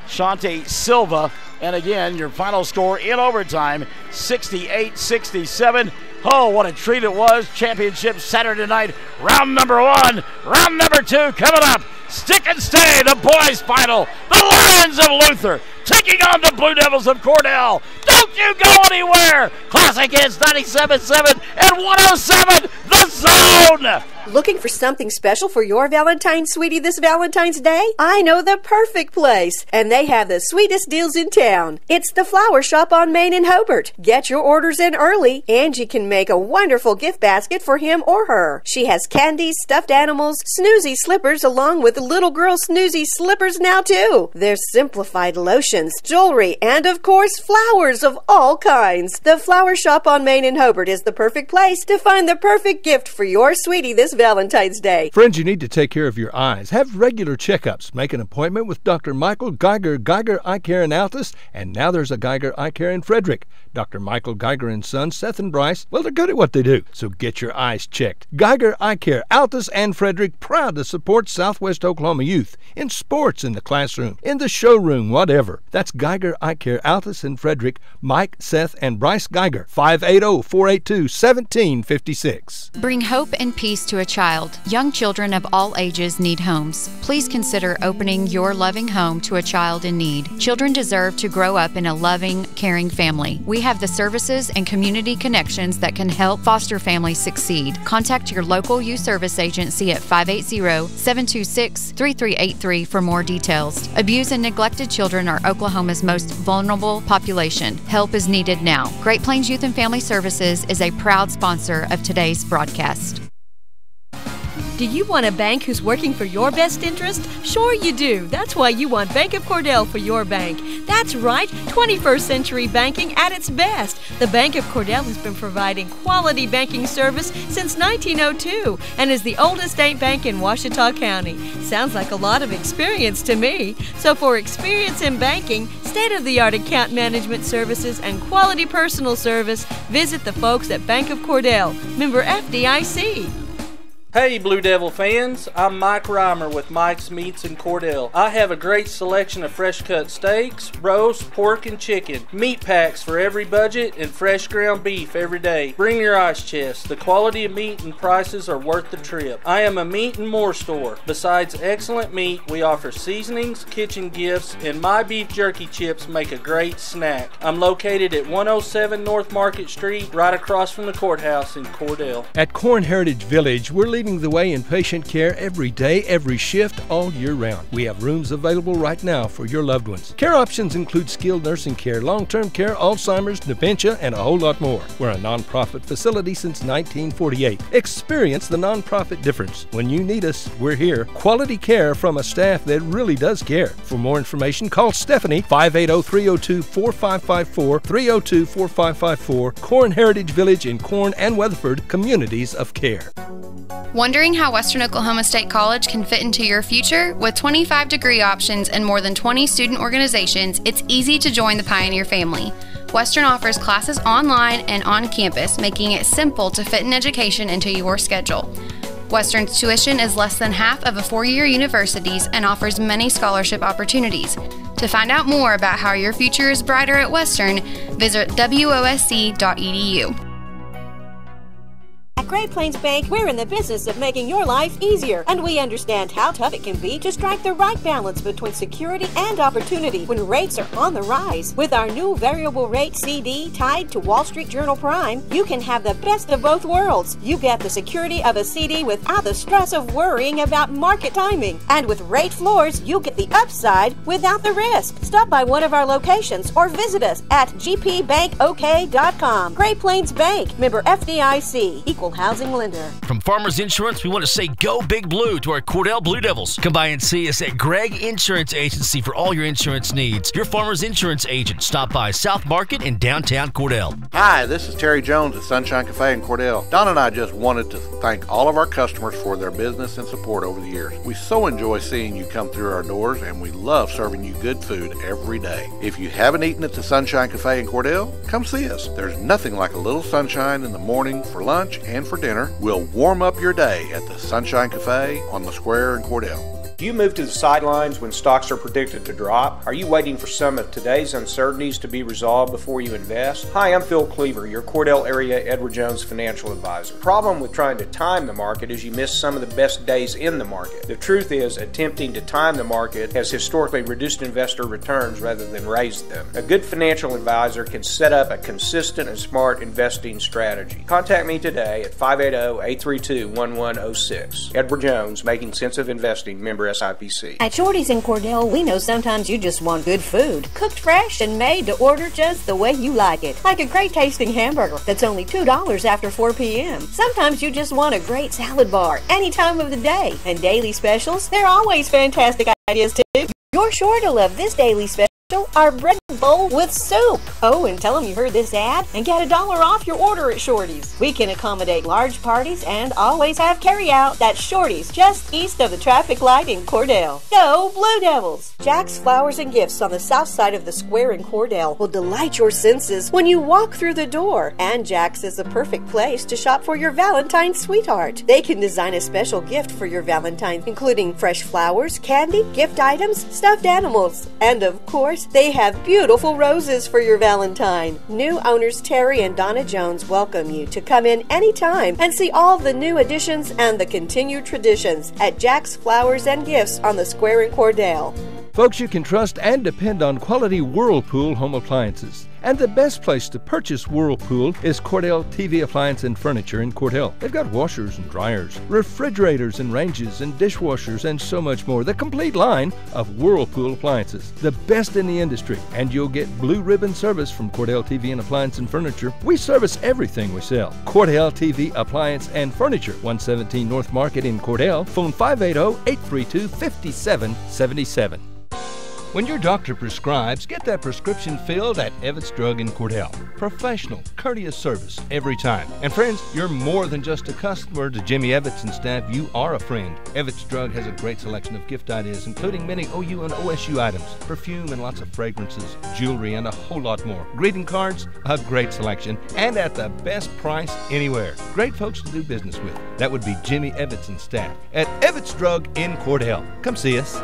Shante Silva. And again, your final score in overtime, 68-67. Oh, what a treat it was. Championship Saturday night, round number 1. Round number 2 coming up. Stick and stay, the boys' final. The Lions of Luther taking on the Blue Devils of Cordell. Don't you go anywhere. Classic Hits 97.7 and 107, The Zone. Looking for something special for your Valentine's sweetie this Valentine's Day? I know the perfect place, and they have the sweetest deals in town. It's the Flower Shop on Main in Hobart. Get your orders in early. Angie can make a wonderful gift basket for him or her. She has candies, stuffed animals, snoozy slippers, along with little girl snoozy slippers now too. There's simplified lotions, jewelry, and of course flowers of all kinds. The Flower Shop on Main in Hobart is the perfect place to find the perfect gift for your sweetie this Valentine's Day. Friends, you need to take care of your eyes. Have regular checkups. Make an appointment with Dr. Michael Geiger, Geiger Eye Care in Altus, and now there's a Geiger Eye Care in Frederick. Dr. Michael Geiger and Sons, Seth and Bryce, well, they're good at what they do, so get your eyes checked. Geiger Eye Care, Altus and Frederick, proud to support Southwest Oklahoma youth in sports, in the classroom, in the showroom, whatever. That's Geiger Eye Care, Altus and Frederick, Mike, Seth, and Bryce Geiger, 580-482-1756. Bring hope and peace to a child. Young children of all ages need homes. Please consider opening your loving home to a child in need. Children deserve to grow up in a loving, caring family. We have the services and community connections that can help foster families succeed. Contact your local youth service agency at 580-726-3383 for more details. Abused and neglected children are Oklahoma's most vulnerable population. Help is needed now. Great Plains Youth and Family Services is a proud sponsor of today's broadcast. Do you want a bank who's working for your best interest? Sure you do. That's why you want Bank of Cordell for your bank. That's right, 21st century banking at its best. The Bank of Cordell has been providing quality banking service since 1902 and is the oldest state bank in Ouachita County. Sounds like a lot of experience to me. So for experience in banking, state-of-the-art account management services, and quality personal service, visit the folks at Bank of Cordell, member FDIC. Hey Blue Devil fans, I'm Mike Reimer with Mike's Meats in Cordell. I have a great selection of fresh cut steaks, roast, pork, and chicken. Meat packs for every budget and fresh ground beef every day. Bring your ice chest. The quality of meat and prices are worth the trip. I am a meat and more store. Besides excellent meat, we offer seasonings, kitchen gifts, and my beef jerky chips make a great snack. I'm located at 107 North Market Street, right across from the courthouse in Cordell. At Corn Heritage Village, we're leading the way in patient care every day, every shift, all year round. We have rooms available right now for your loved ones. Care options include skilled nursing care, long-term care, Alzheimer's, dementia, and a whole lot more. We're a non-profit facility since 1948. Experience the non-profit difference. When you need us, we're here. Quality care from a staff that really does care. For more information, call Stephanie, 580-302-4554, 302-4554, Corn Heritage Village in Corn and Weatherford, communities of care. Wondering how Western Oklahoma State College can fit into your future? With 25 degree options and more than 20 student organizations, it's easy to join the Pioneer family. Western offers classes online and on campus, making it simple to fit an education into your schedule. Western's tuition is less than half of a four-year university's and offers many scholarship opportunities. To find out more about how your future is brighter at Western, visit wosc.edu. At Great Plains Bank, we're in the business of making your life easier, and we understand how tough it can be to strike the right balance between security and opportunity when rates are on the rise. With our new variable rate CD tied to Wall Street Journal Prime, you can have the best of both worlds. You get the security of a CD without the stress of worrying about market timing. And with rate floors, you get the upside without the risk. Stop by one of our locations or visit us at gpbankok.com. Great Plains Bank, member FDIC, equal housing lender. From Farmers Insurance, we want to say go Big Blue to our Cordell Blue Devils. Come by and see us at Gregg Insurance Agency for all your insurance needs. Your Farmers Insurance agent. Stop by South Market in downtown Cordell. Hi, this is Terry Jones at Sunshine Cafe in Cordell. Don and I just wanted to thank all of our customers for their business and support over the years. We so enjoy seeing you come through our doors, and we love serving you good food every day. If you haven't eaten at the Sunshine Cafe in Cordell, come see us. There's nothing like a little sunshine in the morning for lunch and for dinner. We'll warm up your day at the Sunshine Cafe on the square in Cordell. Do you move to the sidelines when stocks are predicted to drop? Are you waiting for some of today's uncertainties to be resolved before you invest? Hi, I'm Phil Cleaver, your Cordell area Edward Jones financial advisor. The problem with trying to time the market is you miss some of the best days in the market. The truth is, attempting to time the market has historically reduced investor returns rather than raised them. A good financial advisor can set up a consistent and smart investing strategy. Contact me today at 580-832-1106. Edward Jones, Making Sense of Investing, member SIPC. At Shorty's in Cordell, we know sometimes you just want good food, cooked fresh and made to order just the way you like it. Like a great tasting hamburger that's only $2 after 4 p.m. Sometimes you just want a great salad bar any time of the day. And daily specials, they're always fantastic ideas too. You're sure to love this daily special, our bread bowl with soup. Oh, and tell them you heard this ad and get $1 off your order at Shorty's. We can accommodate large parties and always have carry-out. That's Shorty's, just east of the traffic light in Cordell. Go Blue Devils! Jack's Flowers and Gifts on the south side of the square in Cordell will delight your senses when you walk through the door. And Jack's is the perfect place to shop for your Valentine's sweetheart. They can design a special gift for your Valentine, including fresh flowers, candy, gift items, stuffed animals, and of course, they have beautiful roses for your Valentine. New owners Terry and Donna Jones welcome you to come in anytime and see all the new additions and the continued traditions at Jack's Flowers and Gifts on the square in Cordell. Folks, you can trust and depend on quality Whirlpool home appliances. And the best place to purchase Whirlpool is Cordell TV Appliance and Furniture in Cordell. They've got washers and dryers, refrigerators and ranges and dishwashers and so much more. The complete line of Whirlpool appliances. The best in the industry. And you'll get blue ribbon service from Cordell TV and Appliance and Furniture. We service everything we sell. Cordell TV Appliance and Furniture, 117 North Market in Cordell. Phone 580-832-5777. When your doctor prescribes, get that prescription filled at Evetts Drug in Cordell. Professional, courteous service every time. And friends, you're more than just a customer to Jimmy Evetts and staff. You are a friend. Evetts Drug has a great selection of gift ideas, including many OU and OSU items, perfume and lots of fragrances, jewelry, and a whole lot more. Greeting cards, a great selection, and at the best price anywhere. Great folks to do business with. That would be Jimmy Evetts and staff at Evetts Drug in Cordell. Come see us.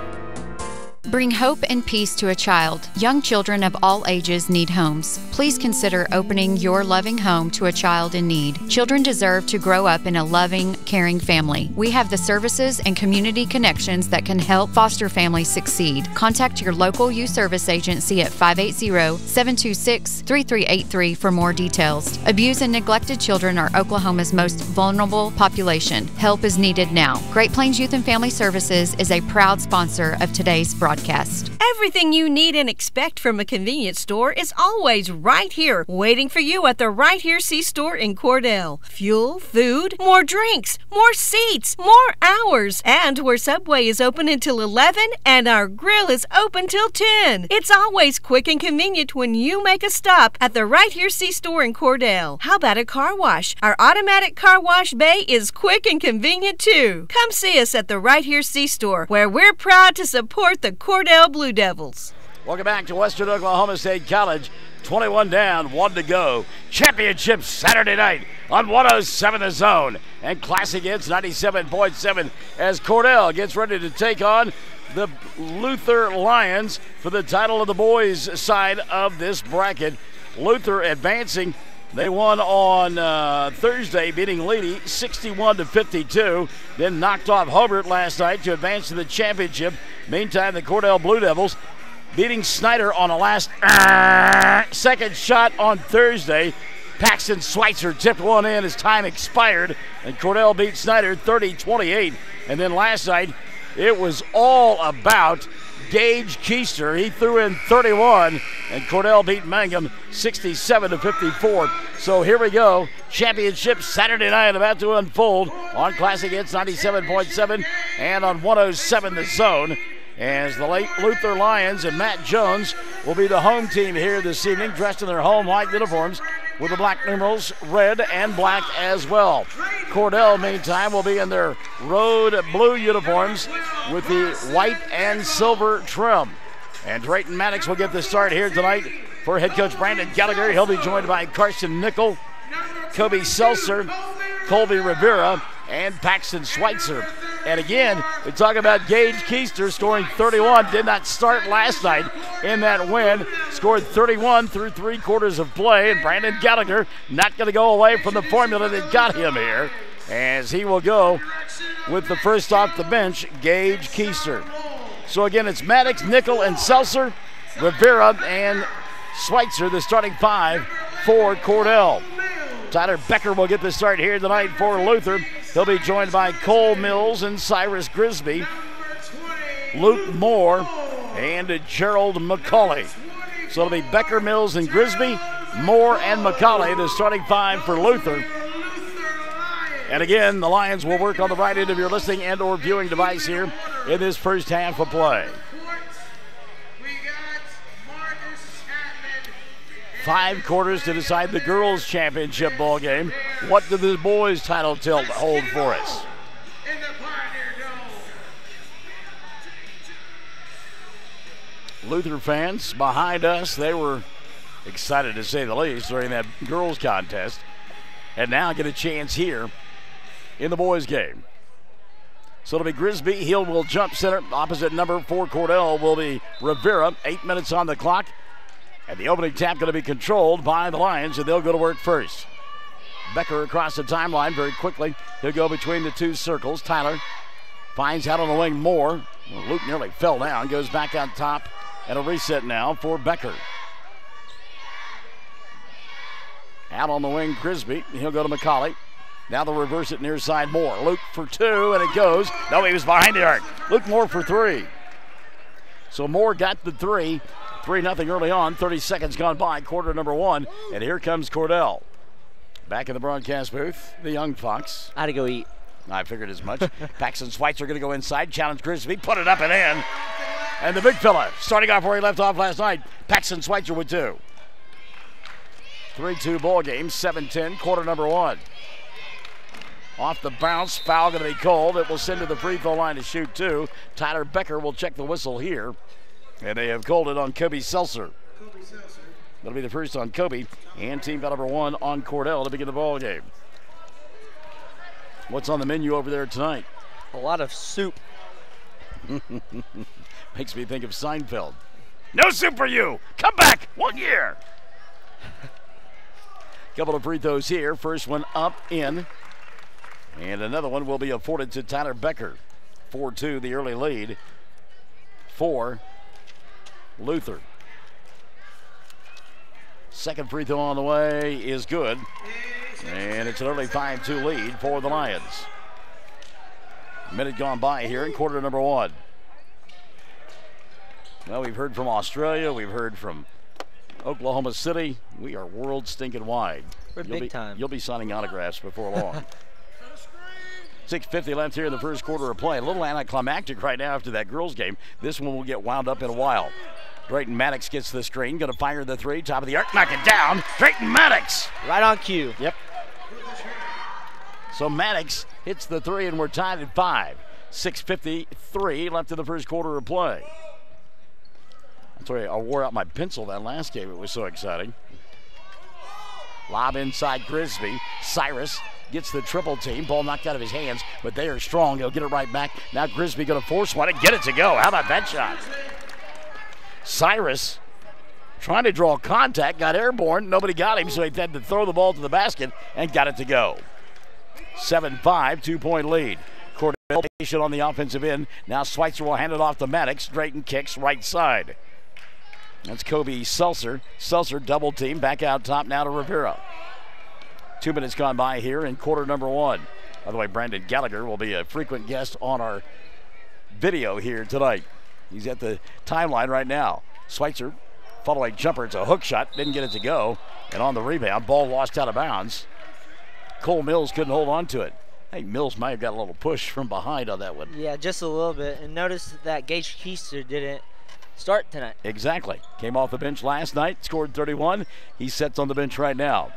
Bring hope and peace to a child. Young children of all ages need homes. Please consider opening your loving home to a child in need. Children deserve to grow up in a loving, caring family. We have the services and community connections that can help foster families succeed. Contact your local youth service agency at 580-726-3383 for more details. Abused and neglected children are Oklahoma's most vulnerable population. Help is needed now. Great Plains Youth and Family Services is a proud sponsor of today's broadcast. Everything you need and expect from a convenience store is always right here, waiting for you at the Right Here C-Store in Cordell. Fuel, food, more drinks, more seats, more hours, and where Subway is open until 11 and our grill is open till 10. It's always quick and convenient when you make a stop at the Right Here C-Store in Cordell. How about a car wash? Our automatic car wash bay is quick and convenient too. Come see us at the Right Here C-Store, where we're proud to support the Cordell Blue Devils. Welcome back to Western Oklahoma State College. 21 down, 1 to go. Championship Saturday night on 107 The Zone. And Classic Hits 97.7 as Cordell gets ready to take on the Luther Lions for the title of the boys' side of this bracket. Luther advancing. They won on Thursday, beating Leedy 61-52. Then knocked off Hobart last night to advance to the championship. Meantime, the Cordell Blue Devils beating Snyder on a last second shot on Thursday. Paxton Schweitzer tipped one in as time expired, and Cordell beat Snyder 30-28. And then last night, it was all about Gage Keister. He threw in 31, and Cordell beat Mangum 67-54. So here we go. Championship Saturday night about to unfold on Classic Hits 97.7 and on 107 The Zone, as the late Luther Lions and Matt Jones will be the home team here this evening, dressed in their home white uniforms with the black numerals, red and black as well. Cordell, meantime, will be in their road blue uniforms with the white and silver trim. And Drayton Maddox will get the start here tonight for head coach Brandon Gallagher. He'll be joined by Carson Nickel, Kobe Seltzer, Colby Rivera, and Paxton Schweitzer. And again, we talk about Gage Keister scoring 31. Did not start last night in that win. Scored 31 through 3 quarters of play. And Brandon Gallagher not going to go away from the formula that got him here, as he will go with the first off the bench, Gage Keister. So again, it's Maddox, Nickel, and Seltzer, Rivera, and Schweitzer, the starting 5 for Cordell. Tyler Becker will get the start here tonight for Luther. He'll be joined by Cole Mills and Cyrus Grisby, Luke Moore, and Gerald McCauley. So it'll be Becker, Mills, and Grisby, Moore, and McCauley, the starting 5 for Luther. And again, the Lions will work on the right end of your listening and or viewing device here in this first half of play. 5 quarters to decide the girls' championship ball game. What do the boys' title tilt hold for us? Luther fans behind us, they were excited to say the least during that girls' contest, and now get a chance here in the boys' game. So it'll be Grisby. He will jump center. Opposite number 4 Cordell will be Rivera. 8 minutes on the clock. And the opening tap going to be controlled by the Lions, and they'll go to work first. Becker across the timeline very quickly. He'll go between the 2 circles. Tyler finds out on the wing Moore. Well, Luke nearly fell down. Goes back on top, and a reset now for Becker. Out on the wing, Grisby. He'll go to McCauley. Now they'll reverse it near side Moore. Luke for 2, and it goes. No, he was behind the arc. Luke Moore for 3. So Moore got the 3. 3-0 early on. 30 seconds gone by, quarter number 1. And here comes Cordell. Back in the broadcast booth, the young Fox. I had to go eat. I figured as much. Paxton Schweitzer going to go inside, challenge Grisby, put it up and in. And the big fella starting off where he left off last night. Paxton Schweitzer with 2. 3-2 ball game, 7-10, quarter number 1. Off the bounce, foul going to be called. It will send to the free throw line to shoot 2. Tyler Becker will check the whistle here. And they have called it on Kobe Seltzer. That'll be the first on Kobe. And team foul number 1 on Cordell to begin the ball game. What's on the menu over there tonight? A lot of soup. Makes me think of Seinfeld. No soup for you. Come back 1 year. Couple of free throws here. First one up, in. And another one will be afforded to Tyler Becker. 4-2, the early lead for Luther. Second free throw on the way is good. And it's an early 5-2 lead for the Lions. Minute gone by here in quarter number 1. Well, we've heard from Australia. We've heard from Oklahoma City. We are world stinking wide. We're big time. You'll be signing autographs before long. 6:50 left here in the first quarter of play. A little anticlimactic right now after that girls game. This one will get wound up in a while. Drayton Maddox gets the screen. Going to fire the 3. Top of the arc. Knock it down. Drayton Maddox. Right on cue. Yep. So Maddox hits the 3, and we're tied at 5. 6:53 left in the first quarter of play. That's why I wore out my pencil that last game. It was so exciting. Lob inside Grisby. Cyrus gets the triple team. Ball knocked out of his hands, but they are strong. He'll get it right back. Now Grisby going to force one and get it to go. How about that shot? Cyrus trying to draw contact, got airborne. Nobody got him, so he had to throw the ball to the basket and got it to go. 7-5, 2-point lead. Cordell patient on the offensive end. Now Schweitzer will hand it off to Maddox. Drayton kicks right side. That's Kobe Seltzer. Seltzer double team back out top now to Rivera. 2 minutes gone by here in quarter number 1. By the way, Brandon Gallagher will be a frequent guest on our video here tonight. He's at the timeline right now. Schweitzer, following jumper. It's a hook shot. Didn't get it to go. And on the rebound, ball lost out of bounds. Cole Mills couldn't hold on to it. I think Mills might have got a little push from behind on that one. Yeah, just a little bit. And notice that Gage Keister didn't start tonight. Exactly. Came off the bench last night, scored 31. He sits on the bench right now.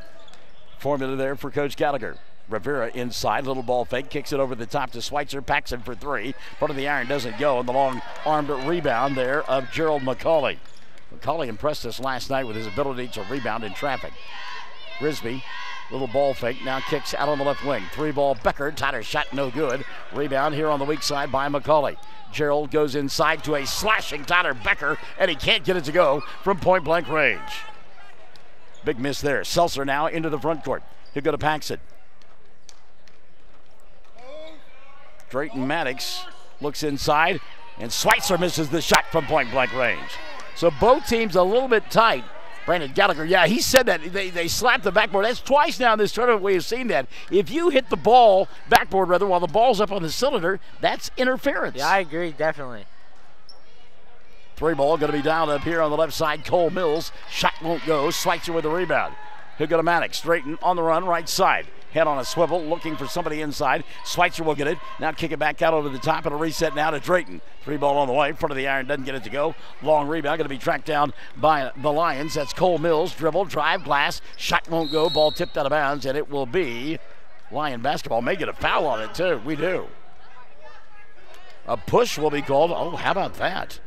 Formula there for Coach Gallagher. Rivera inside, little ball fake, kicks it over the top to Schweitzer, packs him for 3. Front of the iron doesn't go, and the long-armed rebound there of Gerald McCauley. McCauley impressed us last night with his ability to rebound in traffic. Grisby, little ball fake, now kicks out on the left wing. 3-ball Becker, Tyler shot no good. Rebound here on the weak side by McCauley. Gerald goes inside to a slashing Tyler Becker, and he can't get it to go from point-blank range. Big miss there. Seltzer now into the front court. He'll go to Paxton. Drayton Maddox looks inside, and Schweitzer misses the shot from point-blank range. So both teams a little bit tight. Brandon Gallagher, yeah, he said that. They slapped the backboard. That's twice now in this tournament we have seen that. If you hit the ball, backboard rather, while the ball's up on the cylinder, that's interference. Yeah, I agree, definitely. 3-ball going to be down up here on the left side. Cole Mills, shot won't go. Schweitzer with the rebound. He'll go to Maddox. Drayton on the run, right side. Head on a swivel, looking for somebody inside. Schweitzer will get it. Now kick it back out over the top. It'll reset now to Drayton. 3-ball on the way. Front of the iron, doesn't get it to go. Long rebound, going to be tracked down by the Lions. That's Cole Mills. Dribble, drive, glass. Shot won't go. Ball tipped out of bounds, and it will be Lion basketball. May get a foul on it, too. We do. A push will be called. Oh, how about that?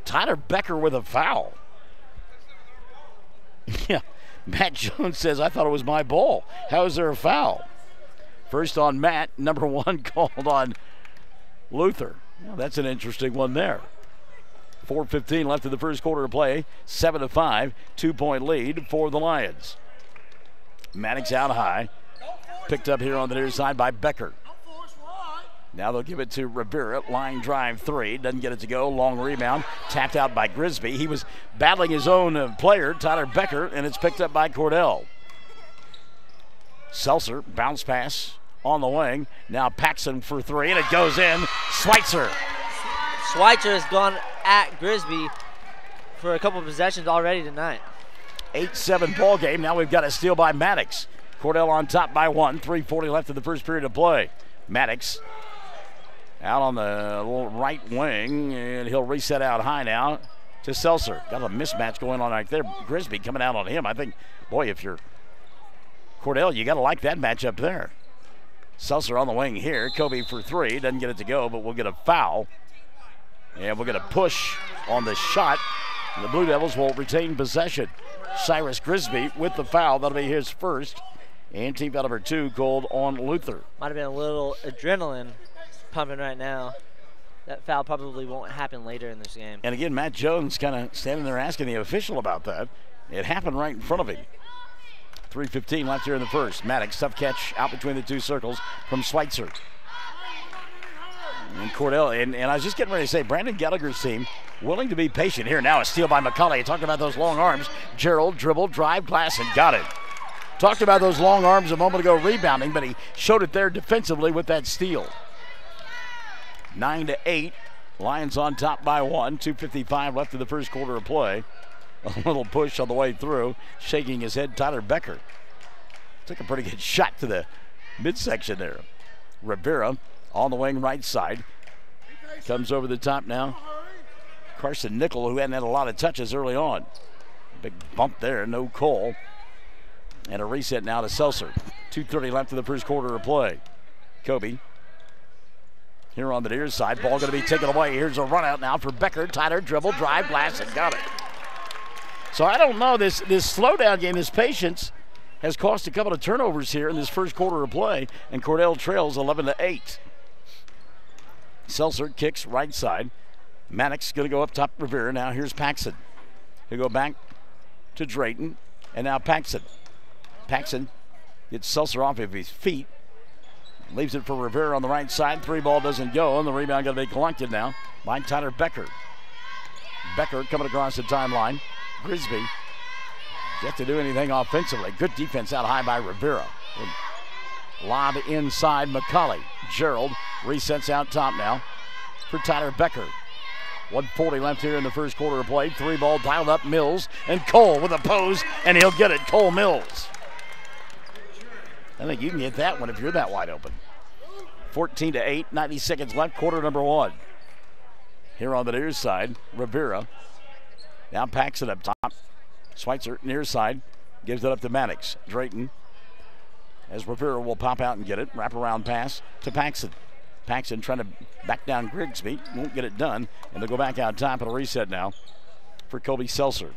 Tyler Becker with a foul. Yeah. Matt Jones says, I thought it was my ball. How is there a foul? First on Matt, number 1 called on Luther. Well, that's an interesting one there. 4:15 left in the first quarter of play. 7-5, 2-point lead for the Lions. Maddox out high. Picked up here on the near side by Becker. Now they'll give it to Rivera. Line drive 3. Doesn't get it to go. Long rebound. Tapped out by Grisby. He was battling his own player, Tyler Becker, and it's picked up by Cordell. Seltzer, bounce pass on the wing. Now Paxton for 3, and it goes in. Schweitzer. Schweitzer has gone at Grisby for a couple of possessions already tonight. 8-7 ball game. Now we've got a steal by Maddox. Cordell on top by 1. 3:40 left in the first period of play. Maddox out on the little right wing, and he'll reset out high now to Seltzer. Got a mismatch going on right there. Grisby coming out on him. I think, boy, if you're Cordell, you got to like that matchup there. Seltzer on the wing here. Kobe for three. Doesn't get it to go, but we'll get a foul. And we'll get a push on the shot. The Blue Devils will retain possession. Cyrus Grisby with the foul. That'll be his first. And team foul number 2 called on Luther. Might have been a little adrenaline pumping right now. That foul probably won't happen later in this game. And again, Matt Jones kind of standing there asking the official about that. It happened right in front of him. 3:15 left here in the first. Maddox, tough catch out between the two circles from Schweitzer. And Cordell, and I was just getting ready to say, Brandon Gallagher's team willing to be patient here. Now a steal by McCulley. Talked about those long arms. Gerald, dribble, drive, glass, and got it. Talked about those long arms a moment ago rebounding, but he showed it there defensively with that steal. 9-8. Lions on top by 1. 2:55 left in the first quarter of play. A little push on the way through. Shaking his head, Tyler Becker. Took a pretty good shot to the midsection there. Rivera on the wing right side. Comes over the top now. Carson Nickel, who hadn't had a lot of touches early on. Big bump there, no Cole. And a reset now to Seltzer. 2:30 left in the first quarter of play. Kobe here on the near side. Ball going to be taken away. Here's a run out now for Becker. Tyler, dribble, drive, glass, and got it. So I don't know, this slowdown game, this patience, has cost a couple of turnovers here in this first quarter of play, and Cordell trails 11-8. Seltzer kicks right side. Maddox going to go up top Rivera. Now here's Paxson. He'll go back to Drayton, and now Paxson. Paxson gets Seltzer off of his feet. Leaves it for Rivera on the right side. 3-ball doesn't go, and the rebound going to be collected now by Tyler Becker. Becker coming across the timeline. Grisby yet to do anything offensively. Good defense out high by Rivera. Lob inside McCulley. Gerald resets out top now for Tyler Becker. 1:40 left here in the first quarter of play. 3-ball dialed up. Mills and Cole with a pose, and he'll get it. Cole Mills. I think you can get that one if you're that wide open. 14-8, 90 seconds left, quarter number 1. Here on the near side, Rivera. Now packs it up top. Schweitzer, near side, gives it up to Maddox. Drayton, as Rivera will pop out and get it. Wraparound pass to Paxson. Paxson trying to back down Grigsby. Won't get it done. And they'll go back out top and a reset now for Kobe Seltzer.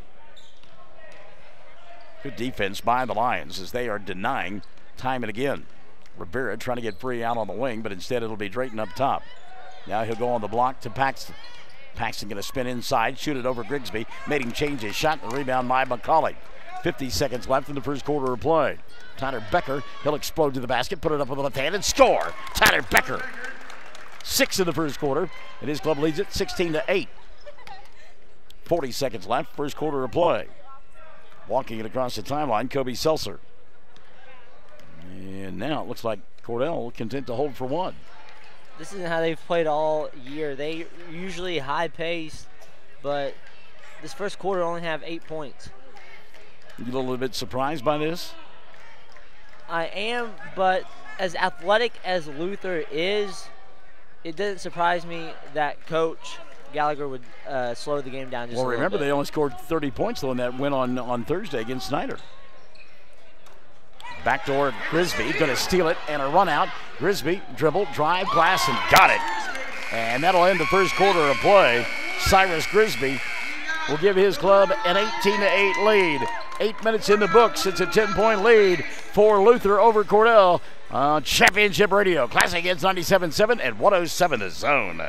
Good defense by the Lions as they are denying time and again. Rivera trying to get free out on the wing, but instead it'll be Drayton up top. Now he'll go on the block to Paxton. Paxton going to spin inside, shoot it over Grigsby. Made him change his shot. The rebound by McCauley. 50 seconds left in the first quarter of play. Tyler Becker, he'll explode to the basket, put it up with the left hand, and score. Tyler Becker. 6 in the first quarter, and his club leads it 16-8. 40 seconds left, first quarter of play. Walking it across the timeline, Kobe Seltzer. And now it looks like Cordell content to hold for one. This isn't how they've played all year. They usually high paced, but this first quarter only have 8 points. You a little bit surprised by this? I am, but as athletic as Luther is, it doesn't surprise me that Coach Gallagher would slow the game down just a little remember, bit. they only scored 30 points, though, in that win on Thursday against Snyder. Backdoor Grisby, going to steal it, and a run out. Grisby, dribble, drive, glass, and got it. And that'll end the first quarter of play. Cyrus Grisby will give his club an 18-8 lead. 8 minutes in the books. It's a 10-point lead for Luther over Cordell on Championship Radio. Classic Hits 97.7 and 107 The Zone.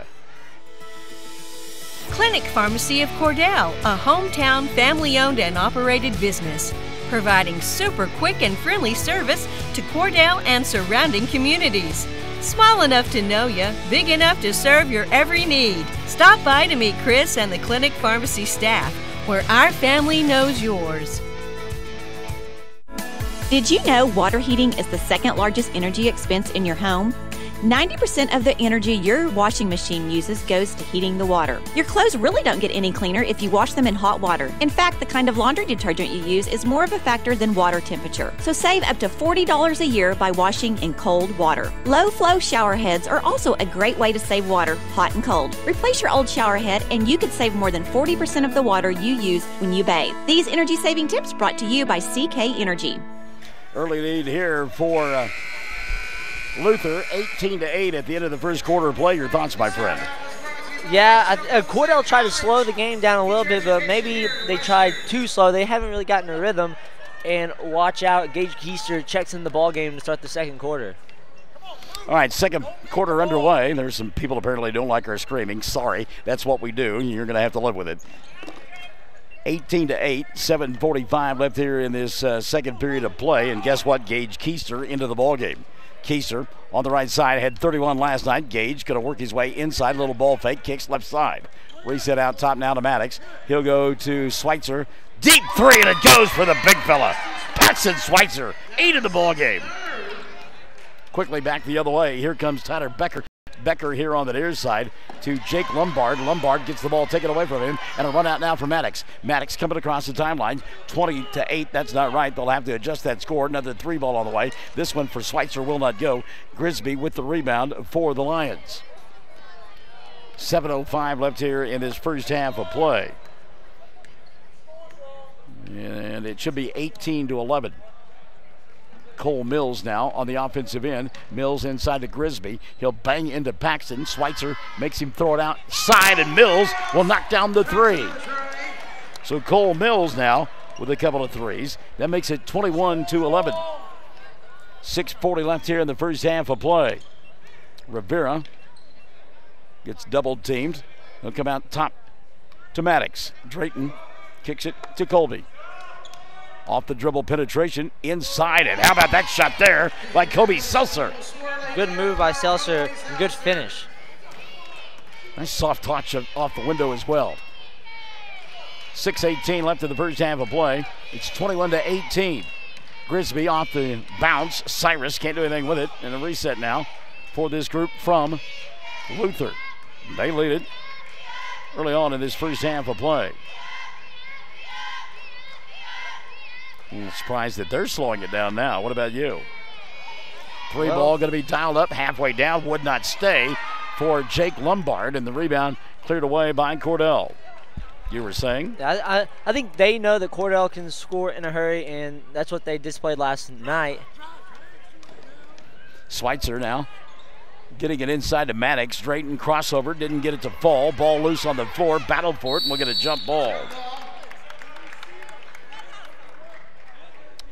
Clinic Pharmacy of Cordell, a hometown family-owned and operated business, providing super quick and friendly service to Cordell and surrounding communities. Small enough to know you, big enough to serve your every need. Stop by to meet Chris and the Clinic Pharmacy staff, where our family knows yours. Did you know water heating is the second largest energy expense in your home? 90% of the energy your washing machine uses goes to heating the water. Your clothes really don't get any cleaner if you wash them in hot water. In fact, the kind of laundry detergent you use is more of a factor than water temperature. So save up to $40 a year by washing in cold water. Low-flow shower heads are also a great way to save water, hot and cold. Replace your old shower head and you could save more than 40% of the water you use when you bathe. These energy-saving tips brought to you by CK Energy. Early lead here for Luther, 18-8 at the end of the first quarter of play. Your thoughts, my friend? Yeah, Cordell tried to slow the game down a little bit, but maybe they tried too slow. They haven't really gotten a rhythm. And watch out, Gage Keister checks in the ball game to start the second quarter. All right, second quarter underway. There's some people apparently don't like our screaming. Sorry, that's what we do. You're going to have to live with it. 18-8, 7:45 left here in this second period of play. And guess what? Gage Keister into the ball game. Keister on the right side had 31 last night. Gage going to work his way inside. Little ball fake, kicks left side. Reset out top now to Maddox. He'll go to Schweitzer. Deep three, and it goes for the big fella. Paxton Schweitzer, 8 in the ball game. Quickly back the other way. Here comes Tyler Becker. Becker here on the near side to Jake Lombard. Lombard gets the ball taken away from him, and a run out now for Maddox. Maddox coming across the timeline. 20-8, that's not right. They'll have to adjust that score. Another 3 ball on the way. This one for Schweitzer will not go. Grisby with the rebound for the Lions. 7:05 left here in this first half of play. And it should be 18-11. Cole Mills now on the offensive end. Mills inside to Grisby. He'll bang into Paxton. Schweitzer makes him throw it outside, and Mills will knock down the 3. So Cole Mills now with a couple of threes. That makes it 21-11. 6:40 left here in the first half of play. Rivera gets double teamed. He'll come out top to Maddox. Drayton kicks it to Colby. Off the dribble penetration, inside it. How about that shot there by Kobe Seltzer? Good move by Seltzer, good finish. Nice soft touch off the window as well. 6:18 left in the first half of play. It's 21-18. Grisby off the bounce. Cyrus can't do anything with it. And a reset now for this group from Luther. They lead it early on in this first half of play. I'm surprised that they're slowing it down now. What about you? Three ball going to be dialed up halfway down. Would not stay for Jake Lombard, and the rebound cleared away by Cordell. You were saying? I think they know that Cordell can score in a hurry, and that's what they displayed last night. Schweitzer now getting it inside to Maddox. Drayton crossover, didn't get it to fall. Ball loose on the floor, battled for it, and we'll get a jump ball.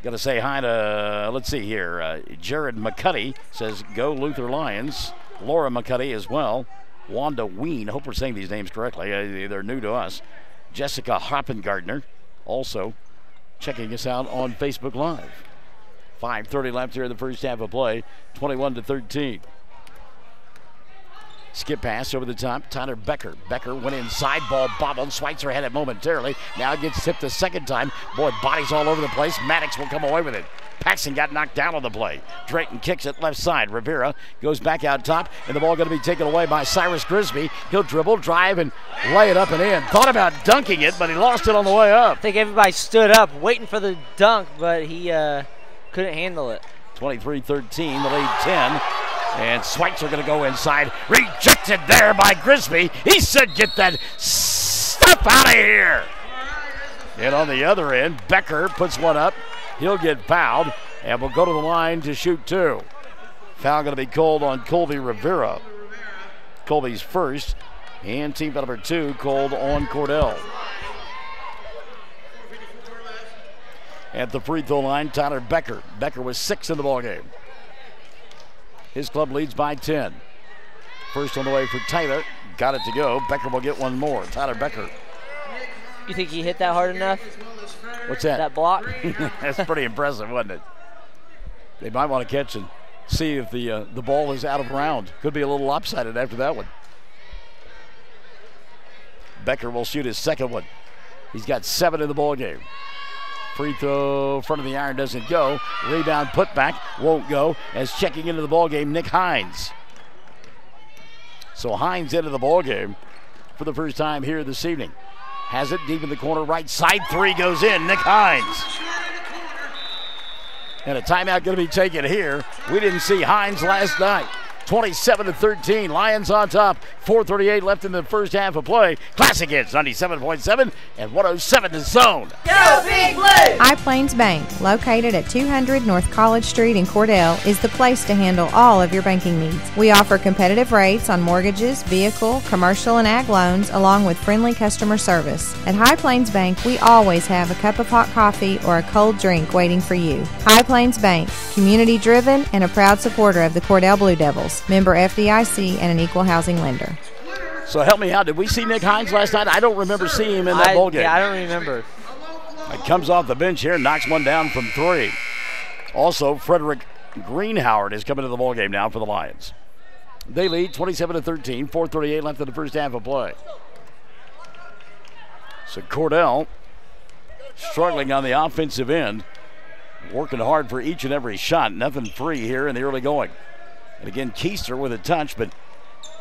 Got to say hi to, let's see here, Jared McCuddy says, go Luther Lions. Laura McCuddy as well. Wanda Ween, hope we're saying these names correctly. They're new to us. Jessica Hoppengardner also checking us out on Facebook Live. 5:30 left here in the first half of play, 21-13. Skip pass over the top, Tyler Becker. Becker went inside, ball bobbled. Schweitzer had it momentarily. Now it gets tipped the second time. Boy, bodies all over the place. Maddox will come away with it. Paxton got knocked down on the play. Drayton kicks it left side. Rivera goes back out top, and the ball going to be taken away by Cyrus Grisby. He'll dribble, drive, and lay it up and in. Thought about dunking it, but he lost it on the way up. I think everybody stood up waiting for the dunk, but he couldn't handle it. 23-13, the lead 10. And Schweitzer going to go inside. Rejected there by Grisby. He said, get that stuff out of here. And on the other end, Becker puts one up. He'll get fouled and will go to the line to shoot 2. Foul going to be called on Colby Rivera. Colby's first. And team foul number 2 called on Cordell. At the free throw line, Tyler Becker. Becker was 6 in the ballgame. His club leads by 10. First on the way for Tyler. Got it to go. Becker will get one more. Tyler Becker. You think he hit that hard enough? What's that? That block? That's pretty impressive, wasn't it? They might want to catch and see if the ball is out of round. Could be a little lopsided after that one. Becker will shoot his second one. He's got 7 in the ball game. Free throw, front of the iron doesn't go. Rebound put back, won't go. As checking into the ball game, Nick Hines. So Hines into the ball game for the first time here this evening. Has it deep in the corner, right side. Three goes in. Nick Hines. And a timeout going to be taken here. We didn't see Hines last night. 27-13. Lions on top. 4:38 left in the first half of play. Classic hits 97.7 and 107 to zone. Go Big Blue! High Plains Bank, located at 200 North College Street in Cordell, is the place to handle all of your banking needs. We offer competitive rates on mortgages, vehicle, commercial, and ag loans, along with friendly customer service. At High Plains Bank, we always have a cup of hot coffee or a cold drink waiting for you. High Plains Bank, community-driven and a proud supporter of the Cordell Blue Devils. Member FDIC and an equal housing lender. So help me out. Did we see Nick Hines last night? I don't remember seeing him in that ball game. Yeah, I don't remember. He comes off the bench here, knocks one down from three. Also, Frederick Greenhoward is coming to the ball game now for the Lions. They lead 27-13. 4:38 left in the first half of play. So Cordell struggling on the offensive end, working hard for each and every shot. Nothing free here in the early going. And again, Keister with a touch, but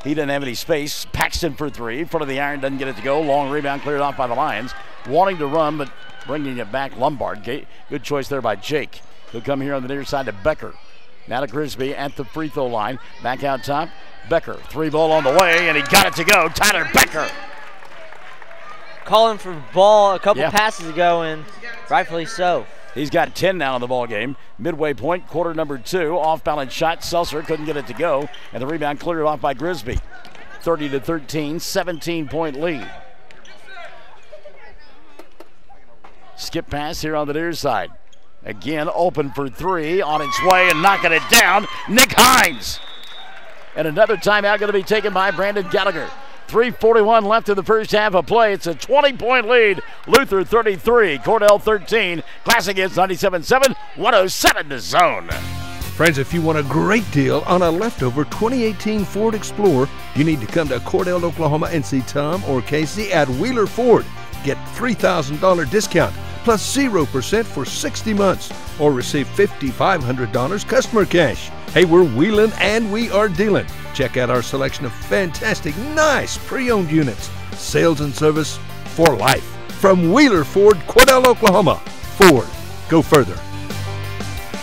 he didn't have any space. Paxton for three. Front of the iron, doesn't get it to go. Long rebound cleared off by the Lions. Wanting to run, but bringing it back, Lombard. Good choice there by Jake. He'll come here on the near side to Becker. Now to Grisby at the free throw line. Back out top. Becker, three ball on the way, and he got it to go. Tyler Becker. Calling for the ball a couple passes ago, and rightfully so. He's got 10 now in the ball game. Midway point, quarter number 2. Off-balance shot. Seltzer couldn't get it to go. And the rebound cleared off by Grisby. 30-13, 17-point lead. Skip pass here on the near side. Again, open for three. On its way and knocking it down. Nick Hines. And another timeout going to be taken by Brandon Gallagher. 3:41 left in the first half of play. It's a 20-point lead. Luther 33, Cordell 13. Classic hits 97.7, 107 to zone. Friends, if you want a great deal on a leftover 2018 Ford Explorer, you need to come to Cordell, Oklahoma and see Tom or Casey at Wheeler Ford. Get $3,000 discount plus 0% for 60 months or receive $5,500 customer cash. Hey, we're wheeling and we are dealing. Check out our selection of fantastic, nice pre-owned units. Sales and service for life. From Wheeler Ford, Cordell, Oklahoma. Ford, go further.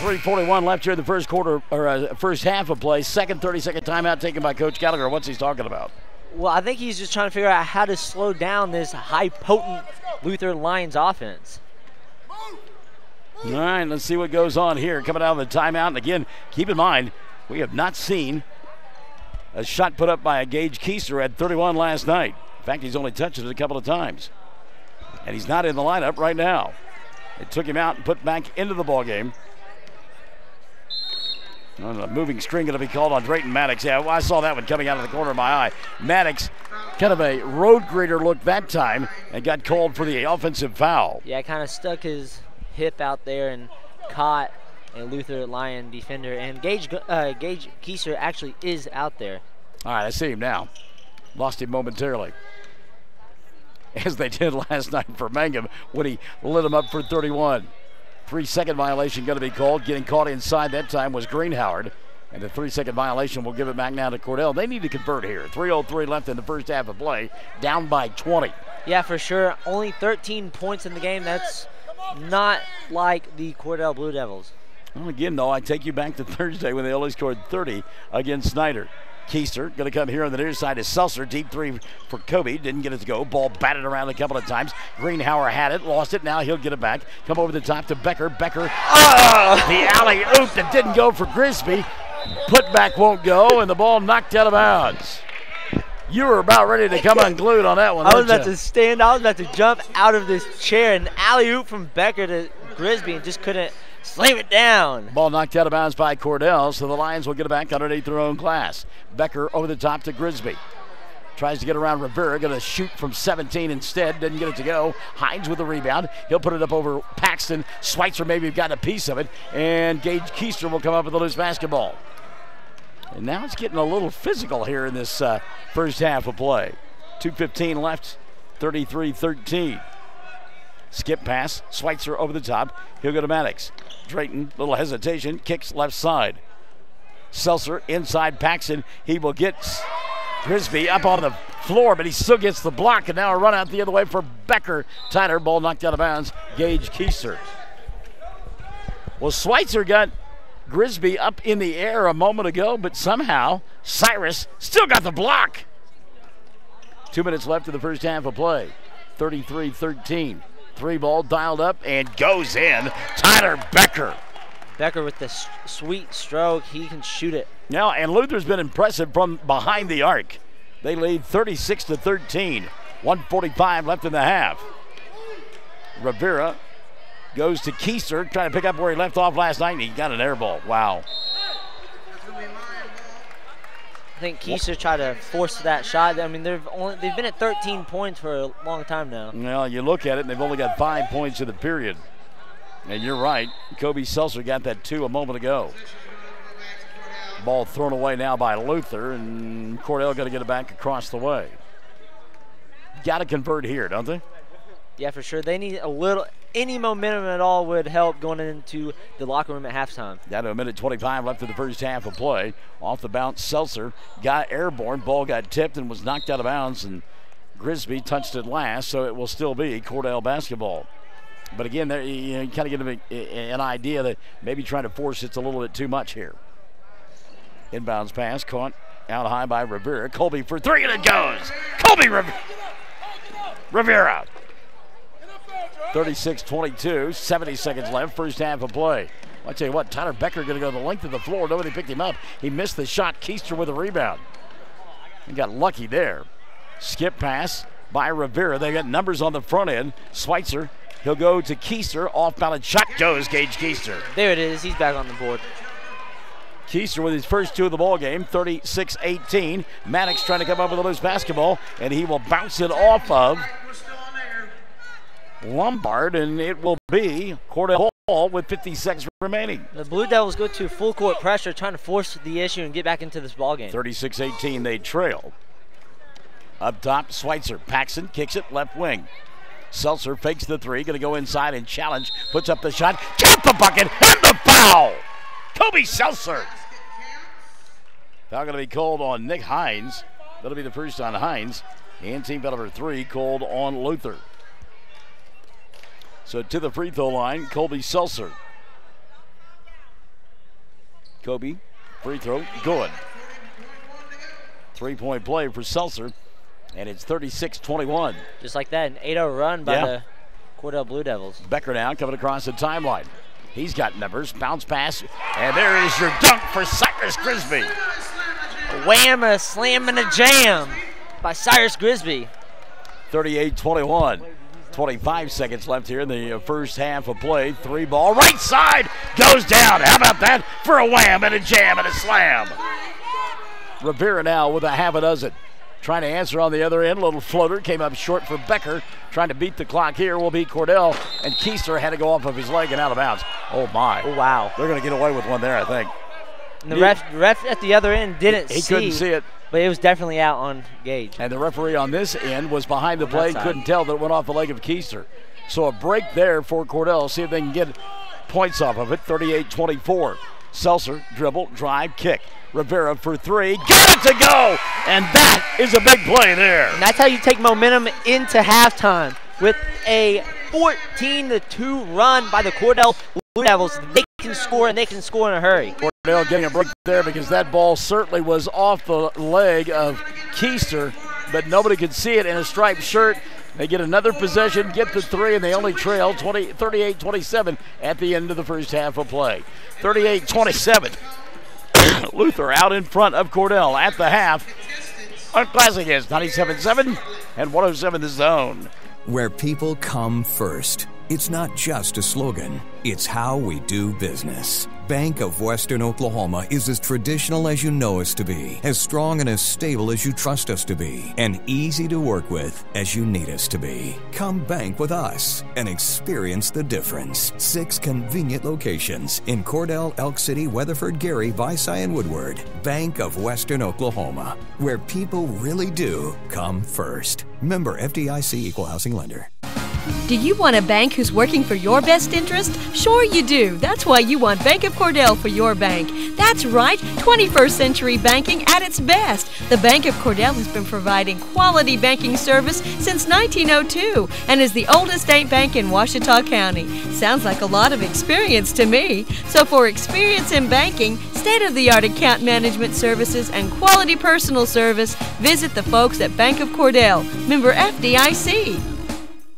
3:41 left here in the first quarter, or first half of play. Second 30-second timeout taken by Coach Gallagher. What's he talking about? Well, I think he's just trying to figure out how to slow down this high-potent Luther Lions offense. All right, let's see what goes on here. Coming out of the timeout, and again, keep in mind, we have not seen a shot put up by a Gage Keister at 31 last night. In fact, he's only touched it a couple of times. And he's not in the lineup right now. They took him out and put back into the ballgame. A moving screen going to be called on Drayton Maddox. Yeah, I saw that one coming out of the corner of my eye. Maddox, kind of a road grader look that time, and got called for the offensive foul. Yeah, kind of stuck his hip out there and caught a Luther Lion defender. And Gage Keister actually is out there. All right, I see him now. Lost him momentarily, as they did last night for Mangum when he lit him up for 31. 3-second violation going to be called. Getting caught inside that time was Greenhoward. And the 3-second violation will give it back now to Cordell. They need to convert here. 3:03 left in the first half of play. Down by 20. Yeah, for sure. Only 13 points in the game. That's not like the Cordell Blue Devils. Well, again, though, I take you back to Thursday when they only scored 30 against Snyder. Keister going to come here on the near side is Seltzer. Deep three for Kobe. Didn't get it to go. Ball batted around a couple of times. Greenhauer had it. Lost it. Now he'll get it back. Come over the top to Becker. Becker. The alley-oop that didn't go for Grisby. Putback won't go, and the ball knocked out of bounds. You were about ready to come unglued on that one. I was about to stand. I was about to jump out of this chair. And alley-oop from Becker to Grisby and just couldn't slam it down. Ball knocked out of bounds by Cordell, so the Lions will get it back underneath their own glass. Becker over the top to Grisby. Tries to get around Rivera, going to shoot from 17 instead. Didn't get it to go. Hines with the rebound. He'll put it up over Paxton. Schweitzer maybe got a piece of it. And Gage Keister will come up with a loose basketball. And now it's getting a little physical here in this first half of play. 2:15 left, 33-13. Skip pass, Schweitzer over the top. He'll go to Maddox. Drayton, little hesitation, kicks left side. Seltzer inside Paxton. He will get Grisby up on the floor, but he still gets the block, and now a run out the other way for Becker. Tyler, ball knocked out of bounds. Gage Keister. Well, Schweitzer got Grisby up in the air a moment ago, but somehow Cyrus still got the block. 2 minutes left in the first half of play. 33-13. 3-ball dialed up and goes in. Tyler Becker. Becker with the sweet stroke. He can shoot it. Now, and Luther's been impressive from behind the arc. They lead 36-13. 1:45 left in the half. Rivera goes to Keister, trying to pick up where he left off last night, and he got an air ball. Wow. I think Keister tried to force that shot. I mean, they've been at 13 points for a long time now. Well, you look at it, and they've only got 5 points in the period. And you're right. Kobe Seltzer got that 2 a moment ago. Ball thrown away now by Luther, and Cordell got to get it back across the way. Got to convert here, don't they? Yeah, for sure. They need a little, any momentum at all would help going into the locker room at halftime. Down to a minute 25 left in the first half of play. Off the bounce, Seltzer got airborne. Ball got tipped and was knocked out of bounds, and Grisby touched it last, so it will still be Cordell basketball. But again, there you kind of get an idea that maybe trying to force it's a little bit too much here. Inbounds pass caught out high by Rivera. Colby for 3, and it goes. Colby Rivera. 36-22, 70 seconds left, first half of play. I tell you what, Tyler Becker going to go the length of the floor. Nobody picked him up. He missed the shot. Keister with a rebound. He got lucky there. Skip pass by Rivera. They got numbers on the front end. Schweitzer, he'll go to Keister. Off-balance shot goes Gage Keister. There it is. He's back on the board. Keister with his first 2 of the ball game, 36-18. Maddox trying to come up with a loose basketball, and he will bounce it off of Lombard, and it will be Cordell Hall with 50 seconds remaining. The Blue Devils go to full court pressure, trying to force the issue and get back into this ball game. 36-18, they trail. Up top, Schweitzer. Paxson kicks it left wing. Seltzer fakes the 3, going to go inside and challenge. Puts up the shot, count the bucket, and the foul! Kobe Seltzer. Foul going to be called on Nick Hines. That'll be the first on Hines. And team foul number 3 called on Luther. So to the free throw line, Colby Seltzer. Kobe, free throw, good. 3-point play for Seltzer, and it's 36-21. Just like that, an 8-0 run by the Cordell Blue Devils. Becker now coming across the timeline. He's got numbers, bounce pass, and there is your dunk for Cyrus Grisby. Wham, a slam and a jam by Cyrus Grisby. 38-21. 25 seconds left here in the first half of play. 3-ball, right side, goes down. How about that for a wham and a jam and a slam? Rivera now with a half a dozen. Trying to answer on the other end. Little floater came up short for Becker. Trying to beat the clock here will be Cordell. And Keister had to go off of his leg and out of bounds. Oh, my. Oh, wow. They're going to get away with one there, I think. And the ref at the other end didn't see. He couldn't see it. But it was definitely out on Gage. And the referee on this end was behind the play. Couldn't tell that it went off the leg of Keister. So a break there for Cordell. See if they can get points off of it. 38-24. Seltzer, dribble, drive, kick. Rivera for 3. Got it to go! And that is a big play there. And that's how you take momentum into halftime. With a 14-2 run by the Cordell Blue Devils. They can score, and they can score in a hurry. Cordell getting a break there because that ball certainly was off the leg of Keister, but nobody could see it in a striped shirt. They get another possession, get the 3, and they only trail 38-27 at the end of the first half of play. 38-27. Luther out in front of Cordell at the half. Our classic is 97.7 and 107 The Zone. Where people come first. It's not just a slogan, it's how we do business. Bank of Western Oklahoma is as traditional as you know us to be, as strong and as stable as you trust us to be, and easy to work with as you need us to be. Come bank with us and experience the difference. 6 convenient locations in Cordell, Elk City, Weatherford, Gary, Visay, and Woodward. Bank of Western Oklahoma, where people really do come first. Member FDIC Equal Housing Lender. Do you want a bank who's working for your best interest? Sure you do. That's why you want Bank of Cordell for your bank. That's right, 21st century banking at its best. The Bank of Cordell has been providing quality banking service since 1902 and is the oldest state bank in Ouachita County. Sounds like a lot of experience to me. So for experience in banking, state-of-the-art account management services, and quality personal service, visit the folks at Bank of Cordell, member FDIC.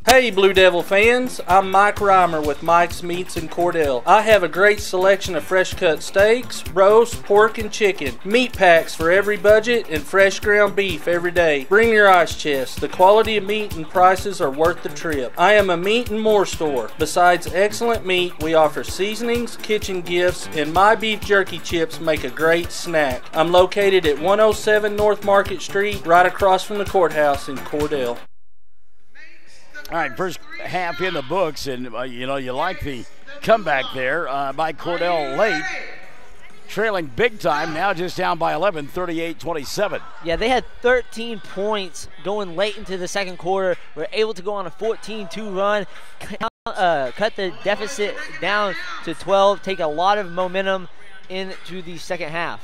Hey Blue Devil fans, I'm Mike Reimer with Mike's Meats in Cordell. I have a great selection of fresh cut steaks, roast, pork, and chicken. Meat packs for every budget and fresh ground beef every day. Bring your ice chest. The quality of meat and prices are worth the trip. I am a meat and more store. Besides excellent meat, we offer seasonings, kitchen gifts, and my beef jerky chips make a great snack. I'm located at 107 North Market Street, right across from the courthouse in Cordell. All right, first half in the books, and you like the comeback there by Cordell late. Trailing big time, now just down by 11, 38-27. Yeah, they had 13 points going late into the second quarter. Were able to go on a 14-2 run, cut the deficit down to 12, take a lot of momentum into the second half.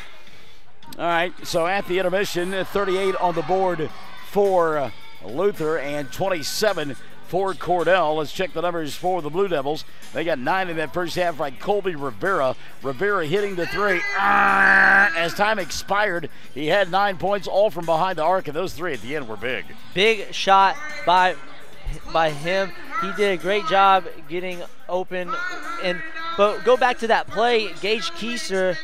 All right, so at the intermission, 38 on the board for Luther and 27 for Cordell. Let's check the numbers for the Blue Devils. They got 9 in that first half by Colby Rivera. Rivera hitting the three. As time expired, he had 9 points, all from behind the arc, and those 3 at the end were big. Big shot by him. He did a great job getting open. But go back to that play, Gage Keiser.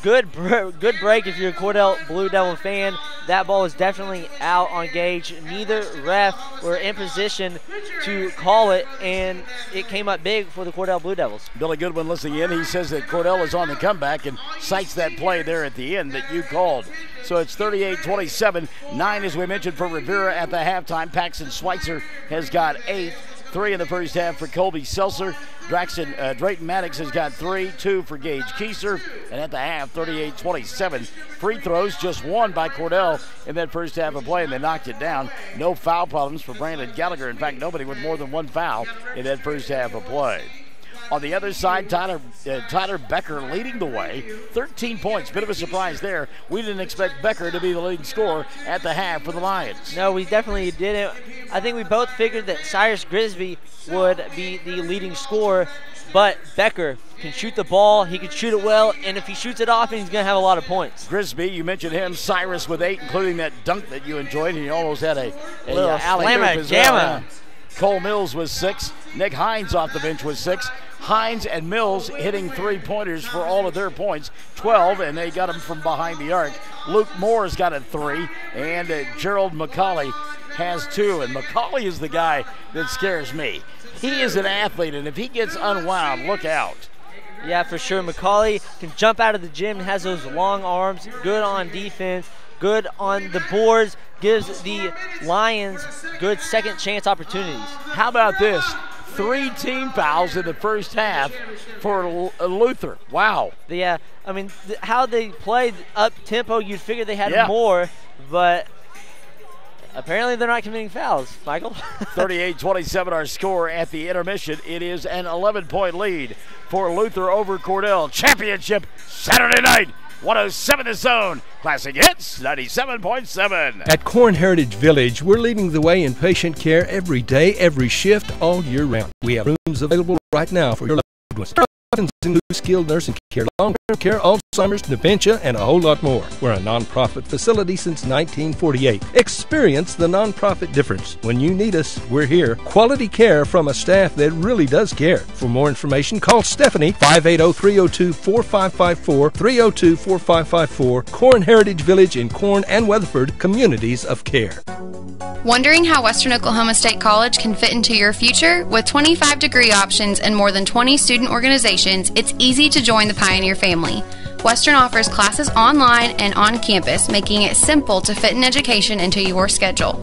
Good break if you're a Cordell Blue Devil fan. That ball was definitely out on Gage. Neither ref were in position to call it, and it came up big for the Cordell Blue Devils. Billy Goodwin listening in. He says that Cordell is on the comeback and cites that play there at the end that you called. So it's 38-27. 9, as we mentioned, for Rivera at the halftime. Paxton Schweitzer has got 8. 3 in the first half for Colby Seltzer. Drayton Maddox has got 3, 2 for Gage Keiser. And at the half, 38-27. Free throws, just 1 by Cordell in that first half of play, and they knocked it down. No foul problems for Brandon Gallagher. In fact, nobody with more than 1 foul in that first half of play. On the other side, Tyler Becker leading the way. 13 points, bit of a surprise there. We didn't expect Becker to be the leading scorer at the half for the Lions. No, we definitely didn't. I think we both figured that Cyrus Grisby would be the leading scorer, but Becker can shoot the ball, he can shoot it well, and if he shoots it off, he's going to have a lot of points. Grisby, you mentioned him. Cyrus with 8, including that dunk that you enjoyed, and he almost had a alley-oop. Cole Mills was 6. Nick Hines off the bench was 6. Hines and Mills hitting 3-pointers for all of their points, 12, and they got them from behind the arc. Luke Moore's got a 3, and Gerald McCauley has 2, and McCauley is the guy that scares me. He is an athlete, and if he gets unwound, look out. Yeah, for sure. McCauley can jump out of the gym, has those long arms, good on defense, good on the boards, gives the Lions good second chance opportunities. How about this? 3 team fouls in the first half for Luther. Wow. Yeah, I mean, how they played up tempo, you'd figure they had more, but apparently they're not committing fouls, Michael. 38-27 our score at the intermission. It is an 11-point lead for Luther over Cordell. Championship Saturday night. 107 The Zone. Classic Hits 97.7. At Corn Heritage Village, we're leading the way in patient care every day, every shift, all year round. We have rooms available right now for your loved ones. Options include skilled nursing care, long-term care, Alzheimer's, dementia, and a whole lot more. We're a nonprofit facility since 1948. Experience the nonprofit difference. When you need us, we're here. Quality care from a staff that really does care. For more information, call Stephanie, 580-302-4554, 302-4554, Corn Heritage Village in Corn and Weatherford, Communities of Care. Wondering how Western Oklahoma State College can fit into your future? With 25 degree options and more than 20 student organizations, it's easy to join the Pioneer family. Western offers classes online and on campus, making it simple to fit an education into your schedule.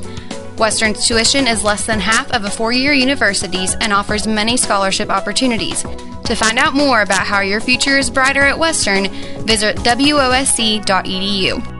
Western's tuition is less than half of a four-year university's and offers many scholarship opportunities. To find out more about how your future is brighter at Western, visit wosc.edu.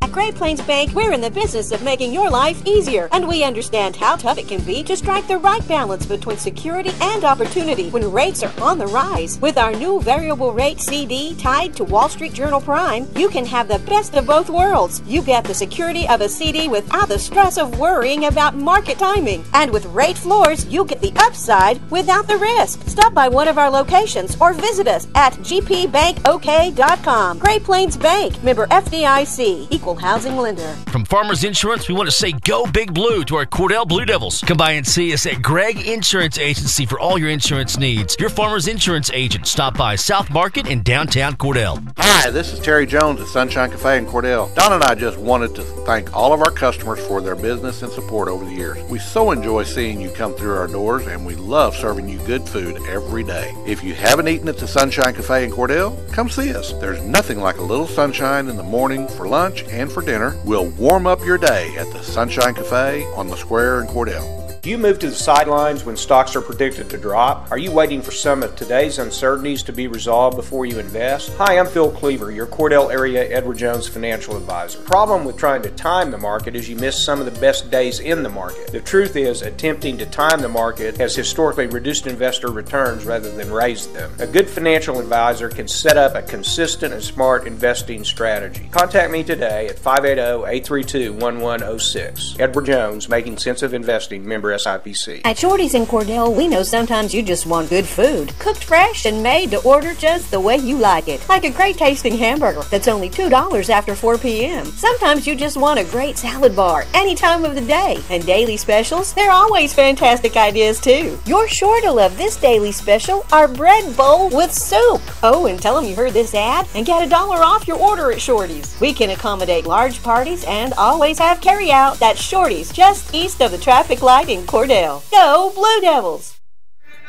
At Great Plains Bank, we're in the business of making your life easier, and we understand how tough it can be to strike the right balance between security and opportunity when rates are on the rise. With our new variable rate CD tied to Wall Street Journal Prime, you can have the best of both worlds. You get the security of a CD without the stress of worrying about market timing. And with rate floors, you get the upside without the risk. Stop by one of our locations or visit us at gpbankok.com. Great Plains Bank, member FDIC, equal housing lender. From Farmers Insurance, we want to say go Big Blue to our Cordell Blue Devils. Come by and see us at Gregg Insurance Agency for all your insurance needs. Your Farmers Insurance agent. Stop by South Market in downtown Cordell. Hi, this is Terry Jones at Sunshine Cafe in Cordell. Don and I just wanted to thank all of our customers for their business and support over the years. We so enjoy seeing you come through our doors, and we love serving you good food every day. If you haven't eaten at the Sunshine Cafe in Cordell, come see us. There's nothing like a little sunshine in the morning for lunch and for dinner. We'll warm up your day at the Sunshine Cafe on the Square in Cordell. Do you move to the sidelines when stocks are predicted to drop? Are you waiting for some of today's uncertainties to be resolved before you invest? Hi, I'm Phil Cleaver, your Cordell area Edward Jones financial advisor. The problem with trying to time the market is you miss some of the best days in the market. The truth is, attempting to time the market has historically reduced investor returns rather than raised them. A good financial advisor can set up a consistent and smart investing strategy. Contact me today at 580-832-1106. Edward Jones, Making Sense of Investing, member SIPC. At Shorty's in Cordell, we know sometimes you just want good food, cooked fresh and made to order just the way you like it. Like a great tasting hamburger that's only $2 after 4 p.m. Sometimes you just want a great salad bar any time of the day. And daily specials, they're always fantastic ideas too. You're sure to love this daily special, our bread bowl with soup. Oh, and tell them you heard this ad and get $1 off your order at Shorty's. We can accommodate large parties and always have carry out. That's Shorty's, just east of the traffic light in Cordell. Go Blue Devils!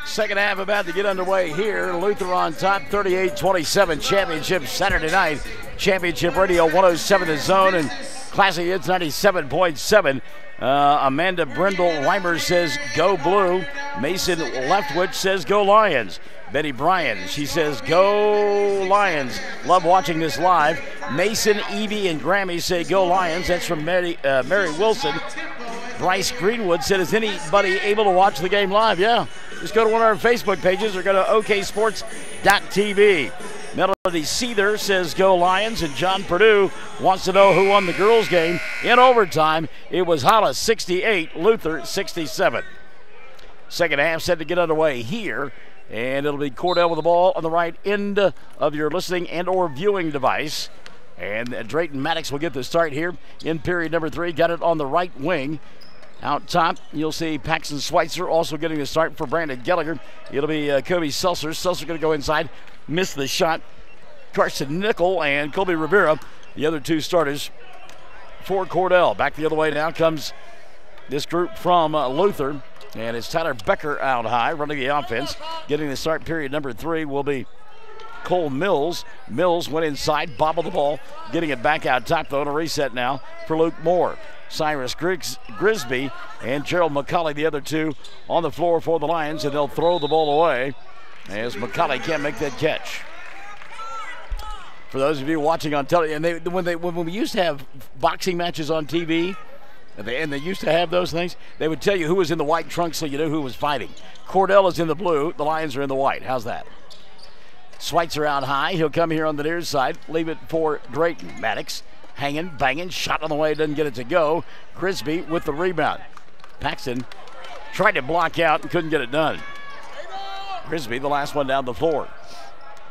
Second half about to get underway here. Luther on top, 38-27. Championship Saturday night. Championship Radio 107 The Zone and Classic Hits 97.7. Amanda Brindle Weimer says go Blue. Mason Leftwich says go Lions. Betty Bryan, she says go Lions. Love watching this live. Mason, Evie, and Grammy say go Lions. That's from Mary Wilson. Bryce Greenwood said, is anybody able to watch the game live? Yeah, just go to one of our Facebook pages or go to oksports.tv. Melody Seether says go Lions, and John Purdue wants to know who won the girls' game. In overtime, it was Hollis 68, Luther 67. Second half set to get underway here, and it'll be Cordell with the ball on the right end of your listening and or viewing device. And Drayton Maddox will get the start here in period number 3. Got it on the right wing. Out top, you'll see Paxton Schweitzer also getting the start for Brandon Gallagher. It'll be Kobe Seltzer. Seltzer going to go inside, miss the shot. Carson Nickel and Colby Rivera, the other two starters for Cordell. Back the other way now comes this group from Luther. And it's Tyler Becker out high, running the offense. Getting the start period number 3 will be Cole Mills. Mills went inside, bobbled the ball, getting it back out top though, and a reset now for Luke Moore. Cyrus Grisby and Gerald McCauley, the other two, on the floor for the Lions, and they'll throw the ball away as McCauley can't make that catch. For those of you watching on television, and when we used to have boxing matches on TV, and they used to have those things, they would tell you who was in the white trunks so you knew who was fighting. Cordell is in the blue, the Lions are in the white. How's that? Schweitzer out high. He'll come here on the near side. Leave it for Drayton. Maddox hanging, banging, shot on the way, doesn't get it to go. Grisby with the rebound. Paxton tried to block out and couldn't get it done. Grisby, the last one down the floor.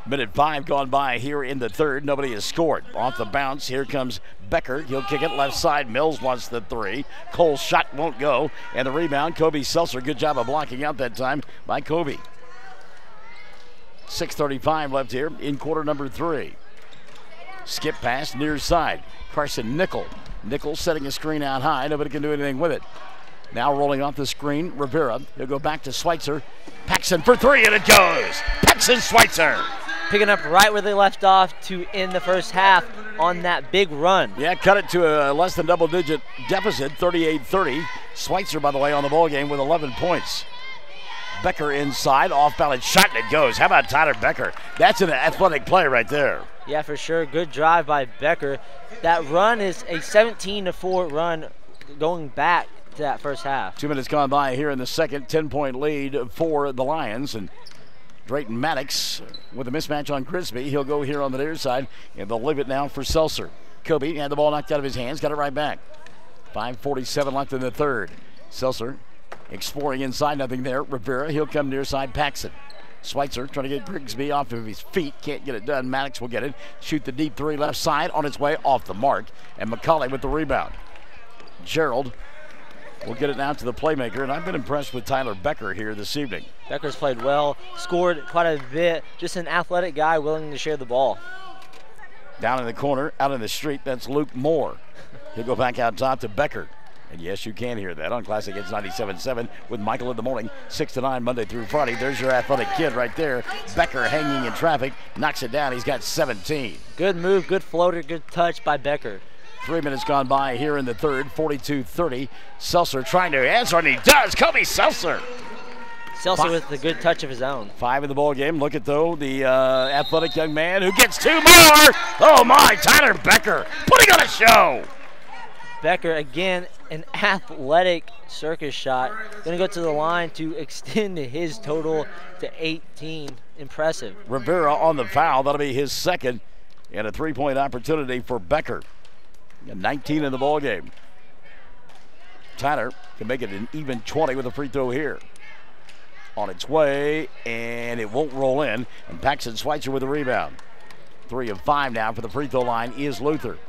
Minute 5 gone by here in the third. Nobody has scored. Off the bounce, here comes Becker. He'll kick it left side. Mills wants the 3. Cole's shot won't go. And the rebound, Kobe Seltzer. Good job of blocking out that time by Kobe. 6:35 left here in quarter number 3. Skip pass near side. Carson Nickel. Nickel setting a screen out high. Nobody can do anything with it. Now rolling off the screen, Rivera. He'll go back to Schweitzer. Paxton for 3, and it goes. Paxton Schweitzer. Picking up right where they left off to end the first half on that big run. Yeah, cut it to a less than double-digit deficit, 38-30. Schweitzer, by the way, on the ball game with 11 points. Becker inside, off-balance shot, and it goes. How about Tyler Becker? That's an athletic play right there. Yeah, for sure. Good drive by Becker. That run is a 17-4 run going back to that first half. 2 minutes gone by here in the second. 10-point lead for the Lions. And Drayton Maddox with a mismatch on Grisby. He'll go here on the near side, and they'll leave it now for Seltzer. Kobe had the ball knocked out of his hands, got it right back. 5:47 left in the third. Seltzer exploring inside, nothing there. Rivera, he'll come near side. Paxson. Schweitzer trying to get Grigsby off of his feet. Can't get it done. Maddox will get it. Shoot the deep three left side on its way off the mark. And McCauley with the rebound. Gerald will get it now to the playmaker. And I've been impressed with Tyler Becker here this evening. Becker's played well, scored quite a bit. Just an athletic guy willing to share the ball. Down in the corner, out in the street, that's Luke Moore. He'll go back out top to Becker. And yes, you can hear that on Classic Hits 97.7 with Michael in the morning, 6 to 9, Monday through Friday. There's your athletic kid right there. Becker hanging in traffic, knocks it down. He's got 17. Good move, good floater, good touch by Becker. 3 minutes gone by here in the third, 42-30. Seltzer trying to answer, and he does. Kobe Seltzer. Seltzer with a good touch of his own. 5 in the ball game. Look at, though, the athletic young man who gets 2 more. Oh, my, Tyler Becker putting on a show. Becker, again, an athletic circus shot. Going to go to the line to extend his total to 18. Impressive. Rivera on the foul. That'll be his second. And a three-point opportunity for Becker. 19 in the ball game. Tyler can make it an even 20 with a free throw here. On its way, and it won't roll in. And Paxton Schweitzer with a rebound. 3 of 5 now for the free throw line is Luther.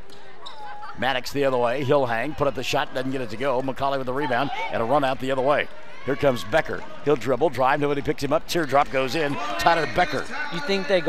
Maddox the other way. He'll hang, put up the shot, doesn't get it to go. McCauley with the rebound and a run out the other way. Here comes Becker. He'll dribble, drive, nobody picks him up. Teardrop goes in. Tyler Becker. You think they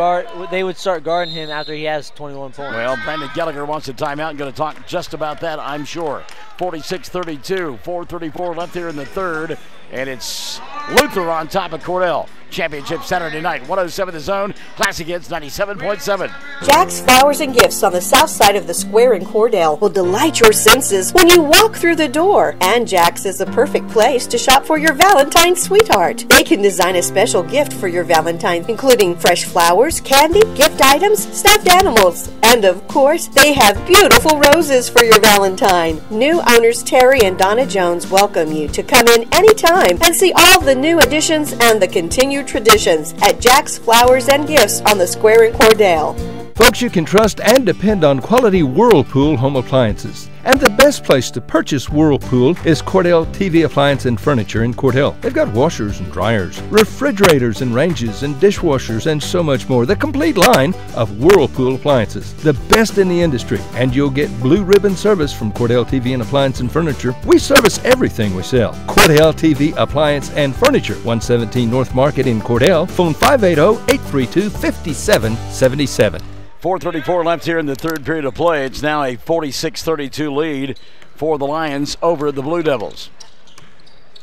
would start guarding him after he has 21 points? Well, Brandon Gallagher wants a timeout and going to talk just about that, I'm sure. 46-32, 4:34 left here in the third, and it's Luther on top of Cordell. Championship Saturday night, 107 The Zone, Classic Hits 97.7. Jack's Flowers and Gifts on the south side of the square in Cordell will delight your senses when you walk through the door. And Jack's is the perfect place to shop for your Valentine's sweetheart. They can design a special gift for your Valentine, including fresh flowers, candy, gift items, stuffed animals, and of course, they have beautiful roses for your Valentine. New owners Terry and Donna Jones welcome you to come in anytime and see all the new additions and the continued traditions at Jack's Flowers and Gifts on the square in Cordell. Folks, you can trust and depend on quality Whirlpool home appliances. And the best place to purchase Whirlpool is Cordell TV Appliance and Furniture in Cordell. They've got washers and dryers, refrigerators and ranges and dishwashers and so much more. The complete line of Whirlpool appliances. The best in the industry. And you'll get blue ribbon service from Cordell TV and Appliance and Furniture. We service everything we sell. Cordell TV Appliance and Furniture, 117 North Market in Cordell. Phone 580-832-5777. 4:34 left here in the third period of play. It's now a 46-32 lead for the Lions over the Blue Devils.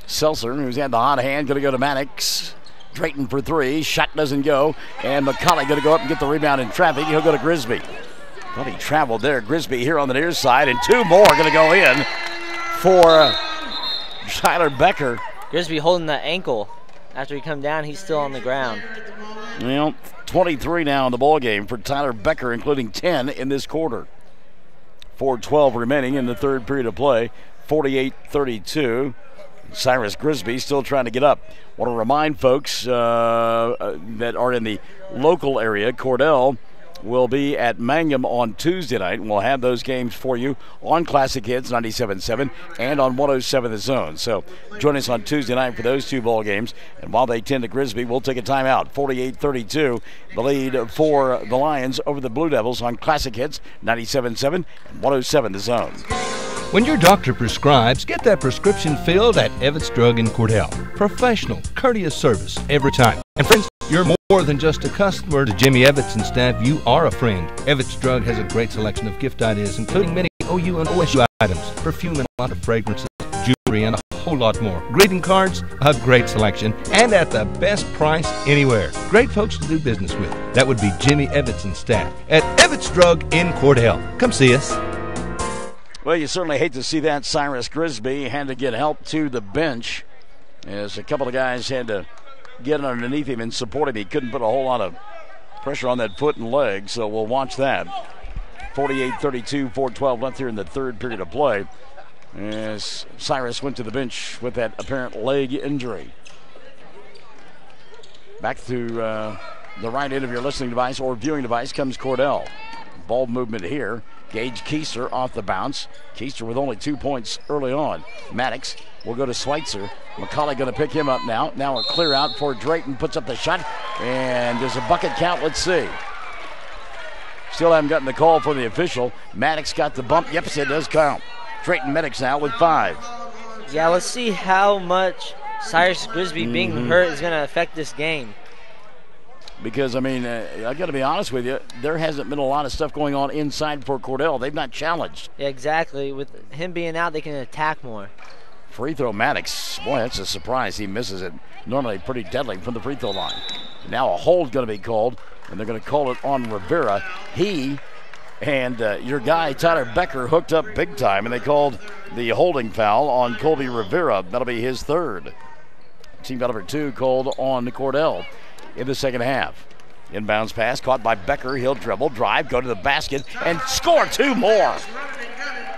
Seltzer, who's had the hot hand, going to go to Maddox. Drayton for 3. Shot doesn't go. And McCauley going to go up and get the rebound in traffic. He'll go to Grisby. Well, he traveled there. Grisby here on the near side. And 2 more going to go in for Tyler Becker. Grisby holding the ankle. After he come down, he's still on the ground. Well, 23 now in the ball game for Tyler Becker, including 10 in this quarter. 4:12 remaining in the third period of play. 48-32. Cyrus Grisby still trying to get up. Want to remind folks that are in the local area, Cordell will be at Mangum on Tuesday night, and we'll have those games for you on Classic Hits 97.7 and on 107 The Zone. So join us on Tuesday night for those 2 ball games. And while they tend to Grisby, we'll take a timeout. 48-32, the lead for the Lions over the Blue Devils on Classic Hits 97.7 and 107 The Zone. When your doctor prescribes, get that prescription filled at Evetts Drug in Cordell. Professional, courteous service every time. And friends, you're more than just a customer to Jimmy Evetts and staff. You are a friend. Evetts Drug has a great selection of gift ideas, including many OU and OSU items, perfume and a lot of fragrances, jewelry, and a whole lot more. Greeting cards, a great selection, and at the best price anywhere. Great folks to do business with. That would be Jimmy Evetts and staff at Evetts Drug in Cordell. Come see us. Well, you certainly hate to see that. Cyrus Grisby had to get help to the bench as a couple of guys had to get underneath him and support him. He couldn't put a whole lot of pressure on that foot and leg, so we'll watch that. 48-32, 4:12 left here in the third period of play as Cyrus went to the bench with that apparent leg injury. Back to the right end of your listening device or viewing device comes Cordell. Ball movement here. Gage Keister off the bounce. Keister with only 2 points early on. Maddox will go to Schweitzer. McCauley going to pick him up now. Now a clear out for Drayton. Puts up the shot. And there's a bucket count. Let's see. Still haven't gotten the call for the official. Maddox got the bump. Yep, it does count. Drayton Maddox now with 5. Yeah, let's see how much Cyrus Grisby being hurt is going to affect this game. Because, I mean, I got to be honest with you, there hasn't been a lot of stuff going on inside for Cordell. They've not challenged. Yeah, exactly. With him being out, they can attack more. Free throw Maddox. Boy, that's a surprise. He misses it. Normally pretty deadly from the free throw line. Now a hold going to be called, and they're going to call it on Rivera. He and your guy, Tyler Becker, hooked up big time, and they called the holding foul on Colby Rivera. That'll be his third. Team foul number 2 called on Cordell in the second half. Inbounds pass caught by Becker. He'll dribble, drive, go to the basket, and score 2 more.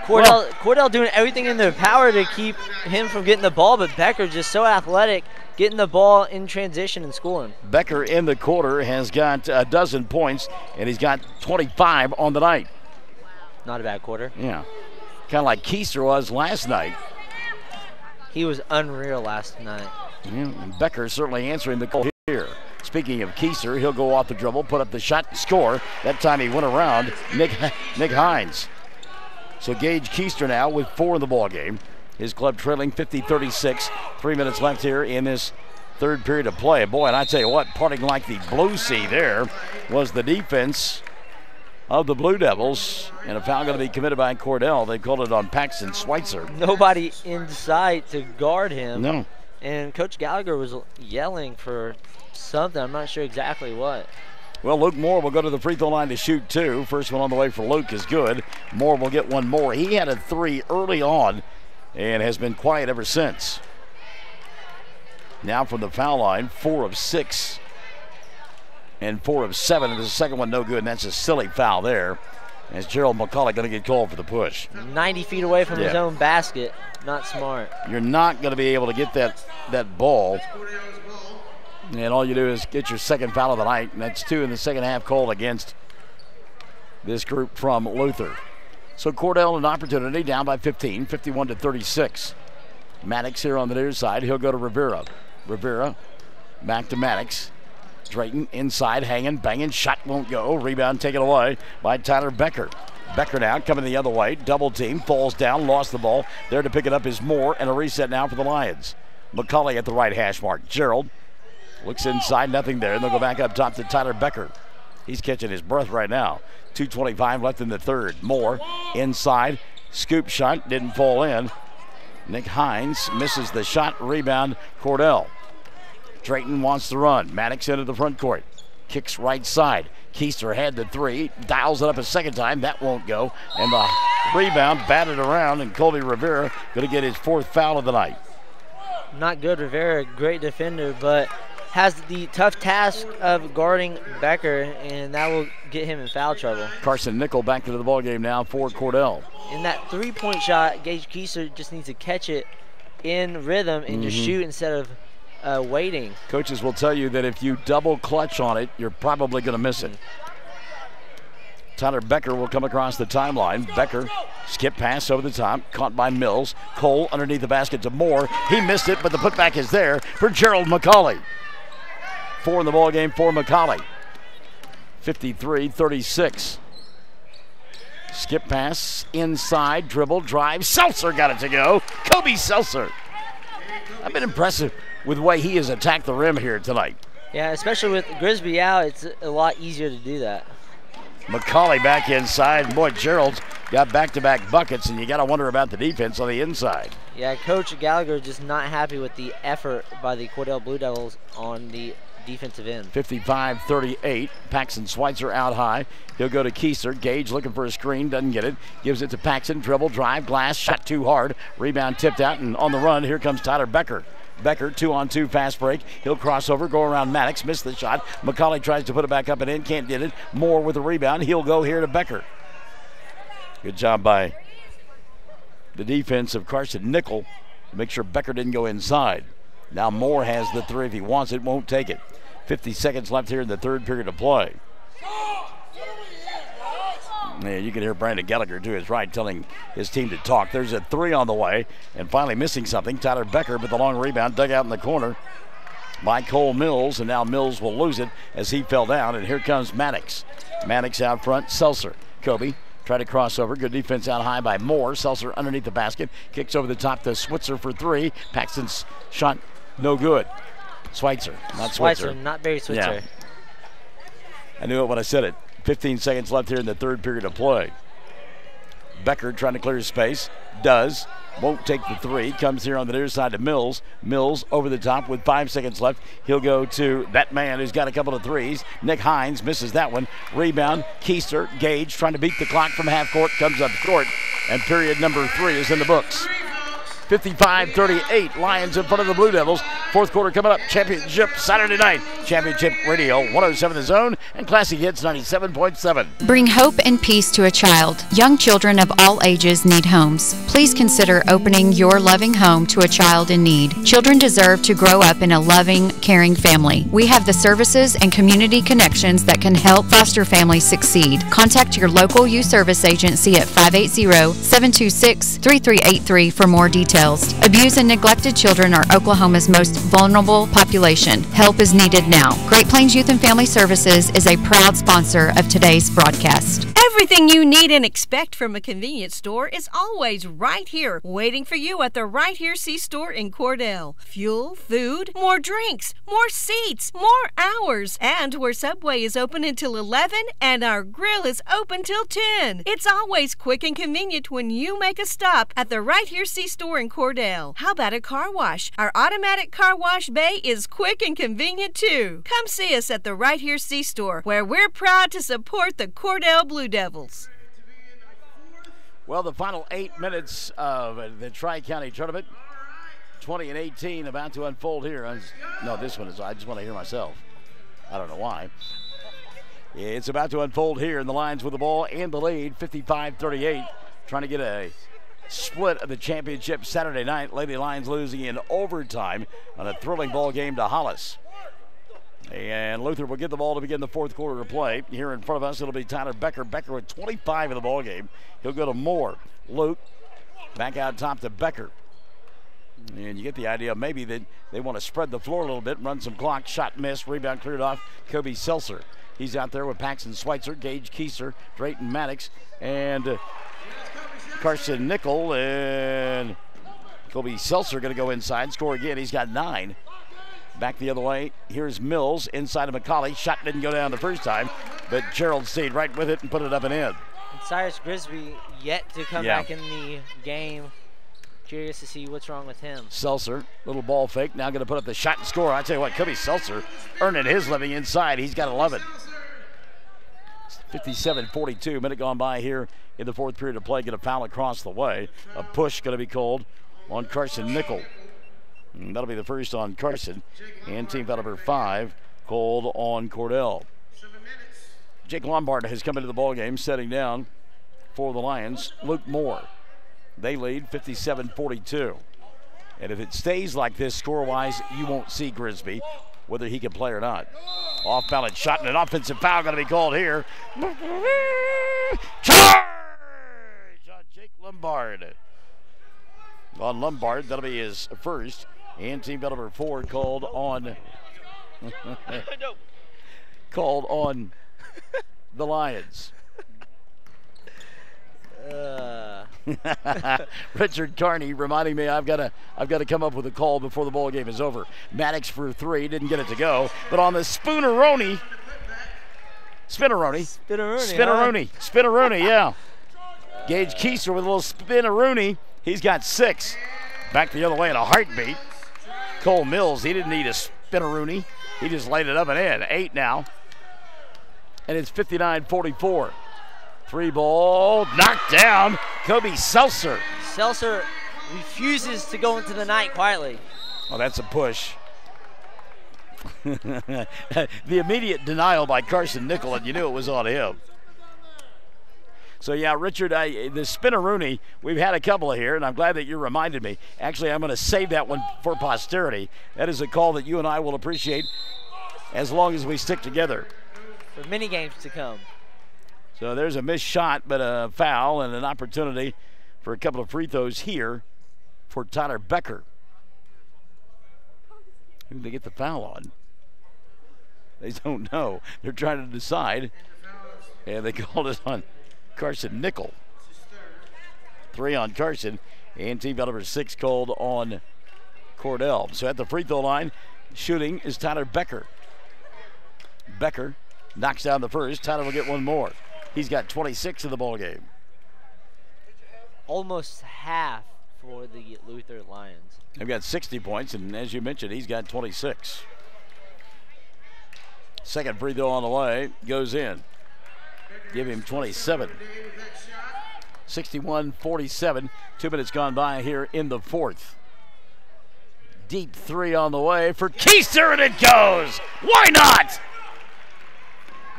Cordell doing everything in their power to keep him from getting the ball, but Becker just so athletic, getting the ball in transition and scoring. Becker in the quarter has got a dozen points, and he's got 25 on the night. Not a bad quarter. Yeah. Kind of like Keister was last night. He was unreal last night. Yeah, and Becker certainly answering the call here. Speaking of Keister, he'll go off the dribble, put up the shot, and score. That time he went around Nick Hines. So Gage Keister now with 4 in the ball game. His club trailing 50-36. 3 minutes left here in this third period of play. Boy, and I tell you what, parting like the Blue Sea there was the defense of the Blue Devils. And a foul going to be committed by Cordell. They called it on Paxton Schweitzer. Nobody inside to guard him. No. And Coach Gallagher was yelling for something. I'm not sure exactly what. Well, Luke Moore will go to the free throw line to shoot 2. First one on the way for Luke is good. Moore will get one more. He had a 3 early on and has been quiet ever since. Now from the foul line, 4 of 6 and 4 of 7. And the second one no good, and that's a silly foul there. As Gerald McCauley going to get called for the push. 90 feet away from his own basket. Not smart. You're not going to be able to get that ball. And all you do is get your second foul of the night, and that's 2 in the second half called against this group from Luther. So Cordell an opportunity down by 15, 51-36. Maddox here on the near side. He'll go to Rivera. Rivera back to Maddox. Drayton inside, hanging, banging, shot won't go. Rebound taken away by Tyler Becker. Becker now coming the other way. Double team, falls down, lost the ball. There to pick it up is Moore, and a reset now for the Lions. McCauley at the right hash mark. Gerald looks inside, nothing there. And they'll go back up top to Tyler Becker. He's catching his breath right now. 2:25 left in the third. Moore inside, scoop shot, didn't fall in. Nick Hines misses the shot, rebound Cordell. Drayton wants to run. Maddox into the front court. Kicks right side. Keister had the 3, dials it up a second time. That won't go. And the rebound batted around, and Colby Rivera going to get his 4th foul of the night. Not good. Rivera, great defender, but has the tough task of guarding Becker, and that will get him in foul trouble. Carson Nickel back into the ballgame now for Cordell. In that 3-point shot, Gage Keister just needs to catch it in rhythm and just shoot instead of waiting. Coaches will tell you that if you double clutch on it, you're probably going to miss it. Tyler Becker will come across the timeline. Becker, skip pass over the top, caught by Mills. Cole underneath the basket to Moore. He missed it, but the putback is there for Gerald McCauley. 4 in the ball game for McCauley. 53-36. Skip pass, inside, dribble, drive. Seltzer got it to go. Kobe Seltzer. I've been impressive with the way he has attacked the rim here tonight. Yeah, especially with Grisby out, it's a lot easier to do that. McCauley back inside. Boy, Gerald's got back-to-back buckets, and you got to wonder about the defense on the inside. Yeah, Coach Gallagher just not happy with the effort by the Cordell Blue Devils on the defensive end. 55-38. Paxton Schweitzer out high. He'll go to Keister. Gage looking for a screen, doesn't get it. Gives it to Paxton. Dribble, drive, glass, shot too hard. Rebound tipped out, and on the run, here comes Tyler Becker. Becker, 2-on-2 fast break. He'll cross over, go around Maddox, miss the shot. McCauley tries to put it back up and in, can't get it. Moore with the rebound. He'll go here to Becker. Good job by the defense of Carson Nickel to make sure Becker didn't go inside. Now Moore has the three if he wants it, won't take it. 50 seconds left here in the third period of play. Yeah, you can hear Brandon Gallagher to his right telling his team to talk. There's a three on the way, and finally missing something. Tyler Becker, but the long rebound dug out in the corner by Cole Mills, and now Mills will lose it as he fell down, and here comes Maddox. Maddox out front, Seltzer. Kobe tried to cross over. Good defense out high by Moore. Seltzer underneath the basket. Kicks over the top to Switzer for three. Paxton's shot no good. Schweitzer, not Switzer. Schweitzer, not Barry Switzer. Yeah. I knew it when I said it. 15 seconds left here in the third period of play. Becker trying to clear his space. Does. Won't take the three. Comes here on the near side to Mills. Mills over the top with 5 seconds left. He'll go to that man who's got a couple of threes. Nick Hines misses that one. Rebound. Keister. Gage trying to beat the clock from half court. Comes up short. And period number 3 is in the books. 55-38. Lions in front of the Blue Devils. Fourth quarter coming up. Championship Saturday night. Championship Radio 107 The Zone and Classic Hits 97.7. Bring hope and peace to a child. Young children of all ages need homes. Please consider opening your loving home to a child in need. Children deserve to grow up in a loving, caring family. We have the services and community connections that can help foster families succeed. Contact your local youth service agency at 580-726-3383 for more details. Abused and neglected children are Oklahoma's most vulnerable population. Help is needed now. Great Plains Youth and Family Services is a proud sponsor of today's broadcast. Everything you need and expect from a convenience store is always right here, waiting for you at the Right Here C-Store in Cordell. Fuel, food, more drinks, more seats, more hours, and where Subway is open until 11 and our grill is open till 10. It's always quick and convenient when you make a stop at the Right Here C-Store in Cordell. How about a car wash? Our automatic car wash bay is quick and convenient too. Come see us at the Right Here C-Store, where we're proud to support the Cordell Blue Devils. Well, the final 8 minutes of the Tri-County Tournament, 20-18, about to unfold here. No, this one is, I just want to hear myself. I don't know why. It's about to unfold here, and the Lions with the ball and the lead, 55-38, trying to get a split of the championship Saturday night. Lady Lions losing in overtime on a thrilling ball game to Hollis. And Luther will get the ball to begin the fourth quarter of play. Here in front of us, it'll be Tyler Becker. Becker with 25 in the ball game. He'll go to Moore. Luke back out top to Becker. And you get the idea maybe that they want to spread the floor a little bit, run some clock. Shot missed, rebound cleared off. Kobe Seltzer. He's out there with Paxton Schweitzer, Gage Keister, Drayton Maddox, and Carson Nickel. And Kobe Seltzer going to go inside, score again. He's got 9. Back the other way. Here's Mills inside of McCauley. Shot didn't go down the first time, but Gerald stayed right with it and put it up and in. And Cyrus Grisby yet to come back in the game. Curious to see what's wrong with him. Seltzer, little ball fake. Now going to put up the shot and score. I tell you what, Kobe Seltzer earning his living inside. He's got 11. 57-42. Minute gone by here in the fourth period of play. Get a foul across the way. A push going to be called on Carson Nickel. And that'll be the first on Carson. And team foul number 5 called on Cordell. Jake Lombard has come into the ball game, setting down for the Lions. Luke Moore. They lead 57-42. And if it stays like this score-wise, you won't see Grisby, whether he can play or not. Off-balance shot and an offensive foul going to be called here. Charge on Jake Lombard. On Lombard, that'll be his first. And team foul number 4 called on the Lions. Richard Carney reminding me I've got to come up with a call before the ball game is over. Maddox for 3, didn't get it to go, but on the Spinneroni, yeah. Gage Keister with a little Spinneroni. He's got 6. Back the other way in a heartbeat. Cole Mills, he didn't need a Spinneroni. He just laid it up and in. 8 now. And it's 59-44. 3 ball, knocked down. Kobe Seltzer. Seltzer refuses to go into the night quietly. Well, that's a push. The immediate denial by Carson Nickel, and you knew it was on him. So, yeah, Richard, the spinneroonie, we've had a couple here, and I'm glad that you reminded me. Actually, I'm going to save that one for posterity. That is a call that you and I will appreciate as long as we stick together. For many games to come. So there's a missed shot, but a foul and an opportunity for a couple of free throws here for Tyler Becker. Who did they get the foul on? They don't know. They're trying to decide. And they called it on Carson Nickel. 3 on Carson, and team foul number 6 called on Cordell. So at the free throw line, shooting is Tyler Becker. Becker knocks down the first. Tyler will get one more. He's got 26 in the ball game. Almost half for the Luther Lions. They've got 60 points, and as you mentioned, he's got 26. Second free throw on the way, goes in. Give him 27. 61-47. 2 minutes gone by here in the fourth. Deep three on the way for Keister, and it goes. Why not?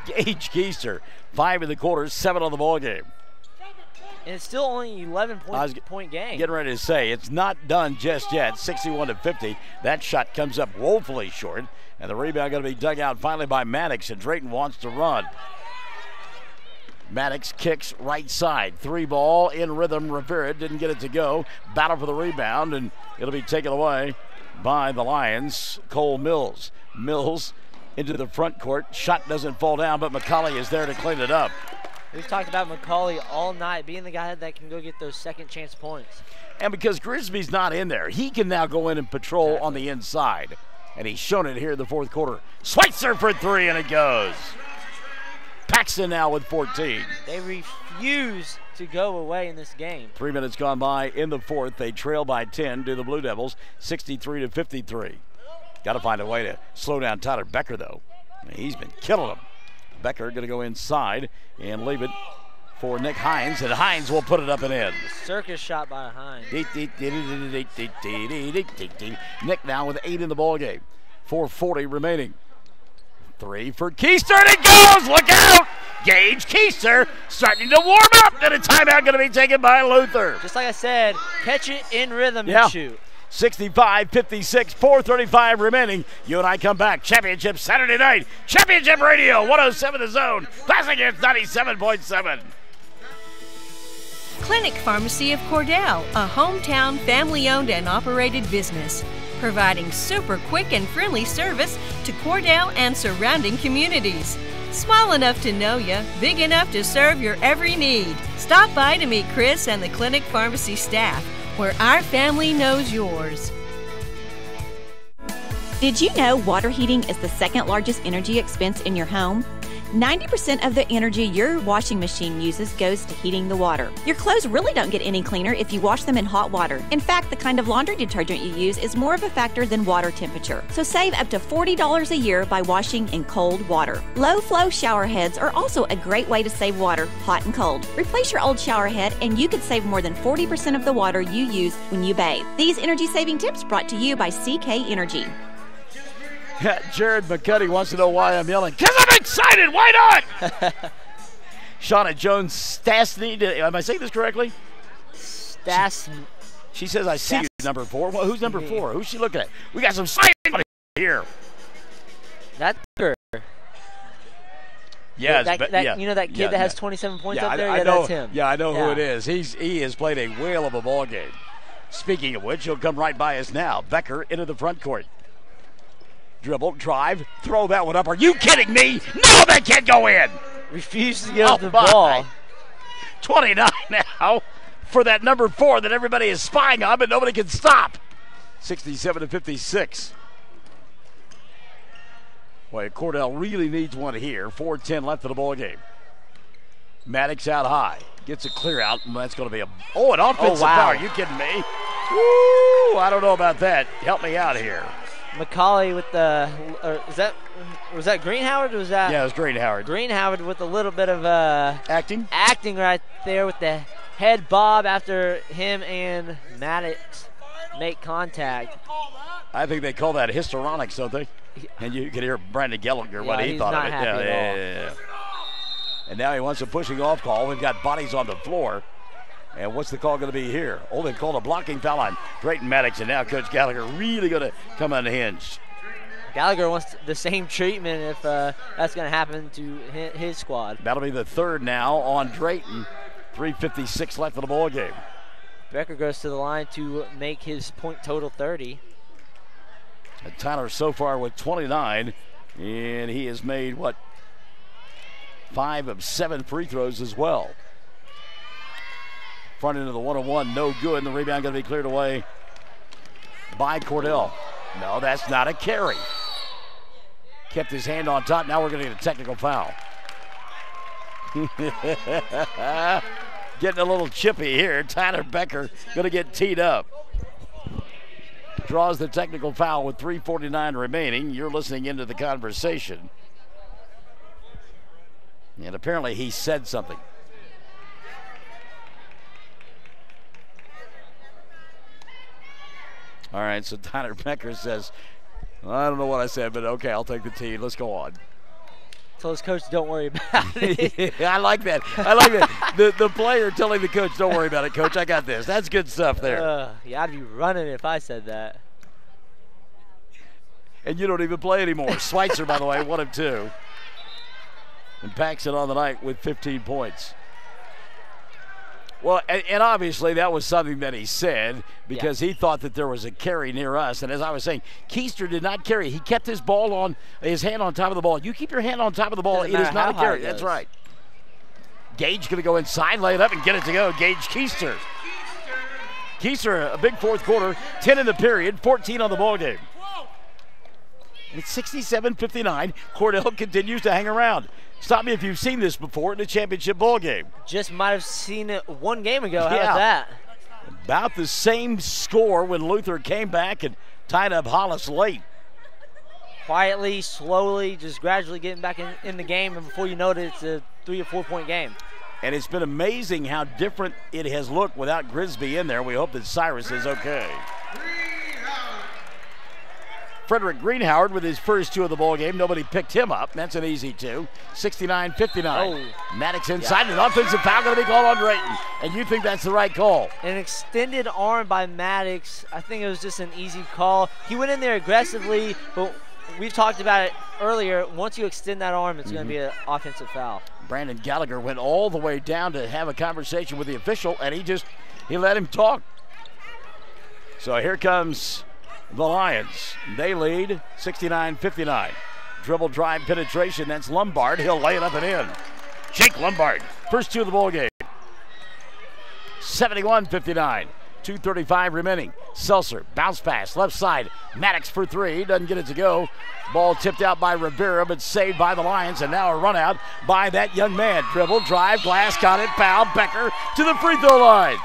Gage Keister, 5 in the quarter, 7 on the ball game. And it's still only 11-point game. Getting ready to say, it's not done just yet. 61-50. That shot comes up woefully short. And the rebound going to be dug out finally by Maddox, and Drayton wants to run. Maddox kicks right side. 3 ball in rhythm. Rivera didn't get it to go. Battle for the rebound, and it'll be taken away by the Lions. Cole Mills. Mills into the front court. Shot doesn't fall down, but McCauley is there to clean it up. We've talked about McCauley all night being the guy that can go get those second chance points. And because Grisby's not in there, he can now go in and patrol on the inside. And he's shown it here in the fourth quarter. Schweitzer for 3, and it goes. Paxton now with 14. They refuse to go away in this game. 3 minutes gone by in the fourth. They trail by 10 to the Blue Devils, 63-53. Got to find a way to slow down Tyler Becker, though. He's been killing them. Becker going to go inside and leave it for Nick Hines, and Hines will put it up and in. Circus shot by Hines. Nick now with 8 in the ball game. 4:40 remaining. 3 for Keister, and it goes! Look out! Gage Keister starting to warm up, and a timeout going to be taken by Luther. Just like I said, catch it in rhythm and shoot. 65-56, 4:35 remaining. You and I come back. Championship Saturday night. Championship Radio, 107 The Zone. Classic Hits 97.7. Clinic Pharmacy of Cordell, a hometown family-owned and operated business, providing super quick and friendly service to Cordell and surrounding communities. Small enough to know you, big enough to serve your every need. Stop by to meet Chris and the Clinic Pharmacy staff, where our family knows yours. Did you know water heating is the second largest energy expense in your home? 90% of the energy your washing machine uses goes to heating the water. Your clothes really don't get any cleaner if you wash them in hot water. In fact, the kind of laundry detergent you use is more of a factor than water temperature. So save up to $40 a year by washing in cold water. Low-flow shower heads are also a great way to save water, hot and cold. Replace your old shower head and you could save more than 40% of the water you use when you bathe. These energy-saving tips brought to you by CK Energy. Jared McCuddy wants to know why I'm yelling. Because I'm excited! Why not? Shauna Jones Stasny. Am I saying this correctly? Stasny. She says, I see you, number 4. Well, who's number 4? Who's she looking at? We got some science here. That's her. Yeah, you know that kid that has 27 points up there? I know, that's him. Yeah, I know who it is. He has played a whale of a ball game. Speaking of which, he'll come right by us now. Becker into the front court. Dribble, drive, throw that one up. Are you kidding me? No, that can't go in. Refuse to give the ball. 29 now for that number 4 that everybody is spying on, but nobody can stop. 67-56. Boy, Cordell really needs one here. 4:10 left in the ball game. Maddox out high. Gets a clear out, and that's going to be an offensive foul. Are you kidding me? Woo! I don't know about that. Help me out here. McCauley with the, was that Green Howard? Or was that? Yeah, it was Green Howard. Green Howard with a little bit of acting right there with the head bob after him and Maddox make contact. I think they call that histrionics, don't they? And you can hear Brandon Gallagher what he thought of it. Yeah. And now he wants a pushing off call. We've got bodies on the floor. And what's the call going to be here? Oh, they called a blocking foul on Drayton Maddox, and now Coach Gallagher really going to come unhinged. Gallagher wants the same treatment if that's going to happen to his squad. That'll be the third now on Drayton. 3:56 left in the ball game. Becker goes to the line to make his point total 30. And Tyler so far with 29, and he has made, 5 of 7 free throws as well. Front end of the 1-on-1, no good, and the rebound going to be cleared away by Cordell. No, that's not a carry. Kept his hand on top. Now we're going to get a technical foul. Getting a little chippy here. Tyler Becker going to get teed up. Draws the technical foul with 3:49 remaining. You're listening into the conversation. And apparently he said something. All right, so Tyler Becker says, I don't know what I said, but okay, I'll take the tee. Let's go on. So his coach, don't worry about it. I like that. I like that. The player telling the coach, don't worry about it, coach. I got this. That's good stuff there. Yeah, I'd be running if I said that. And you don't even play anymore. Schweitzer, by the way, 1 of 2. And packs it on the night with 15 points. Well, and obviously that was something that he said because he thought that there was a carry near us. And as I was saying, Keister did not carry. He kept his hand on top of the ball. You keep your hand on top of the ball, it is not a carry. That's right. Gage going to go inside, lay it up, and get it to go. Gage Keister. Keister, a big fourth quarter, 10 in the period, 14 on the ball game. It's 67-59. Cordell continues to hang around. Stop me if you've seen this before in a championship ball game. Just might have seen it 1 game ago. How about that? About the same score when Luther came back and tied up Hollis late. Quietly, slowly, just gradually getting back in the game, and before you know it, it's a 3 or 4 point game. And it's been amazing how different it has looked without Grisby in there. We hope that Cyrus is okay. Frederick Greenhoward with his first 2 of the ball game. Nobody picked him up. That's an easy 2. 69-59. Oh. Maddox inside. An offensive foul going to be called on Drayton. And you think that's the right call? An extended arm by Maddox. I think it was just an easy call. He went in there aggressively, but we've talked about it earlier. Once you extend that arm, it's going to be an offensive foul. Brandon Gallagher went all the way down to have a conversation with the official, and he let him talk. So here comes the Lions. They lead 69-59. Dribble drive penetration. That's Lombard. He'll lay it up and in. Jake Lombard. First 2 of the ball game. 71-59. 2:35 remaining. Seltzer. Bounce pass. Left side. Maddox for 3. Doesn't get it to go. Ball tipped out by Rivera, but saved by the Lions. And now a run out by that young man. Dribble, drive, glass, got it. Foul. Becker to the free throw line.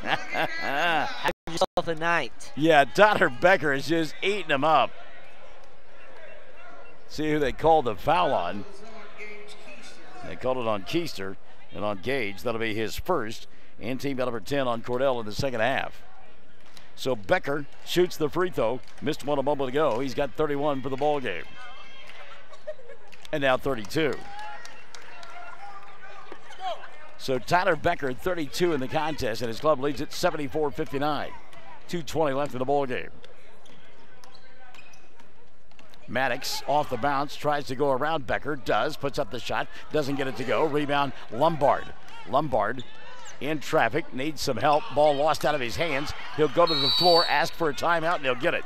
Have yourself a night. Yeah, Tyler Becker is just eating him up. See who they called the foul on. They called it on Keister and on Gage. That'll be his first. And team number 10 on Cordell in the second half. So Becker shoots the free throw. Missed one a moment ago. He's got 31 for the ball game. And now 32. So Tyler Becker 32 in the contest, and his club leads at 74-59. 2:20 left in the ball game. Maddox off the bounce, tries to go around Becker, does, puts up the shot, doesn't get it to go. Rebound, Lombard. Lombard in traffic, needs some help. Ball lost out of his hands. He'll go to the floor, ask for a timeout, and he'll get it.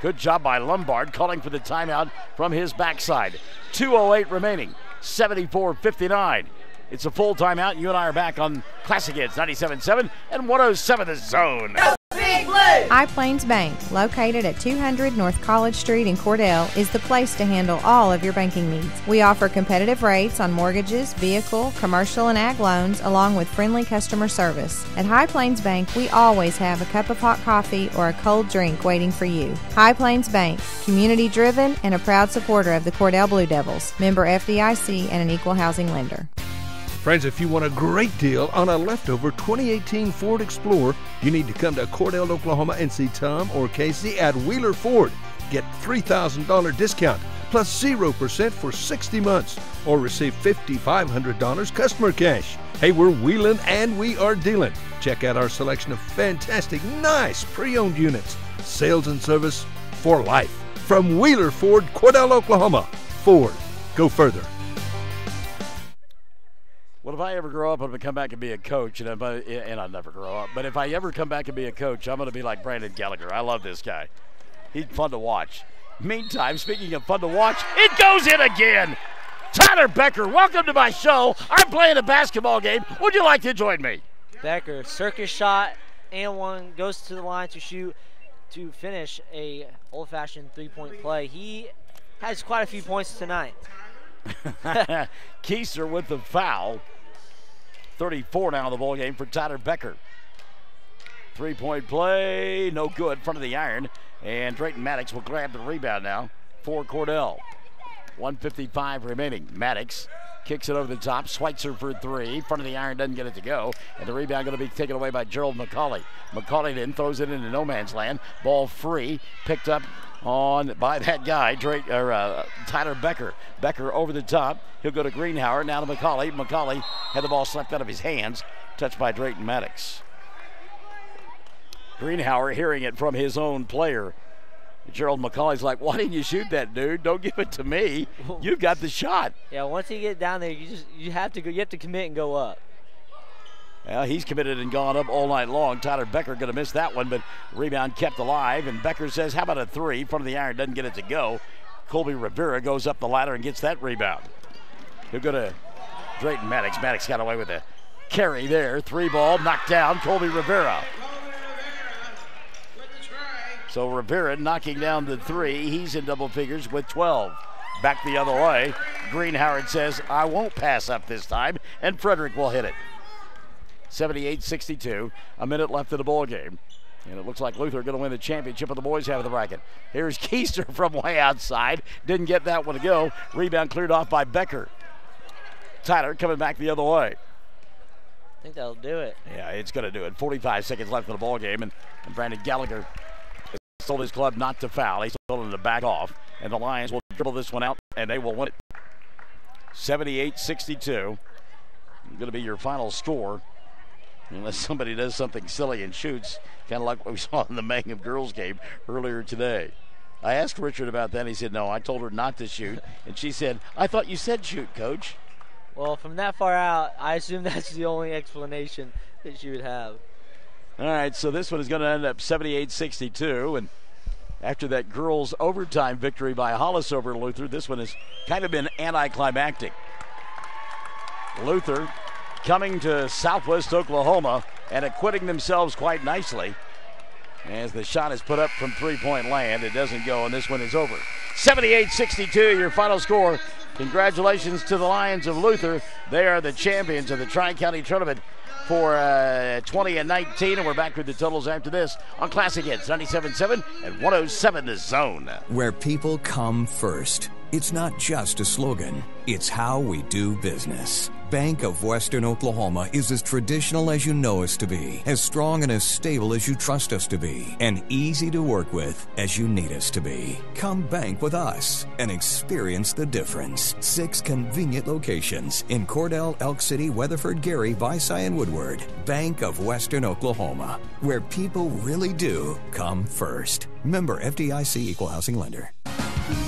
Good job by Lombard, calling for the timeout from his backside. 2:08 remaining, 74-59. It's a full timeout. You and I are back on Classic Hits 97.7 and 107 The Zone. High Plains Bank, located at 200 North College Street in Cordell, is the place to handle all of your banking needs. We offer competitive rates on mortgages, vehicle, commercial, and ag loans, along with friendly customer service. At High Plains Bank, we always have a cup of hot coffee or a cold drink waiting for you. High Plains Bank, community-driven and a proud supporter of the Cordell Blue Devils, member FDIC, and an equal housing lender. Friends, if you want a great deal on a leftover 2018 Ford Explorer, you need to come to Cordell, Oklahoma and see Tom or Casey at Wheeler Ford. Get $3,000 discount plus 0% for 60 months or receive $5,500 customer cash. Hey, we're wheeling and we are dealing. Check out our selection of fantastic, nice pre-owned units. Sales and service for life. From Wheeler Ford, Cordell, Oklahoma. Ford. Go further. Well, if I ever grow up, I'm going to come back and be a coach, and I'll never grow up. But if I ever come back and be a coach, I'm going to be like Brandon Gallagher. I love this guy. He's fun to watch. Meantime, speaking of fun to watch, it goes in again. Tyler Becker, welcome to my show. I'm playing a basketball game. Would you like to join me? Becker, circus shot, and one, goes to the line to shoot to finish a old-fashioned three-point play. He has quite a few points tonight. Keister with the foul. 34 now in the ball game for Tyler Becker. Three-point play, no good, front of the iron. And Drayton Maddox will grab the rebound now for Cordell. 1:55 remaining. Maddox kicks it over the top. Schweitzer for three. Front of the iron, doesn't get it to go. And the rebound going to be taken away by Gerald McCauley. McCauley then throws it into no man's land. Ball free. Picked up by that guy, Tyler Becker. Becker over the top. He'll go to Greenhauer. Now to McCauley. McCauley had the ball slapped out of his hands. Touched by Drayton Maddox. Greenhauer hearing it from his own player. Gerald McCauley's like, why didn't you shoot that, dude? Don't give it to me. You got the shot. Yeah, once you get down there, you have to commit and go up. Well, he's committed and gone up all night long. Tyler Becker going to miss that one, but rebound kept alive. And Becker says, how about a three? Front of the iron, doesn't get it to go. Colby Rivera goes up the ladder and gets that rebound. He'll go to Drayton Maddox. Maddox got away with a carry there. Three ball, knocked down. Colby Rivera. So Rivera knocking down the three. He's in double figures with 12. Back the other way. Greenhauer says, I won't pass up this time. And Frederick will hit it. 78-62. A minute left in the ball game. And it looks like Luther going to win the championship of the boys half of the bracket. Here's Keister from way outside. Didn't get that one to go. Rebound cleared off by Becker. Tyler coming back the other way. I think that'll do it. Yeah, it's going to do it. 45 seconds left in the ball game. And Brandon Gallagher told his club not to foul. He told him to back off. And the Lions will dribble this one out, and they will win it. 78-62. Going to be your final score. Unless somebody does something silly and shoots, kind of like what we saw in the Mangum girls game earlier today. I asked Richard about that, and he said, no, I told her not to shoot. And she said, I thought you said shoot, Coach. Well, from that far out, I assume that's the only explanation that she would have. All right, so this one is going to end up 78-62, and after that girls' overtime victory by Hollis over Luther, this one has kind of been anticlimactic. Luther coming to Southwest Oklahoma and acquitting themselves quite nicely. As the shot is put up from three-point land, it doesn't go, and this one is over. 78-62, your final score. Congratulations to the Lions of Luther. They are the champions of the Tri-County Tournament for 20 and 19, and we're back with the totals after this on Classic Hits 97.7 and 107 The Zone. Where people come first. It's not just a slogan, it's how we do business. Bank of Western Oklahoma is as traditional as you know us to be, as strong and as stable as you trust us to be, and easy to work with as you need us to be. Come bank with us and experience the difference. 6 convenient locations in Cordell, Elk City, Weatherford, Gary, Visay, and Woodward. Bank of Western Oklahoma, where people really do come first. Member FDIC Equal Housing Lender.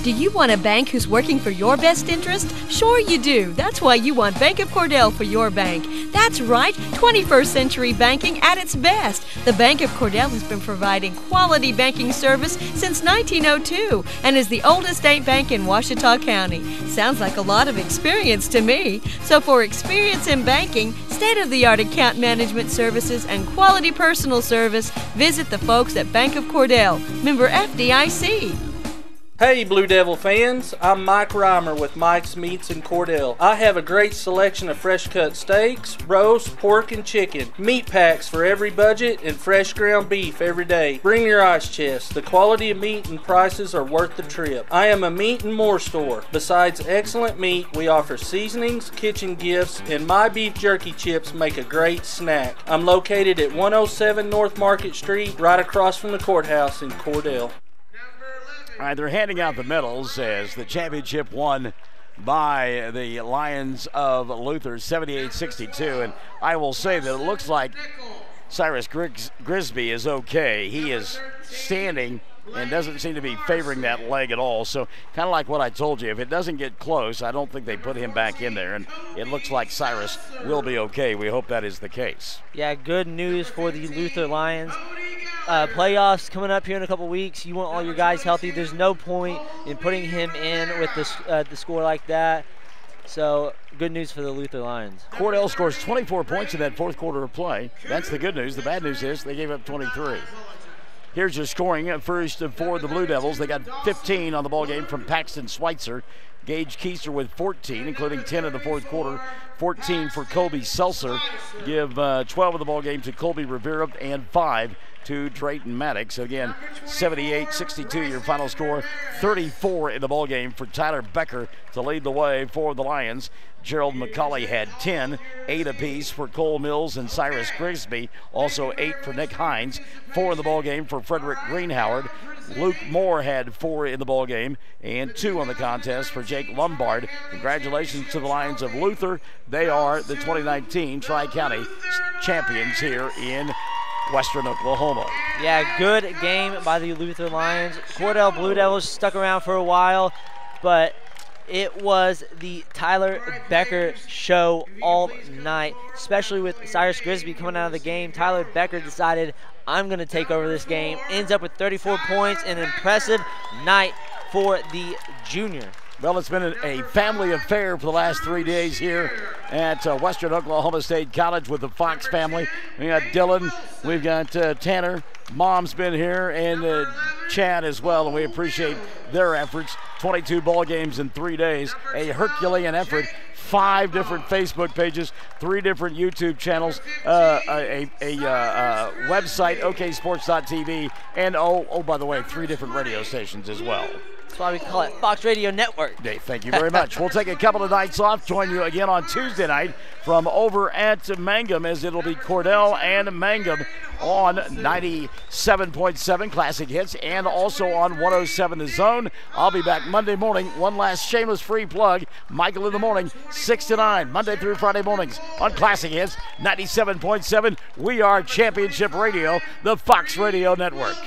Do you want a bank who's working for your best interest? Sure you do. That's why you want Bank of Cordell for your bank. That's right, 21st century banking at its best. The Bank of Cordell has been providing quality banking service since 1902 and is the oldest state bank in Ouachita County. Sounds like a lot of experience to me. So for experience in banking, state-of-the-art account management services, and quality personal service, visit the folks at Bank of Cordell. Member FDIC. Hey Blue Devil fans, I'm Mike Reimer with Mike's Meats in Cordell. I have a great selection of fresh cut steaks, roast, pork, and chicken. Meat packs for every budget and fresh ground beef every day. Bring your ice chest. The quality of meat and prices are worth the trip. I am a meat and more store. Besides excellent meat, we offer seasonings, kitchen gifts, and my beef jerky chips make a great snack. I'm located at 107 North Market Street, right across from the courthouse in Cordell. All right, they're handing out the medals as the championship won by the Lions of Luther, 78-62. And I will say that it looks like Cyrus Grisby is okay. He is standing and doesn't seem to be favoring that leg at all. So kind of like what I told you, if it doesn't get close, I don't think they put him back in there. And it looks like Cyrus will be okay. We hope that is the case. Yeah, good news for the Luther Lions. Playoffs coming up here in a couple weeks. You want all your guys healthy. There's no point in putting him in with the score like that. So good news for the Luther Lions. Cordell scores 24 points in that fourth quarter of play. That's the good news. The bad news is they gave up 23. Here's your scoring first for the Blue Devils. They got 15 on the ball game from Paxton Schweitzer. Gage Keister with 14, including 10 in the fourth quarter. 14 for Colby Seltzer. Give 12 of the ball game to Colby Rivera and 5 to Drayton Maddox. Again, 78-62 your final score. 34 in the ball game for Tyler Becker to lead the way for the Lions. Gerald McCauley had 10, 8 apiece for Cole Mills and Cyrus Grisby. Also 8 for Nick Hines. 4 in the ball game for Frederick Greenhoward. Luke Moore had 4 in the ball game and 2 on the contest for Jake Lombard. Congratulations to the Lions of Luther. They are the 2019 Tri-County champions here in Western Oklahoma. Yeah, good game by the Luther Lions. Cordell Blue Devils stuck around for a while, but it was the Tyler Becker show all night, especially with Cyrus Grisby coming out of the game. Tyler Becker decided, I'm going to take over this game. Ends up with 34 points, an impressive night for the junior. Well, it's been a family affair for the last 3 days here at Western Oklahoma State College with the Fox family. We got Dylan, we've got Tanner, Mom's been here, and Chad as well, and we appreciate their efforts. 22 ball games in 3 days, a Herculean effort. 5 different Facebook pages, 3 different YouTube channels, a website, oksports.tv, and oh, by the way, 3 different radio stations as well. That's why we call it Fox Radio Network. Dave, thank you very much. We'll take a couple of nights off. Join you again on Tuesday night from over at Mangum, as it'll be Cordell and Mangum on 97.7 Classic Hits and also on 107 The Zone. I'll be back Monday morning. One last shameless free plug. Michael in the morning, 6 to 9, Monday through Friday mornings on Classic Hits 97.7. We are Championship Radio, the Fox Radio Network.